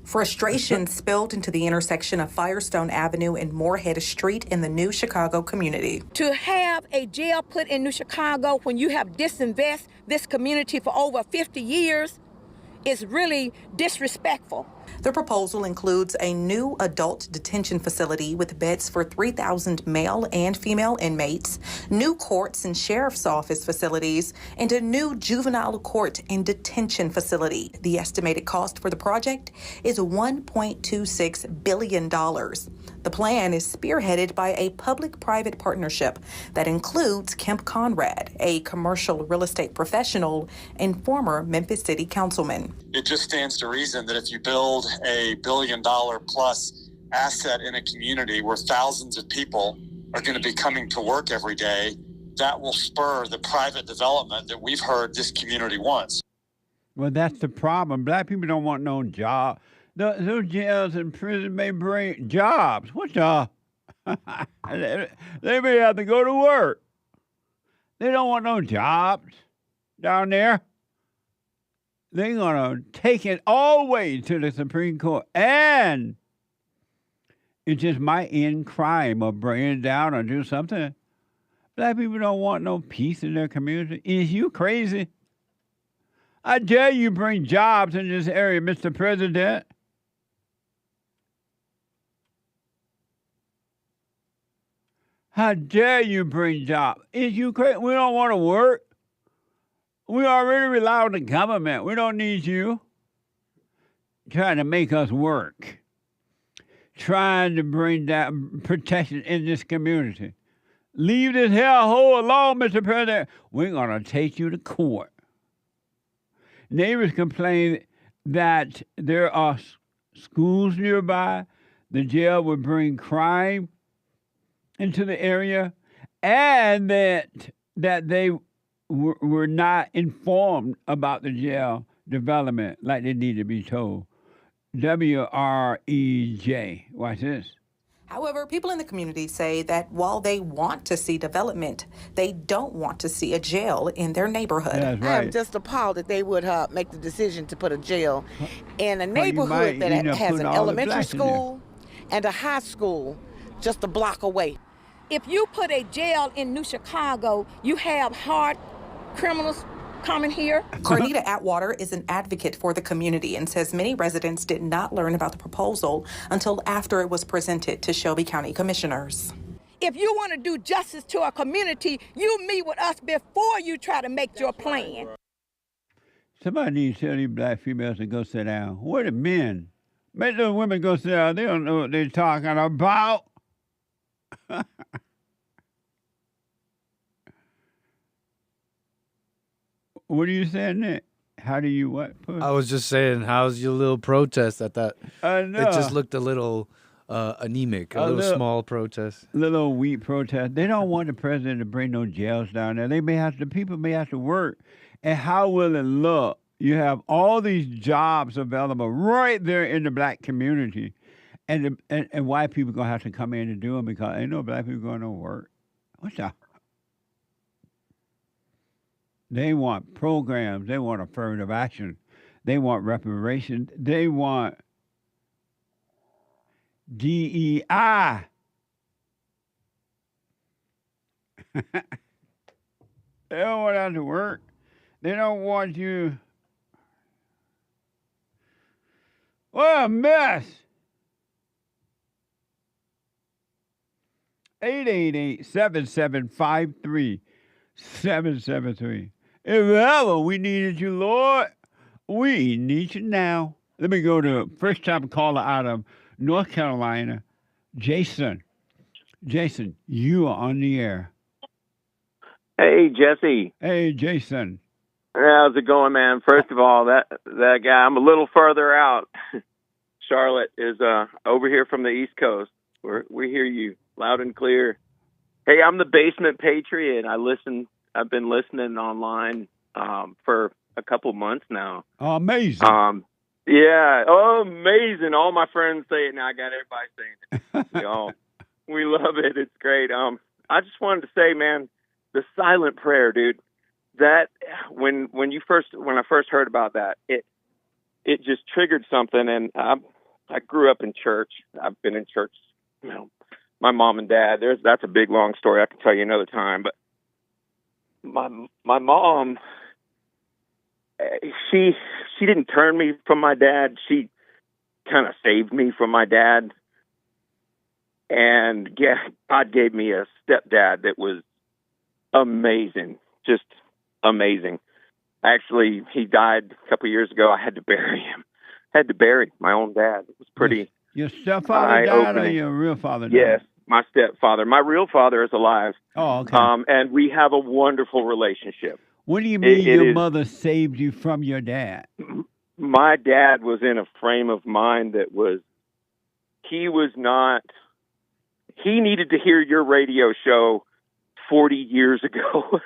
Frustration spilled into the intersection of Firestone Avenue and Moorhead Street in the New Chicago community. To have a jail put in New Chicago when you have disinvested this community for over 50 years is really disrespectful. The proposal includes a new adult detention facility with beds for 3,000 male and female inmates, new courts and sheriff's office facilities, and a new juvenile court and detention facility. The estimated cost for the project is $1.26 billion. The plan is spearheaded by a public-private partnership that includes Kemp Conrad, a commercial real estate professional and former Memphis City councilman. It just stands to reason that if you build a $1 billion-plus asset in a community where thousands of people are going to be coming to work every day, that will spur the private development that we've heard this community wants. Well, that's the problem. Black people don't want no job. Those jails and prisons may bring jobs. What the? They may have to go to work. They don't want no jobs down there. They're going to take it all the way to the Supreme Court. And it just might end crime or bring it down or do something. Black people don't want no peace in their community. Is you crazy? I dare you bring jobs in this area, Mr. President. How dare you bring jobs? Is you crazy? We don't want to work. We already rely on the government. We don't need you trying to make us work, trying to bring down protection in this community. Leave this hellhole alone, Mr. President. We're going to take you to court. Neighbors complain that there are schools nearby. The jail would bring crime into the area, and that they were not informed about the jail development like they need to be told. WREJ. Watch this. However, people in the community say that while they want to see development, they don't want to see a jail in their neighborhood. That's right. I am just appalled that they would make the decision to put a jail in a you neighborhood might end that up has putting an all the elementary blacks in there. school and a high school just a block away. If you put a jail in New Chicago, you have hard criminals coming here. Carnita Atwater is an advocate for the community and says many residents did not learn about the proposal until after it was presented to Shelby County commissioners. If you want to do justice to our community, you meet with us before you try to make your plan. Somebody needs to tell these black females to go sit down. Where the men? Make those women go sit down. They don't know what they're talking about. What are you saying, Nick? How do you what? I was just saying, how's your little protest at that? I know. It just looked a little anemic, a little small protest. Little weak protest. They don't want the president to bring no jails down there. The people may have to work. And how will it look? You have all these jobs available right there in the black community. And white people going to have to come in and do them because ain't no black people going to work. What's that? They want programs. They want affirmative action. They want reparations. They want DEI. They don't want that to work. They don't want you. What a mess. 888-7753-773. If ever we needed you, Lord, we need you now. Let me go to first time caller out of North Carolina, Jason. Jason, you are on the air. Hey, Jesse. Hey, Jason. How's it going, man? First of all, that guy, I'm a little further out. Charlotte is over here from the East Coast. We hear you loud and clear. Hey, I'm the Basement Patriot. I've been listening online for a couple months now. Oh, amazing. Yeah. Oh, amazing. All my friends say it now. I got everybody saying it. We love it. It's great. I just wanted to say, man, the silent prayer, dude. That when I first heard about that, it just triggered something. And I grew up in church. I've been in church, my mom and dad. That's a big long story. I can tell you another time. But my mom, she didn't turn me from my dad. She kind of saved me from my dad. And yeah, God gave me a stepdad that was amazing, just amazing. Actually, he died a couple of years ago. I had to bury him. Had to bury my own dad. It was pretty. Your stepfather died or your real father died? Yes, my stepfather. My real father is alive. Oh, okay. And we have a wonderful relationship. What do you mean your mother saved you from your dad? My dad was in a frame of mind that he needed to hear your radio show 40 years ago.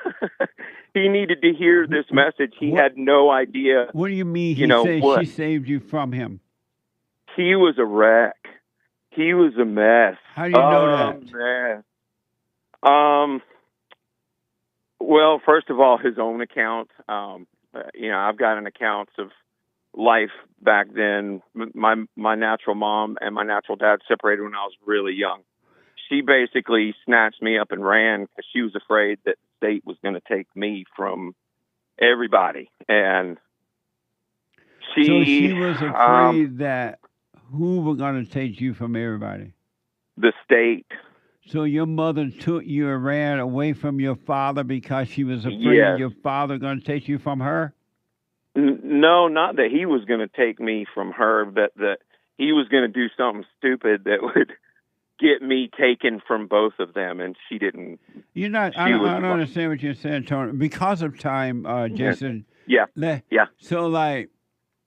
He needed to hear this message. He had no idea. What do you mean she saved you from him? He was a wreck. He was a mess. How do you know that? Man. Well, first of all, his own account. I've got an account of life back then. My natural mom and my natural dad separated when I was really young. She basically snatched me up and ran because she was afraid that the state was going to take me from everybody. And she was afraid that who were going to take you from everybody? The state. So your mother took you and ran away from your father because she was afraid your father going to take you from her? No, not that he was going to take me from her, that he was going to do something stupid that would get me taken from both of them, and she didn't. I don't understand what you're saying, Tony. Because of time, Jason. Yeah. So, like,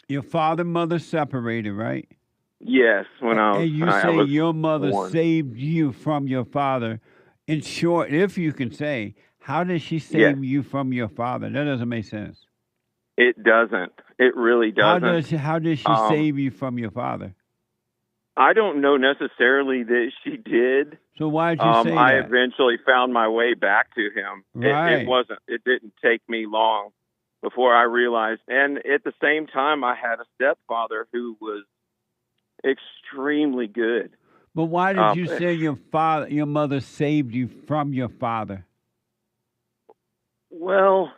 your father and mother separated, right? Yes. And you say your mother saved you from your father. In short, if you can say, how did she save you from your father? That doesn't make sense. It doesn't. It really doesn't. How did she save you from your father? I don't know necessarily that she did. So why did you say I that? eventually found my way back to him. Right. It didn't take me long before I realized. And at the same time, I had a stepfather who was extremely good. But why did you say your mother saved you from your father? Well,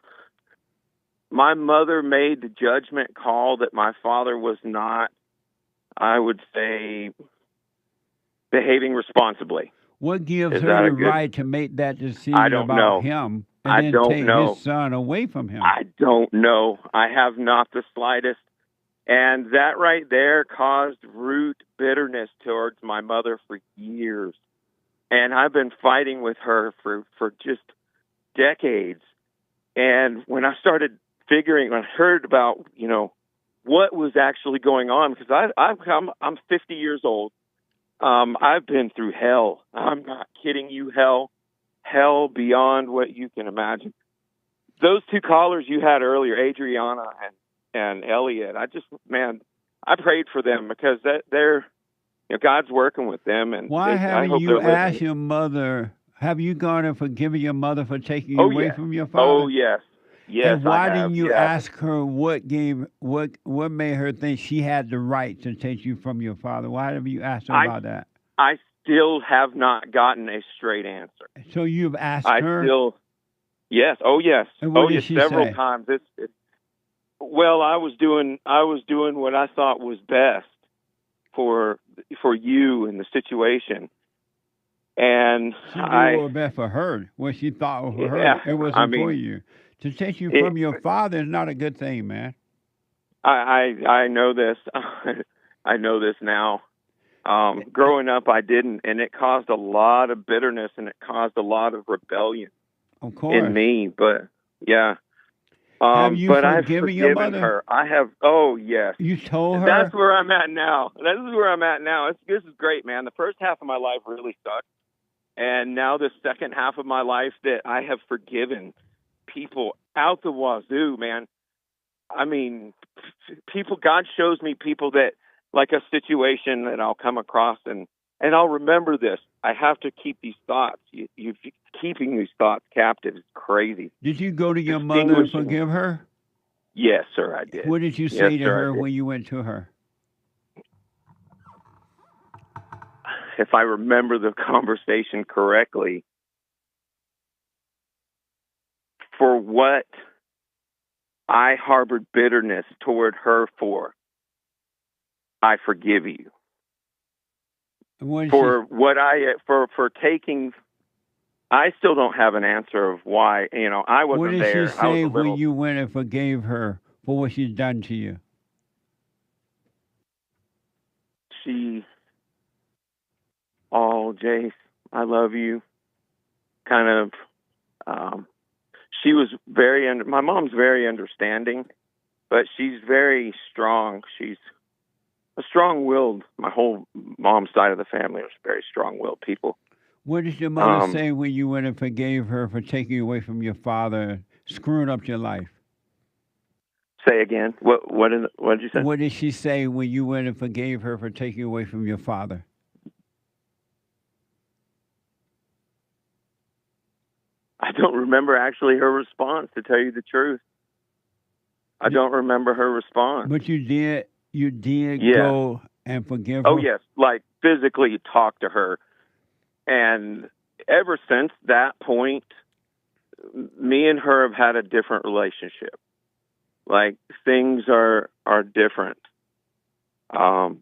my mother made the judgment call that my father was not, I would say, behaving responsibly. What gives her the right to make that decision about him and then take his son away from him? I don't know. I have not the slightest. And that right there caused root bitterness towards my mother for years. And I've been fighting with her for just decades. And when I started when I heard about, what was actually going on, because I'm 50 years old. I've been through hell. I'm not kidding you, hell beyond what you can imagine. Those two callers you had earlier, Adriana and Elliot, I prayed for them because they're, God's working with them. And why haven't you asked your mother, have you gone and forgiven your mother for taking you away from your father? Oh, yes. Yes, and why didn't you ask her what made her think she had the right to take you from your father? Why haven't you asked her about that? I still have not gotten a straight answer. So you've asked her? Yes. Oh, yes. And what did she several say? times. Well, I was doing what I thought was best for you in the situation. And she did what was best for her. What she thought was for her. It wasn't for you. To take you from your father is not a good thing, man. I know this. I know this now. Growing up, I didn't, and it caused a lot of bitterness and it caused a lot of rebellion in me. But yeah, have you but forgiven I've your forgiven mother? her. I have. Oh yes. You told her. That's where I'm at now. This is great, man. The first half of my life really sucked, and now the second half of my life that I have forgiven people out the wazoo, man. I mean, God shows me people that, like a situation that I'll come across, and I'll remember this. I have to keep these thoughts. Keeping these thoughts captive is crazy. Did you go to your mother and forgive her? Yes, sir, I did. What did you say to her when you went to her? If I remember the conversation correctly, for what I harbored bitterness toward her for, I forgive you. For taking. I still don't have an answer of why. I wasn't there. What did she say when you went and forgave her for what she's done to you? Jace, I love you. Kind of. She was my mom's very understanding, but she's very strong. She's a strong-willed. My whole mom's side of the family was very strong-willed people. What did your mother say when you went and forgave her for taking you away from your father, screwing up your life? Say again. What did you say? What did she say when you went and forgave her for taking you away from your father? I don't remember actually her response, to tell you the truth. I don't remember her response. But you did go and forgive her? Oh, yes, like physically talk to her. And ever since that point, me and her have had a different relationship. Like, things are different. I'm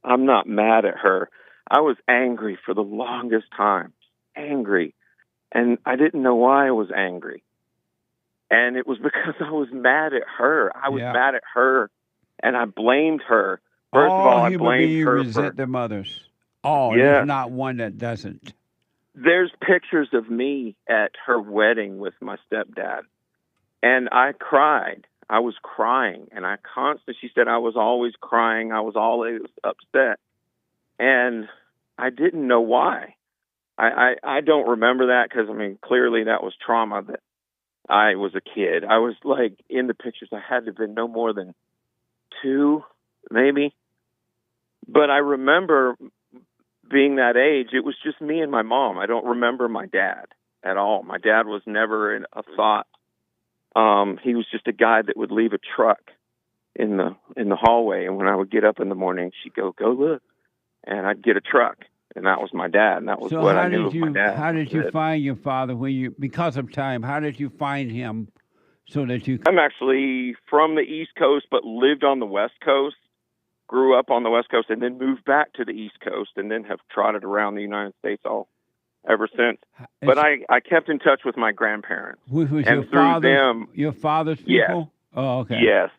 not mad at her. I was angry for the longest time. Angry. And I didn't know why I was angry. And it was because I was mad at her. I was mad at her, and I blamed her. First of all, I blamed her resent their mothers. Oh, yeah. There's not one that doesn't. There's pictures of me at her wedding with my stepdad, and I cried. I was crying, and she said I was always crying. I was always upset, and I didn't know why. I don't remember that because, I mean, clearly that was trauma that I was a kid. I was like, in the pictures, I had to have been no more than 2, maybe. But I remember being that age, it was just me and my mom. I don't remember my dad at all. My dad was never a thought. He was just a guy that would leave a truck in the hallway, and when I would get up in the morning, she'd go look, and I'd get a truck, and that was my dad, and that was what I knew of my dad. How did you find your father because of time? How did you find him so that you? I'm actually from the East Coast, but lived on the West Coast. Grew up on the West Coast, and then moved back to the East Coast, and then have trotted around the United States ever since. But I kept in touch with my grandparents, and through them, your father's people. Yes. Oh, okay. Yes.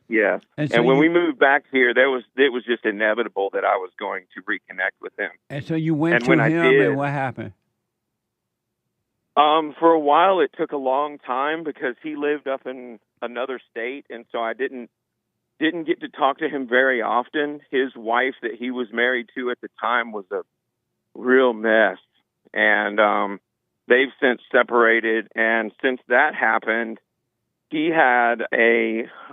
And when we moved back here, it was just inevitable that I was going to reconnect with them. And so you went to him, and what happened? For a while, it took a long time because he lived up in another state, and so I didn't get to talk to him very often. His wife that he was married to at the time was a real mess, and they've since separated. And since that happened, he had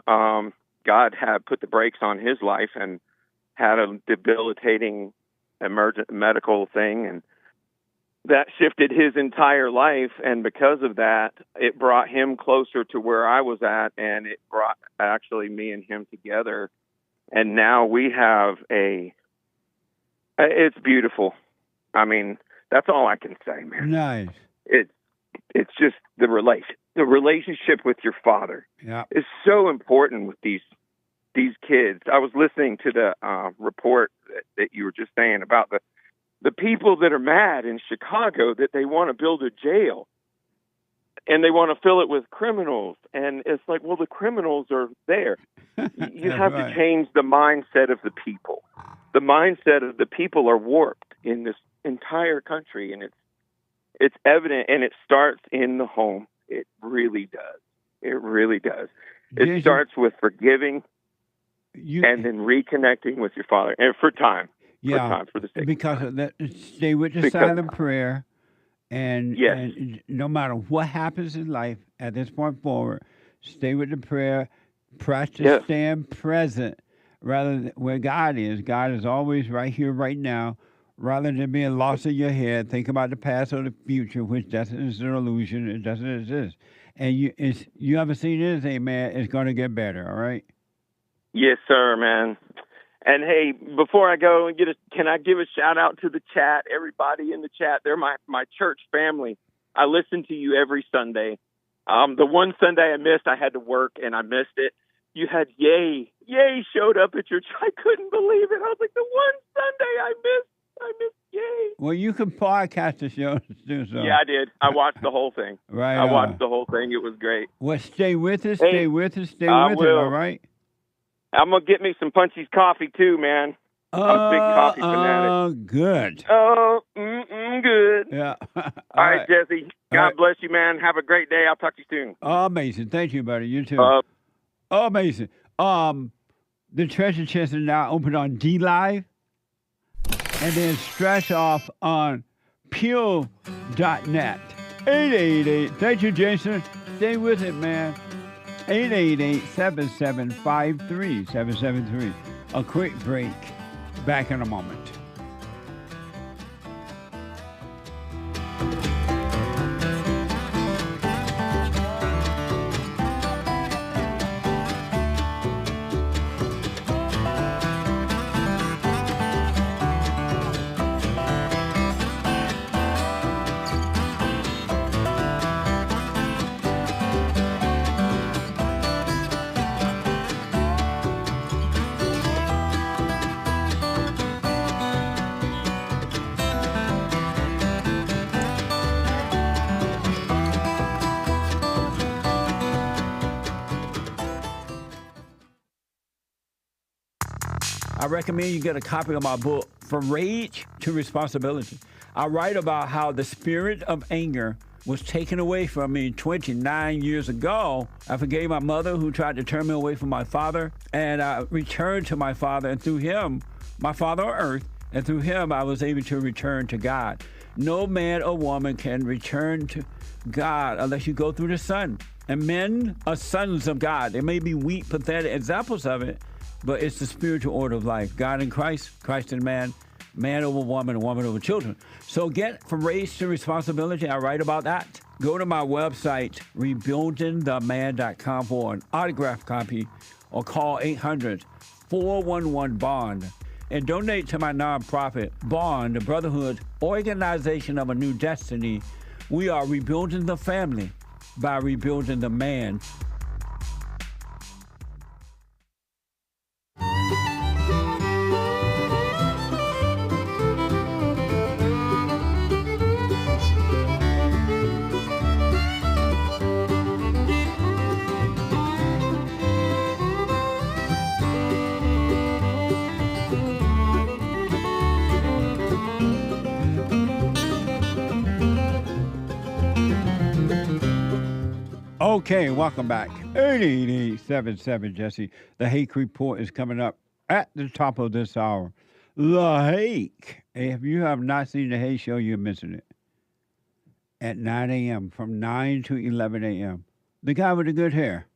God had put the brakes on his life and had a debilitating emergent medical thing, and that shifted his entire life. And because of that, it brought him closer to where I was at, and it brought actually me and him together. And now we have it's beautiful. I mean, that's all I can say, man. Nice. It's just the relationship with your father is so important with these kids. I was listening to the report that you were just saying about the people that are mad in Chicago that they want to build a jail and they want to fill it with criminals. And it's like, well, the criminals are there. You have to change the mindset of the people. The mindset of the people are warped in this entire country, and it's evident, and it starts in the home. It really does. It really does. It starts with forgiving and then reconnecting with your father, and for time. For the sake because of that, stay with the silent prayer, and no matter what happens in life at this point forward, stay with the prayer. Practice staying present, rather than where God is. God is always right here, right now. Rather than being lost in your head, think about the past or the future, which is an illusion. It doesn't exist. And you haven't seen anything, man. It's going to get better. All right. Yes, sir, man. And hey, before I go, can I give a shout out to the chat? Everybody in the chat, they're my church family. I listen to you every Sunday. The one Sunday I missed, I had to work and I missed it. You had Yay showed up at your church. I couldn't believe it. I was like, the one Sunday I missed Yay. Well, you can podcast the show too. So. Yeah, I did. I watched the whole thing. Right. I watched the whole thing. It was great. Well, stay with us. Stay with us. Stay with us. All right. I'm going to get me some Punchy's coffee, too, man. I'm a big coffee fanatic. Oh, good. Oh, good. Yeah. All right, Jesse. God bless you, man. Have a great day. I'll talk to you soon. Oh, amazing. Thank you, buddy. You too. Amazing. The treasure chest is now open on D-Live, and then stretch off on Pure.net. 888. Thank you, Jason. Stay with it, man. 888-7753-773. A quick break. Back in a moment. I recommend you get a copy of my book, From Rage to Responsibility. I write about how the spirit of anger was taken away from me 29 years ago. I forgave my mother who tried to turn me away from my father, and I returned to my father, and through him, my father on earth, and through him, I was able to return to God. No man or woman can return to God unless you go through the Son. And men are sons of God. They may be weak, pathetic examples of it, but it's the spiritual order of life. God in Christ, Christ in man, man over woman, and woman over children. So get from race to responsibility. I write about that. Go to my website, rebuildingtheman.com for an autographed copy, or call 800-411-BOND. And donate to my nonprofit, Bond, the Brotherhood Organization of a New Destiny. We are rebuilding the family by rebuilding the man. Okay, welcome back. 8877 Jesse. The Hake Report is coming up at the top of this hour. The Hake. If you have not seen the Hake Show, you're missing it. At 9 a.m., from 9 to 11 a.m. The guy with the good hair.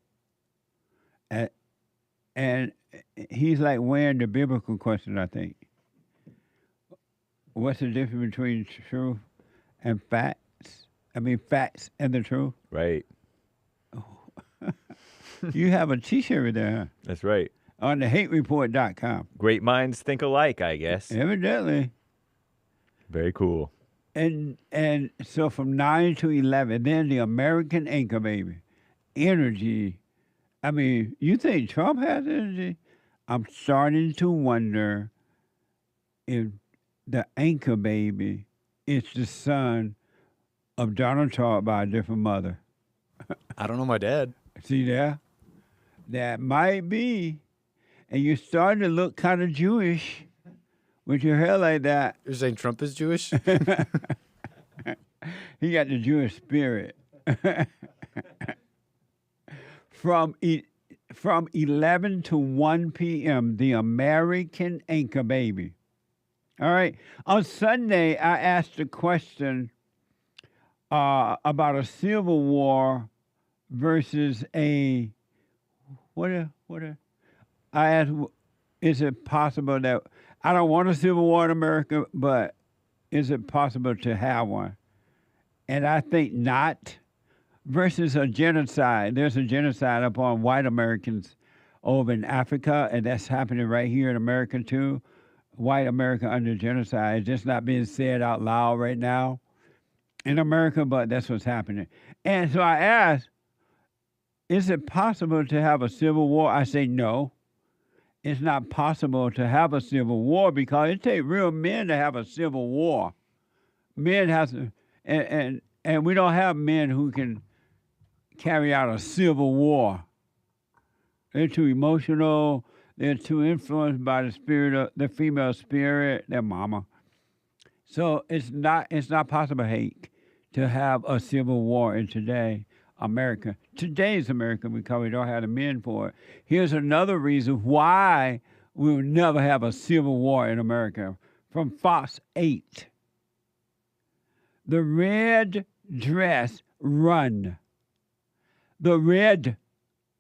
And he's like wearing the biblical question, I think. What's the difference between truth and facts? I mean, facts and the truth? Right. You have a T-shirt there, huh? That's right. On the hatereport.com. Great minds think alike, I guess. Evidently. Very cool. And so from 9 to 11, then the American Anchor Baby. Energy. I mean, you think Trump has energy? I'm starting to wonder if the Anchor Baby is the son of Donald Trump by a different mother. I don't know my dad. See there? That might be. And you're starting to look kind of Jewish with your hair like that. You're saying Trump is Jewish? He got the Jewish spirit. From 11 to 1 p.m., the American Anchor Baby. All right. On Sunday, I asked a question about a civil war versus I asked, is it possible that, I don't want a civil war in America, but is it possible to have one? And I think not. Versus a genocide. There's a genocide upon white Americans over in Africa, and that's happening right here in America too. White America under genocide. It's just not being said out loud right now in America, but that's what's happening. And so I asked, is it possible to have a civil war? I say no. It's not possible to have a civil war because it takes real men to have a civil war. Men have to, and we don't have men who can carry out a civil war. They're too emotional. They're too influenced by the spirit of the female spirit, their mama. So it's not possible, Hake, to have a civil war in today's America because we don't have the men for it. Here's another reason why we will never have a civil war in America. From Fox 8. The Red Dress Run. The Red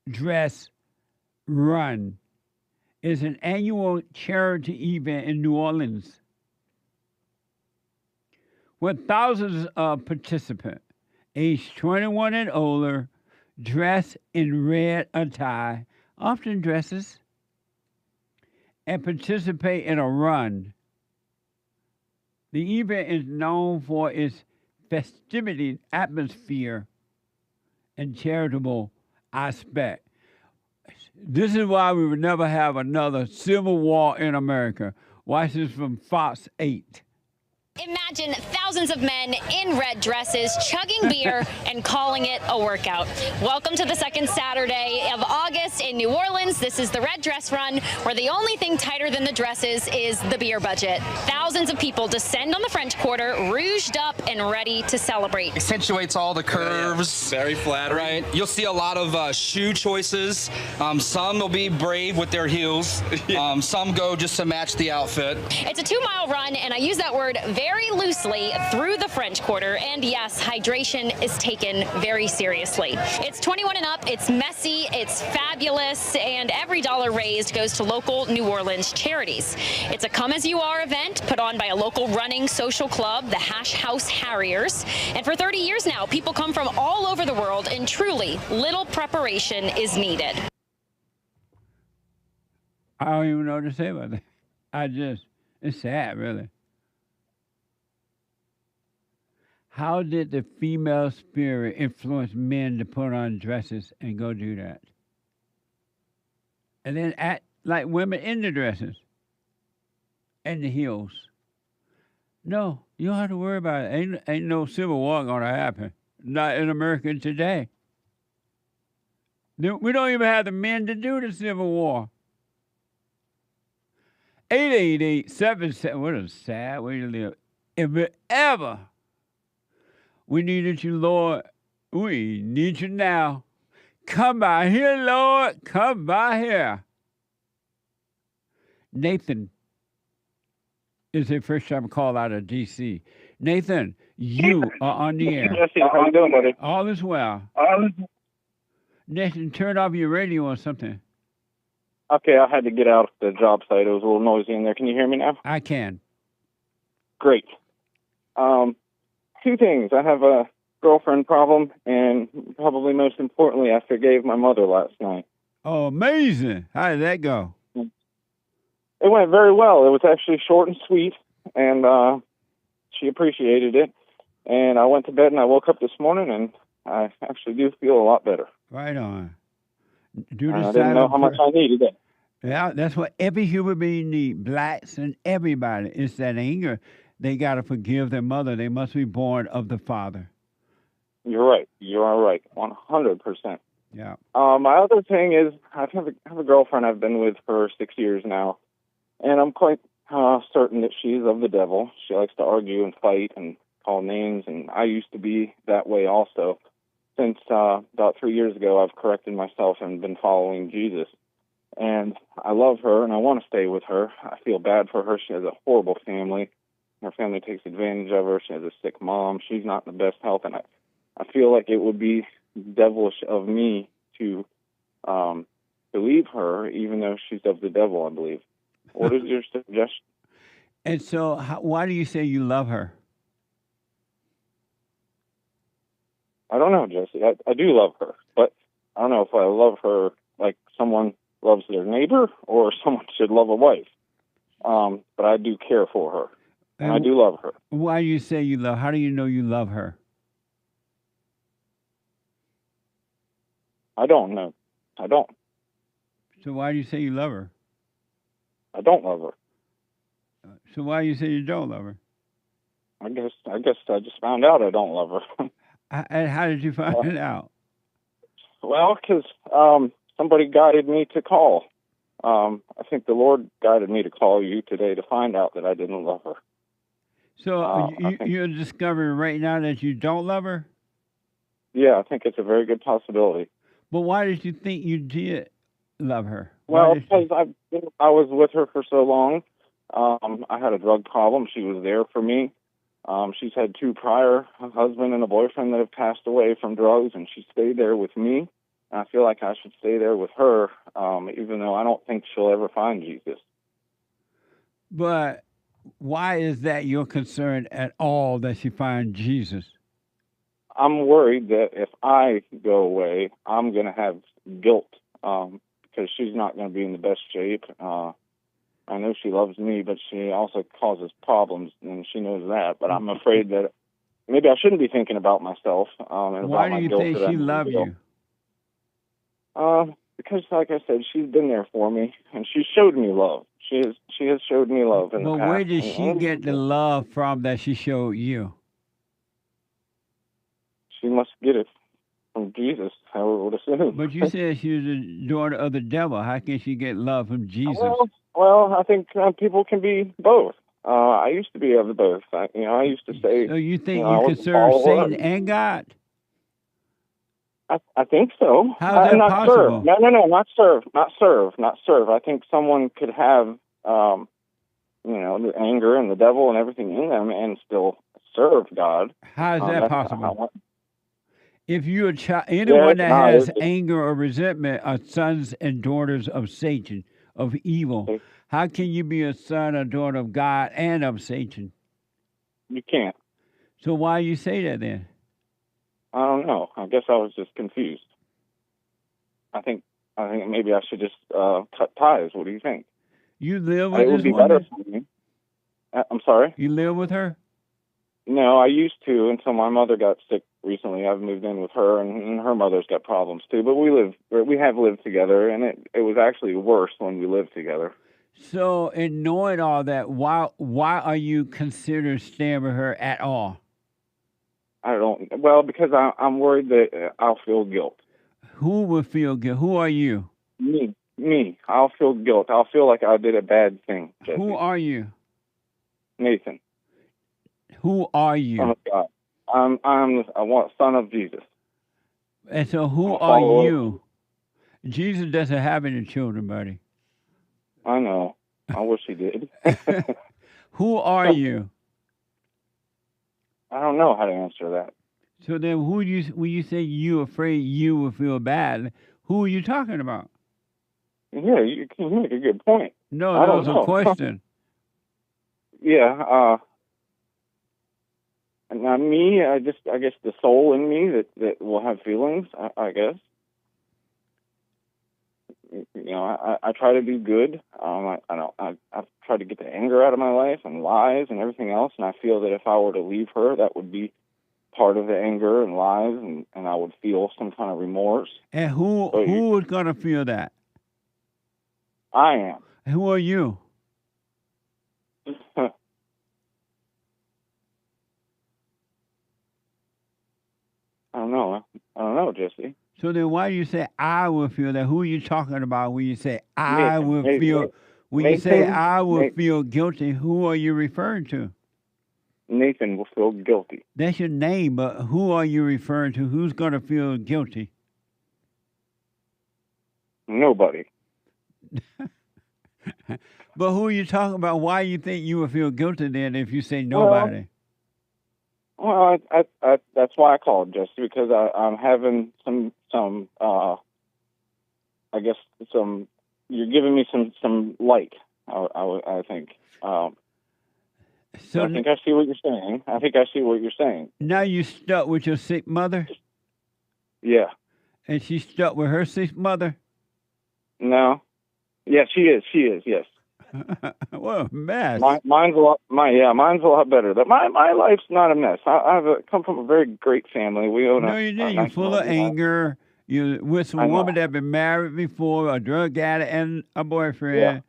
Dress Run is an annual charity event in New Orleans where thousands of participants aged 21 and older dress in red attire, often dresses, and participate in a run. The event is known for its festivity atmosphere and charitable aspect. This is why we would never have another civil war in America. Watch this from Fox 8. Imagine thousands of men in red dresses chugging beer and calling it a workout. Welcome to the second Saturday of August in New Orleans. This is the Red Dress Run, where the only thing tighter than the dresses is the beer budget. Thousands of people descend on the French Quarter, rouged up and ready to celebrate. Accentuates all the curves. Very flattering. Right. You'll see a lot of shoe choices. Some will be brave with their heels. Some go just to match the outfit. It's a 2-mile run, and I use that word very very loosely through the French Quarter. And yes, hydration is taken very seriously. It's 21 and up, it's messy, it's fabulous, and every dollar raised goes to local New Orleans charities. It's a come-as-you-are event put on by a local running social club, the Hash House Harriers. And for 30 years now, people come from all over the world, and truly, little preparation is needed. I don't even know what to say about that. It's sad, really. How did the female spirit influence men to put on dresses and go do that? And then act like women in the dresses and the heels. No, you don't have to worry about it. Ain't no civil war gonna happen. Not in America today. We don't even have the men to do the civil war. 888-77. What a sad way to live. If it ever we needed you, Lord, we need you now. Come by here, Lord. Come by here. Nathan is a first-time call out of D.C. Nathan, you are on the air. Jesse, how you doing, buddy? All is well. Nathan, turn off your radio or something. Okay, I had to get out the job site. It was a little noisy in there. Can you hear me now? I can. Great. Two things. I have a girlfriend problem, and probably most importantly, I forgave my mother last night. Oh, amazing. How did that go? It went very well. It was actually short and sweet, and she appreciated it. And I went to bed, and I woke up this morning, and I actually do feel a lot better. Right on. I didn't know how much I needed it. Yeah, that's what every human being needs, blacks and everybody. It's that anger. They got to forgive their mother. They must be born of the Father. You're right. You are right. 100%. Yeah. My other thing is I have a girlfriend I've been with for 6 years now, and I'm quite certain that she's of the devil. She likes to argue and fight and call names, and I used to be that way also. Since about 3 years ago, I've corrected myself and been following Jesus. And I love her, and I want to stay with her. I feel bad for her. She has a horrible family. Her family takes advantage of her. She has a sick mom. She's not in the best health, and I feel like it would be devilish of me to believe her, even though she's of the devil, I believe. What is your suggestion? And so why do you say you love her? I don't know, Jesse. I do love her, but I don't know if I love her like someone loves their neighbor or someone should love a wife. But I do care for her, and I do love her. Why do you say you love? How do you know you love her? I don't know. I don't. So why do you say you love her? I don't love her. So why do you say you don't love her? I guess I just found out I don't love her. And how did you find it out? Well, because somebody guided me to call. I think the Lord guided me to call you today to find out that I didn't love her. So you're discovering right now that you don't love her? Yeah, I think it's a very good possibility. But why did you think you did love her? Well, because I was with her for so long. I had a drug problem. She was there for me. She's had 2 prior, a husband and a boyfriend that have passed away from drugs, and she stayed there with me. And I feel like I should stay there with her, even though I don't think she'll ever find Jesus. But why is that your concern at all that she find Jesus? I'm worried that if I go away, I'm going to have guilt because she's not going to be in the best shape. I know she loves me, but she also causes problems, and she knows that. But I'm afraid that maybe I shouldn't be thinking about myself and why about my do you guilt. think she loves you? Because, like I said, she's been there for me, and she showed me love. She has showed me love in the But past. where did she get the love from that she showed you? She must get it from Jesus, I would assume. But you said she was a daughter of the devil. How can she get love from Jesus? Well, I think people can be both. I used to be of both. I used to say. So you think I you was could serve all Satan right. and God? I think so. How's that not possible? Serve. No, not serve. I think someone could have the anger and the devil and everything in them and still serve God. How is that That's possible? If you're a child, Yeah, anyone that no, has it- anger or resentment are sons and daughters of Satan, of evil. How can you be a son or daughter of God and of Satan? You can't. So why you say that then? I don't know. I guess I was just confused. I think maybe I should just cut ties. What do you think? You live It with would this be better woman? for me. I'm sorry? You live with her? No, I used to until my mother got sick recently. I've moved in with her, and her mother's got problems too. But we have lived together, and it was actually worse when we lived together. So, in knowing all that, why are you considering staying with her at all? I don't. Well, because I'm worried that I'll feel guilt. Who will feel guilt? Who are you? Me. I'll feel guilt. I'll feel like I did a bad thing. Jesse. Who are you? Nathan. Who are you? Son of God. I'm a son of Jesus. And so, who I'm a follower. are you? Jesus doesn't have any children, buddy. I know. I wish he did. Who are you? I don't know how to answer that. So then, when you say you're afraid you will feel bad, who are you talking about? Yeah, you make a good point. No, I that don't was know. a question. Yeah. Now me, I guess the soul in me that will have feelings. I guess. I try to do good. I've tried to get the anger out of my life and lies and everything else, and I feel that if I were to leave her, that would be part of the anger and lies, and I would feel some kind of remorse. And who is going to feel that? I am. Who are you? I don't know, Jesse. So then why do you say I will feel that? Who are you talking about when you say I Nathan, will Nathan, feel? When you say Nathan, I will Nathan. feel guilty, who are you referring to? Nathan will feel guilty. That's your name, but who are you referring to? Who's going to feel guilty? Nobody. But who are you talking about? Why you think you will feel guilty then if you say nobody? Well, I that's why I called, Jesse, because I'm having some I guess some. You're giving me some light. I think. So I think I see what you're saying. now you stuck with your sick mother, Yeah. and she stuck with her sick mother. No. Yeah, she is. Yes. What a mess. Mine's a lot. Mine's a lot better. My life's not a mess. I come from a very great family. We own No, you didn't. You're nice full of home. anger. You're with I some know. woman that been married before, a drug addict, and a boyfriend. Yeah.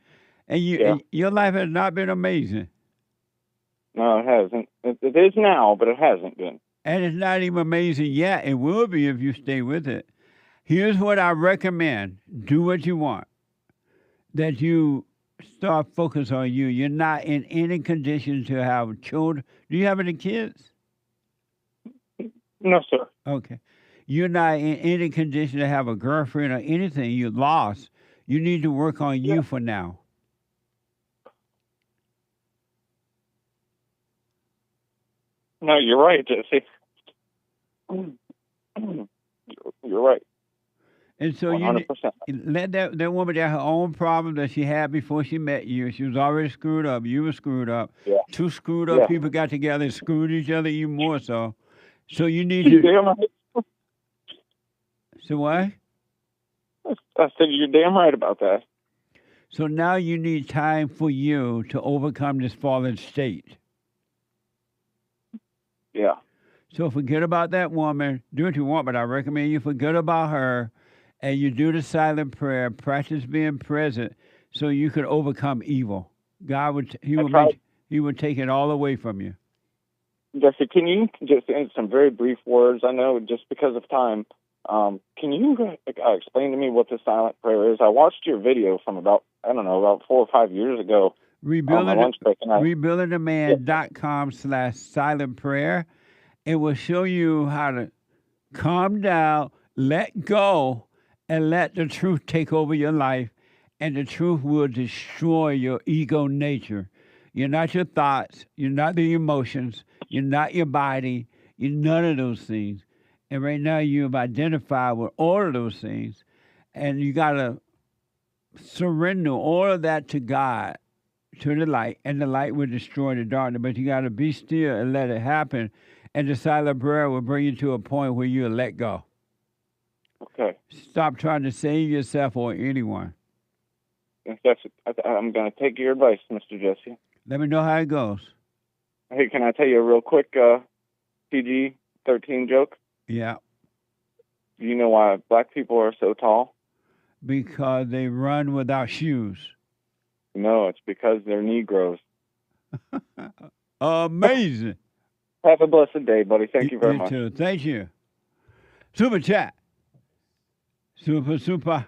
And Yeah. your life has not been amazing. No, it hasn't. It is now, but it hasn't been. And it's not even amazing yet. It will be if you stay with it. Here's what I recommend. Do what you want. That you start focus on you. You're not in any condition to have children. Do you have any kids? No, sir. Okay. You're not in any condition to have a girlfriend or anything. You're lost. You need to work on you for now. No, you're right, Jesse. You're right. And so 100%. you let that woman have her own problem that she had before she met you. She was already screwed up. You were screwed up. Yeah. Two screwed up Yeah. people got together and screwed each other even more so. So you need You're to. damn right. So what? I said you're damn right about that. So now you need time for you to overcome this fallen state. Yeah. So forget about that woman. Do what you want, but I recommend you forget about her and you do the silent prayer. Practice being present so you can overcome evil. God would He would take it all away from you. Jesse, can you just in some very brief words? I know just because of time. Can you explain to me what the silent prayer is? I watched your video from about 4 or 5 years ago. On my lunch break, and RebuildingTheMan.com/silent prayer. It will show you how to calm down, let go, and let the truth take over your life. And the truth will destroy your ego nature. You're not your thoughts. You're not the emotions. You're not your body. You're none of those things. And right now you've identified with all of those things. And you got to surrender all of that to God, to the light. And the light will destroy the darkness. But you got to be still and let it happen. And the silent prayer will bring you to a point where you'll let go. Okay. Stop trying to save yourself or anyone. I'm going to take your advice, Mr. Jesse. Let me know how it goes. Hey, can I tell you a real quick PG-13 joke? Yeah. Do you know why black people are so tall? Because they run without shoes. No, it's because they're Negroes. Amazing. Have a blessed day, buddy. Thank you very You much. too. Thank you. Super chat. Super. Super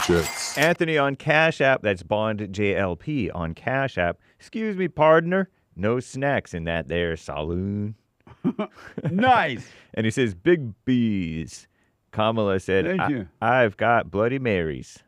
chats. Anthony on Cash App. That's Bond JLP on Cash App. Excuse me, partner. No snacks in that there saloon. Nice. And he says, big bees. Kamala said, Thank you. I've got Bloody Marys.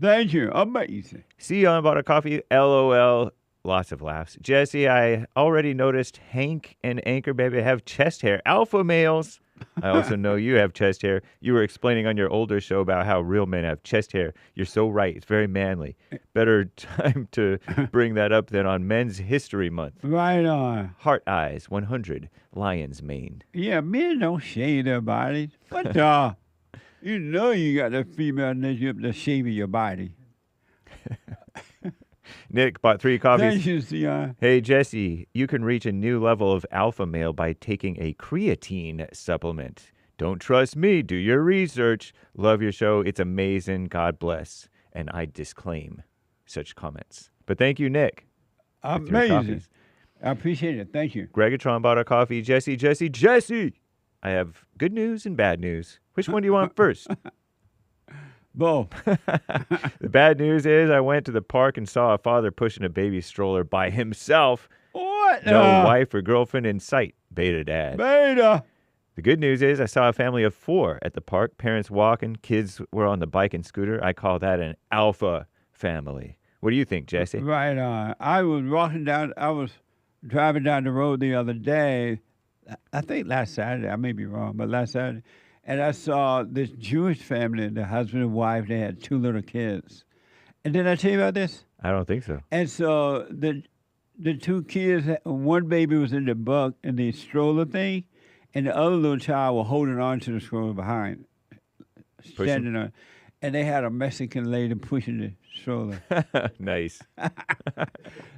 Thank you. Amazing. See you on Bought a Coffee. LOL. Lots of laughs. Jesse, I already noticed Hank and Anchor Baby have chest hair. Alpha males. I also know you have chest hair. You were explaining on your older show about how real men have chest hair. You're so right. It's very manly. Better time to bring that up than on Men's History Month. Right on. Heart Eyes 100. Lion's Mane. Yeah, men don't shave their bodies. But you know you got the female nature up to shaving your body. Nick bought 3 coffees. Thank you, Sion. Hey, Jesse, you can reach a new level of alpha male by taking a creatine supplement. Don't trust me. Do your research. Love your show. It's amazing. God bless. And I disclaim such comments. But thank you, Nick. Amazing. I appreciate it. Thank you. Gregatron bought a coffee. Jesse. I have good news and bad news. Which one do you want first? Both. The bad news is I went to the park and saw a father pushing a baby stroller by himself. What? No wife or girlfriend in sight. Beta dad. Beta. The good news is I saw a family of 4 at the park. Parents walking. Kids were on the bike and scooter. I call that an alpha family. What do you think, Jesse? Right on. I was driving down the road the other day. I think last Saturday. I may be wrong, but last Saturday. And I saw this Jewish family, the husband and wife, they had 2 little kids. And did I tell you about this? I don't think so. And so the 2 kids, one baby was in the stroller thing, and the other little child was holding on to the stroller behind, standing on. And they had a Mexican lady pushing the stroller. Nice.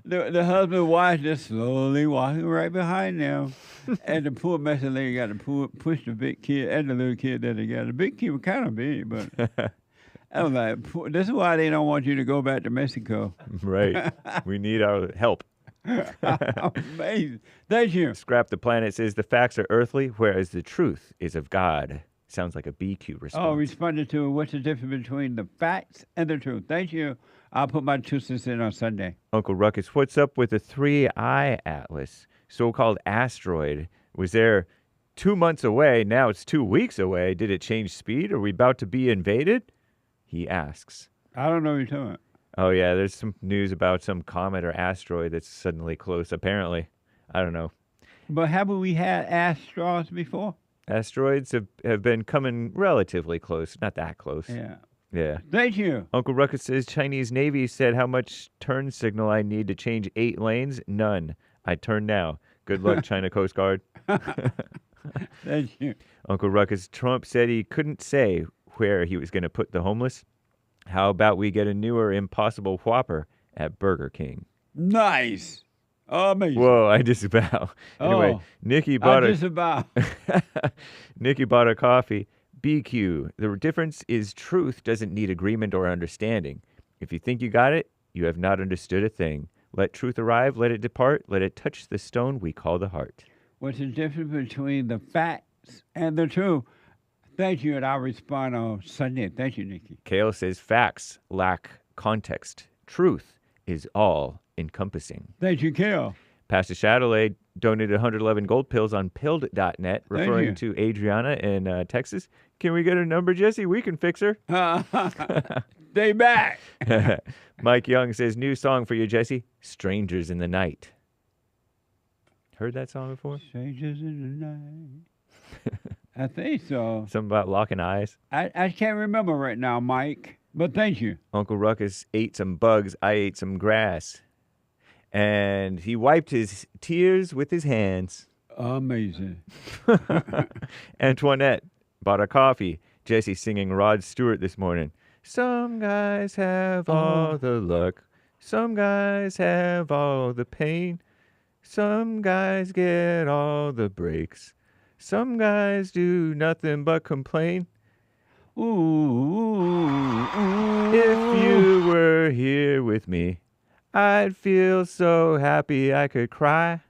The husband and wife just slowly walking right behind them. And the poor Mexican lady got to push the big kid and the little kid that they got. The big kid was kind of big, but I was like, this is why they don't want you to go back to Mexico. Right. We need our help. Amazing. Thank you. Scrap the Planet says the facts are earthly, whereas the truth is of God. Sounds like a BQ response. Oh, responded to what's the difference between the facts and the truth. Thank you. I'll put my 2 cents in on Sunday. Uncle Ruckus, what's up with the 3-eye atlas? So-called asteroid. Was there 2 months away? Now it's 2 weeks away. Did it change speed? Are we about to be invaded? He asks. I don't know what you're talking about. Oh, yeah, there's some news about some comet or asteroid that's suddenly close, apparently. I don't know. But haven't we had asteroids before? Asteroids have been coming relatively close. Not that close. Yeah. Yeah. Thank you. Uncle Ruckus says Chinese Navy said how much turn signal I need to change 8 lanes. None. I turn now. Good luck, China Coast Guard. Thank you. Uncle Ruckus, Trump said he couldn't say where he was going to put the homeless. How about we get a newer Impossible Whopper at Burger King? Nice. Amazing. Whoa, I disavow. Anyway, Nikki bought Nikki bought a coffee. BQ. The difference is truth doesn't need agreement or understanding. If you think you got it, you have not understood a thing. Let truth arrive, let it depart, let it touch the stone we call the heart. What's the difference between the facts and the truth? Thank you, and I'll respond on Sunday. Thank you, Nikki. Kale says facts lack context. Truth is all encompassing. Thank you, Kale. Pastor Chatelain donated 111 gold pills on pilled.net, referring to Adriana in Texas. Can we get her number, Jesse? We can fix her. Stay back. Mike Young says, new song for you, Jesse. Strangers in the Night. Heard that song before? Strangers in the night. I think so. Something about locking eyes. I can't remember right now, Mike, but thank you. Uncle Ruckus ate some bugs. I ate some grass. And he wiped his tears with his hands. Amazing. Antoinette bought a coffee. Jesse singing Rod Stewart this morning. Some guys have all the luck. Some guys have all the pain. Some guys get all the breaks. Some guys do nothing but complain. Ooh. If you were here with me, I'd feel so happy I could cry.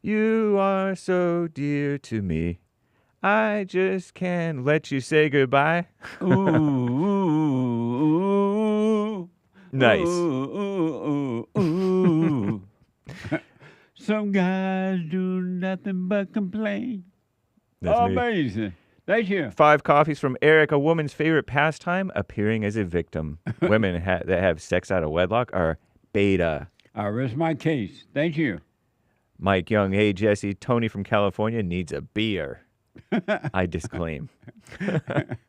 You are so dear to me. I just can't let you say goodbye. Ooh. Nice. Ooh. Some guys do nothing but complain. That's me. Amazing. Thank you. 5 coffees from Eric. A woman's favorite pastime, appearing as a victim. Women that have sex out of wedlock are beta. I rest my case. Thank you. Mike Young, hey, Jesse, Tony from California needs a beer. I disclaim.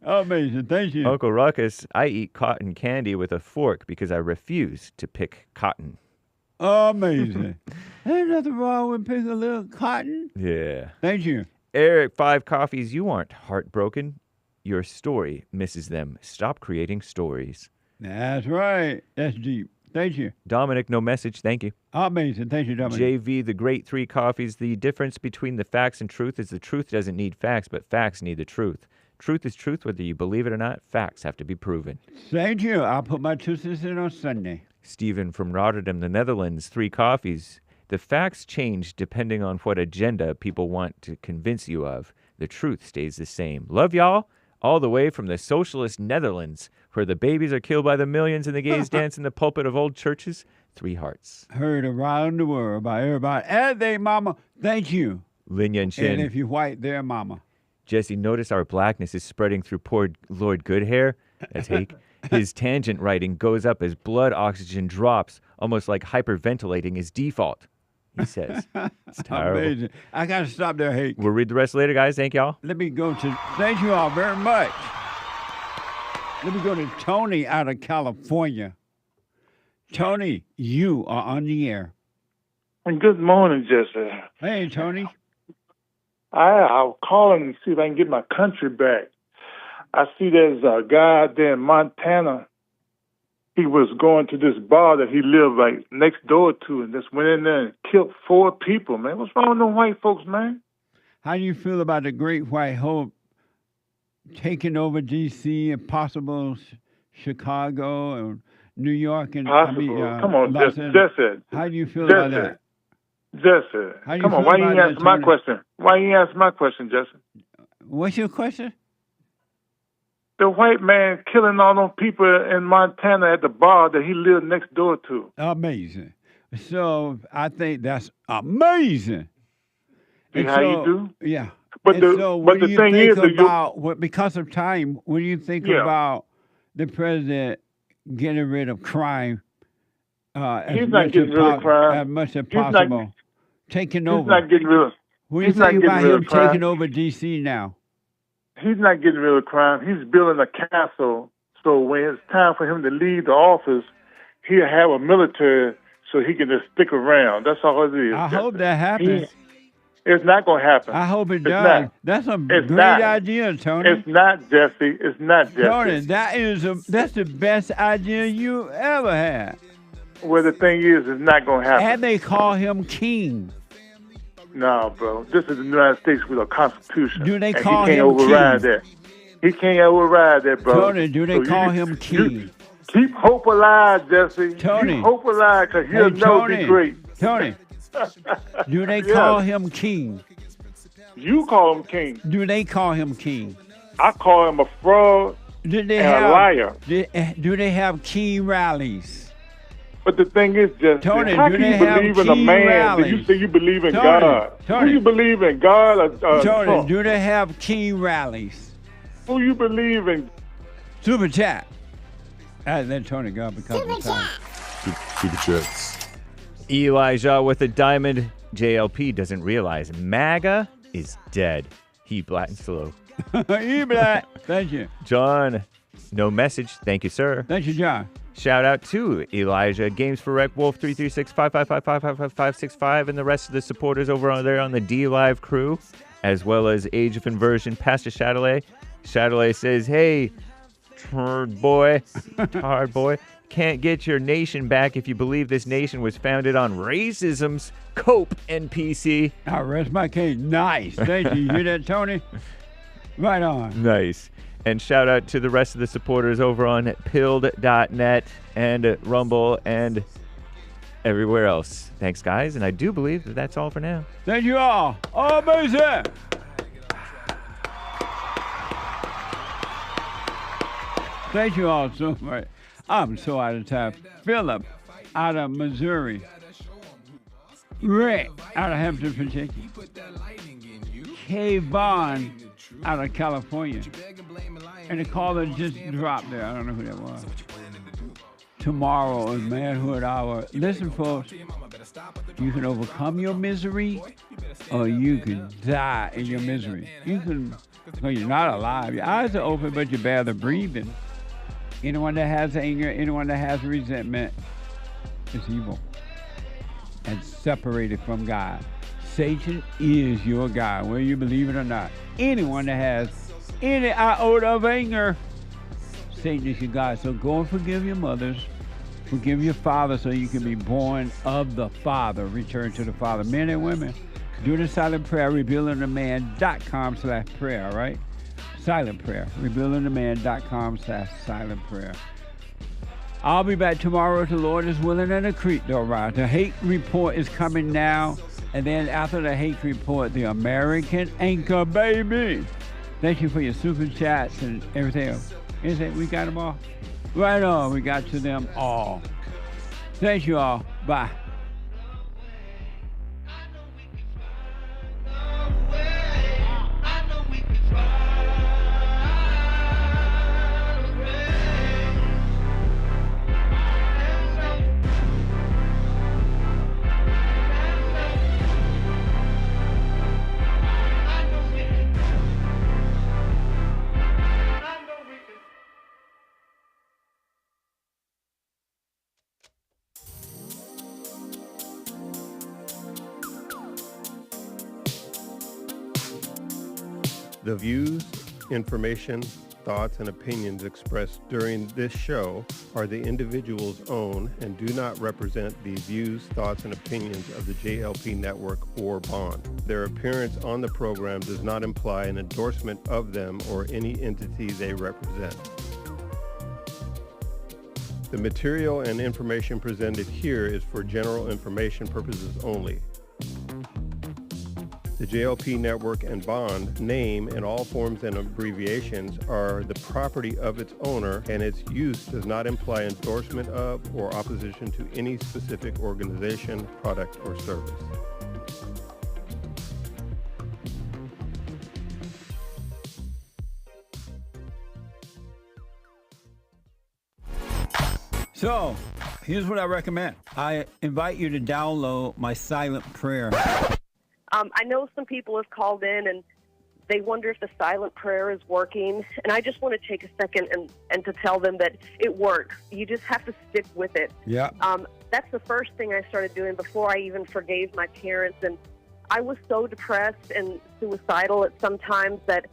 Amazing. Thank you. Uncle Ruckus, I eat cotton candy with a fork because I refuse to pick cotton. Amazing. There's nothing wrong with picking a little cotton. Yeah. Thank you. Eric, 5 coffees. You aren't heartbroken. Your story misses them. Stop creating stories. That's right. That's deep. Thank you. Dominic, no message. Thank you. Amazing. Thank you, Dominic. JV, the great 3 coffees. The difference between the facts and truth is the truth doesn't need facts, but facts need the truth. Truth is truth, whether you believe it or not. Facts have to be proven. Thank you. I'll put my 2 cents in on Sunday. Stephen from Rotterdam, the Netherlands, 3 coffees. The facts change depending on what agenda people want to convince you of. The truth stays the same. Love y'all. All the way from the socialist Netherlands, where the babies are killed by the millions and the gays dance in the pulpit of old churches. 3 hearts. Heard around the world by everybody. And they, mama, thank you. Lin Yan Shin. And if you're white, they're mama. Jesse, notice our blackness is spreading through poor Lord Goodhair. That's Hake. His tangent writing goes up as blood oxygen drops, almost like hyperventilating is default. He says. It's terrible. Amazing. I got to stop there, Hake. We'll read the rest later, guys. Thank y'all. Let me go to, thank you all very much. Let me go to Tony out of California. Tony, you are on the air. Good morning, Jesse. Hey, Tony. I'll call and see if I can get my country back. I see there's a guy out there in Montana. He was going to this bar that he lived right next door to and just went in there and killed 4 people, man. What's wrong with them white folks, man? How do you feel about the Great White Hope taking over D.C. and possible Chicago and New York? And Possible. Come on, Jesse. How do you feel about that? Jesse, come on. Why you ain't answer my question? Why you ain't answer my question, Jesse? What's your question? The white man killing all those people in Montana at the bar that he lived next door to. Amazing. So I think that's amazing. See how you do? Yeah. But what the do you thing think is, about because of time? What do you think Yeah. about the president getting rid of crime? He's not getting rid of crime. As much as He's not- possible. Taking over. He's not getting rid of. What do you he's not think getting about rid him of crime. taking over D.C. now? He's not getting rid of crime. He's building a castle. So when it's time for him to leave the office, he'll have a military so he can just stick around. That's all it is. I hope that happens. It's not going to happen. I hope it It's does. not. That's a It's great not. idea, Tony. It's not, Jesse. It's not, Jesse. Tony, that's the best idea you ever had. Well, the thing is, it's not going to happen. And they call him king. No, bro. This is the United States with a constitution. Do they and call he can't him override king? that. He can't override that, bro. Tony, do they So call him king? Keep hope alive, Jesse. Tony. Keep hope alive, because he'll Hey, never be Tony. great. Tony, do they Yeah. call him king? You call him king. Do they call him king? I call him a fraud Did they and have, a liar. Do they have king rallies? But the thing is, Jesse, Tony, how do can they you have believe in a king man rallies? that you say you believe in Tony, God? Tony. Who you believe in, God or Tony, Trump? do they have king rallies? Who you believe in? Super chat. Let Tony go because of time. Super chats. Elijah with a diamond. JLP doesn't realize MAGA is dead. He black and slow. He black. Thank you. John, no message. Thank you, sir. Thank you, John. Shout out to Elijah, Games for Rec, Wolf 336-555-555-565, and the rest of the supporters over there on the D Live crew, as well as Age of Inversion, Pastor Chatelet. Chatelet says, "Hey, tard boy, can't get your nation back if you believe this nation was founded on racism's cope NPC." I rest my case. Nice. Thank you. You hear that, Tony? Right on. Nice. And shout out to the rest of the supporters over on pilled.net and Rumble and everywhere else. Thanks, guys. And I do believe that that's all for now. Thank you all. Amazing. Thank you all so much. I'm so out of time. Philip out of Missouri. Rick out of Hampton, Kentucky. K. Vaughn out of California. And the caller just dropped there. I don't know who that was. Tomorrow is Manhood Hour. Listen, folks, you can overcome your misery or you can die in your misery. You can, well, you're not alive. Your eyes are open, but you're barely breathing. Anyone that has anger, anyone that has resentment is evil and separated from God. Satan is your God, whether you believe it or not. Anyone that has any iota of anger, Satan is your God. So go and forgive your mothers, forgive your father so you can be born of the Father, return to the Father. Men and women, do the silent prayer, rebuildingtheman.com/prayer, all right? Silent prayer, rebuildingtheman.com/silent prayer. I'll be back tomorrow if the Lord is willing and the creek don't rise. The hate report is coming now. And then after the hate report, the American Anchor Baby. Thank you for your super chats and everything else. Is it? We got them all? Right on. We got to them all. Thank you all. Bye. The views, information, thoughts, and opinions expressed during this show are the individual's own and do not represent the views, thoughts, and opinions of the JLP Network or Bond. Their appearance on the program does not imply an endorsement of them or any entity they represent. The material and information presented here is for general information purposes only. The JLP Network and Bond name and all forms and abbreviations are the property of its owner, and its use does not imply endorsement of or opposition to any specific organization, product, or service. So, here's what I recommend. I invite you to download my silent prayer. I know some people have called in and they wonder if the silent prayer is working. And I just want to take a second and to tell them that it works. You just have to stick with it. Yeah. That's the first thing I started doing before I even forgave my parents. And I was so depressed and suicidal at some times that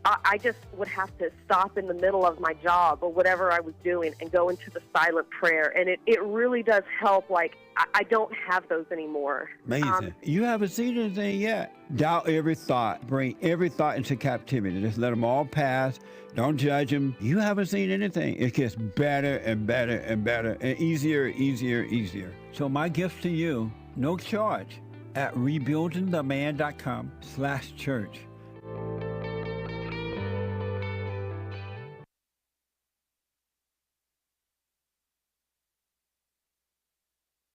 I just would have to stop in the middle of my job or whatever I was doing and go into the silent prayer. And it really does help. Like, I don't have those anymore. Amazing. You haven't seen anything yet. Doubt every thought. Bring every thought into captivity. Just let them all pass. Don't judge them. You haven't seen anything. It gets better and better and better and easier, easier, easier. So my gift to you, no charge, at rebuildingtheman.com/church.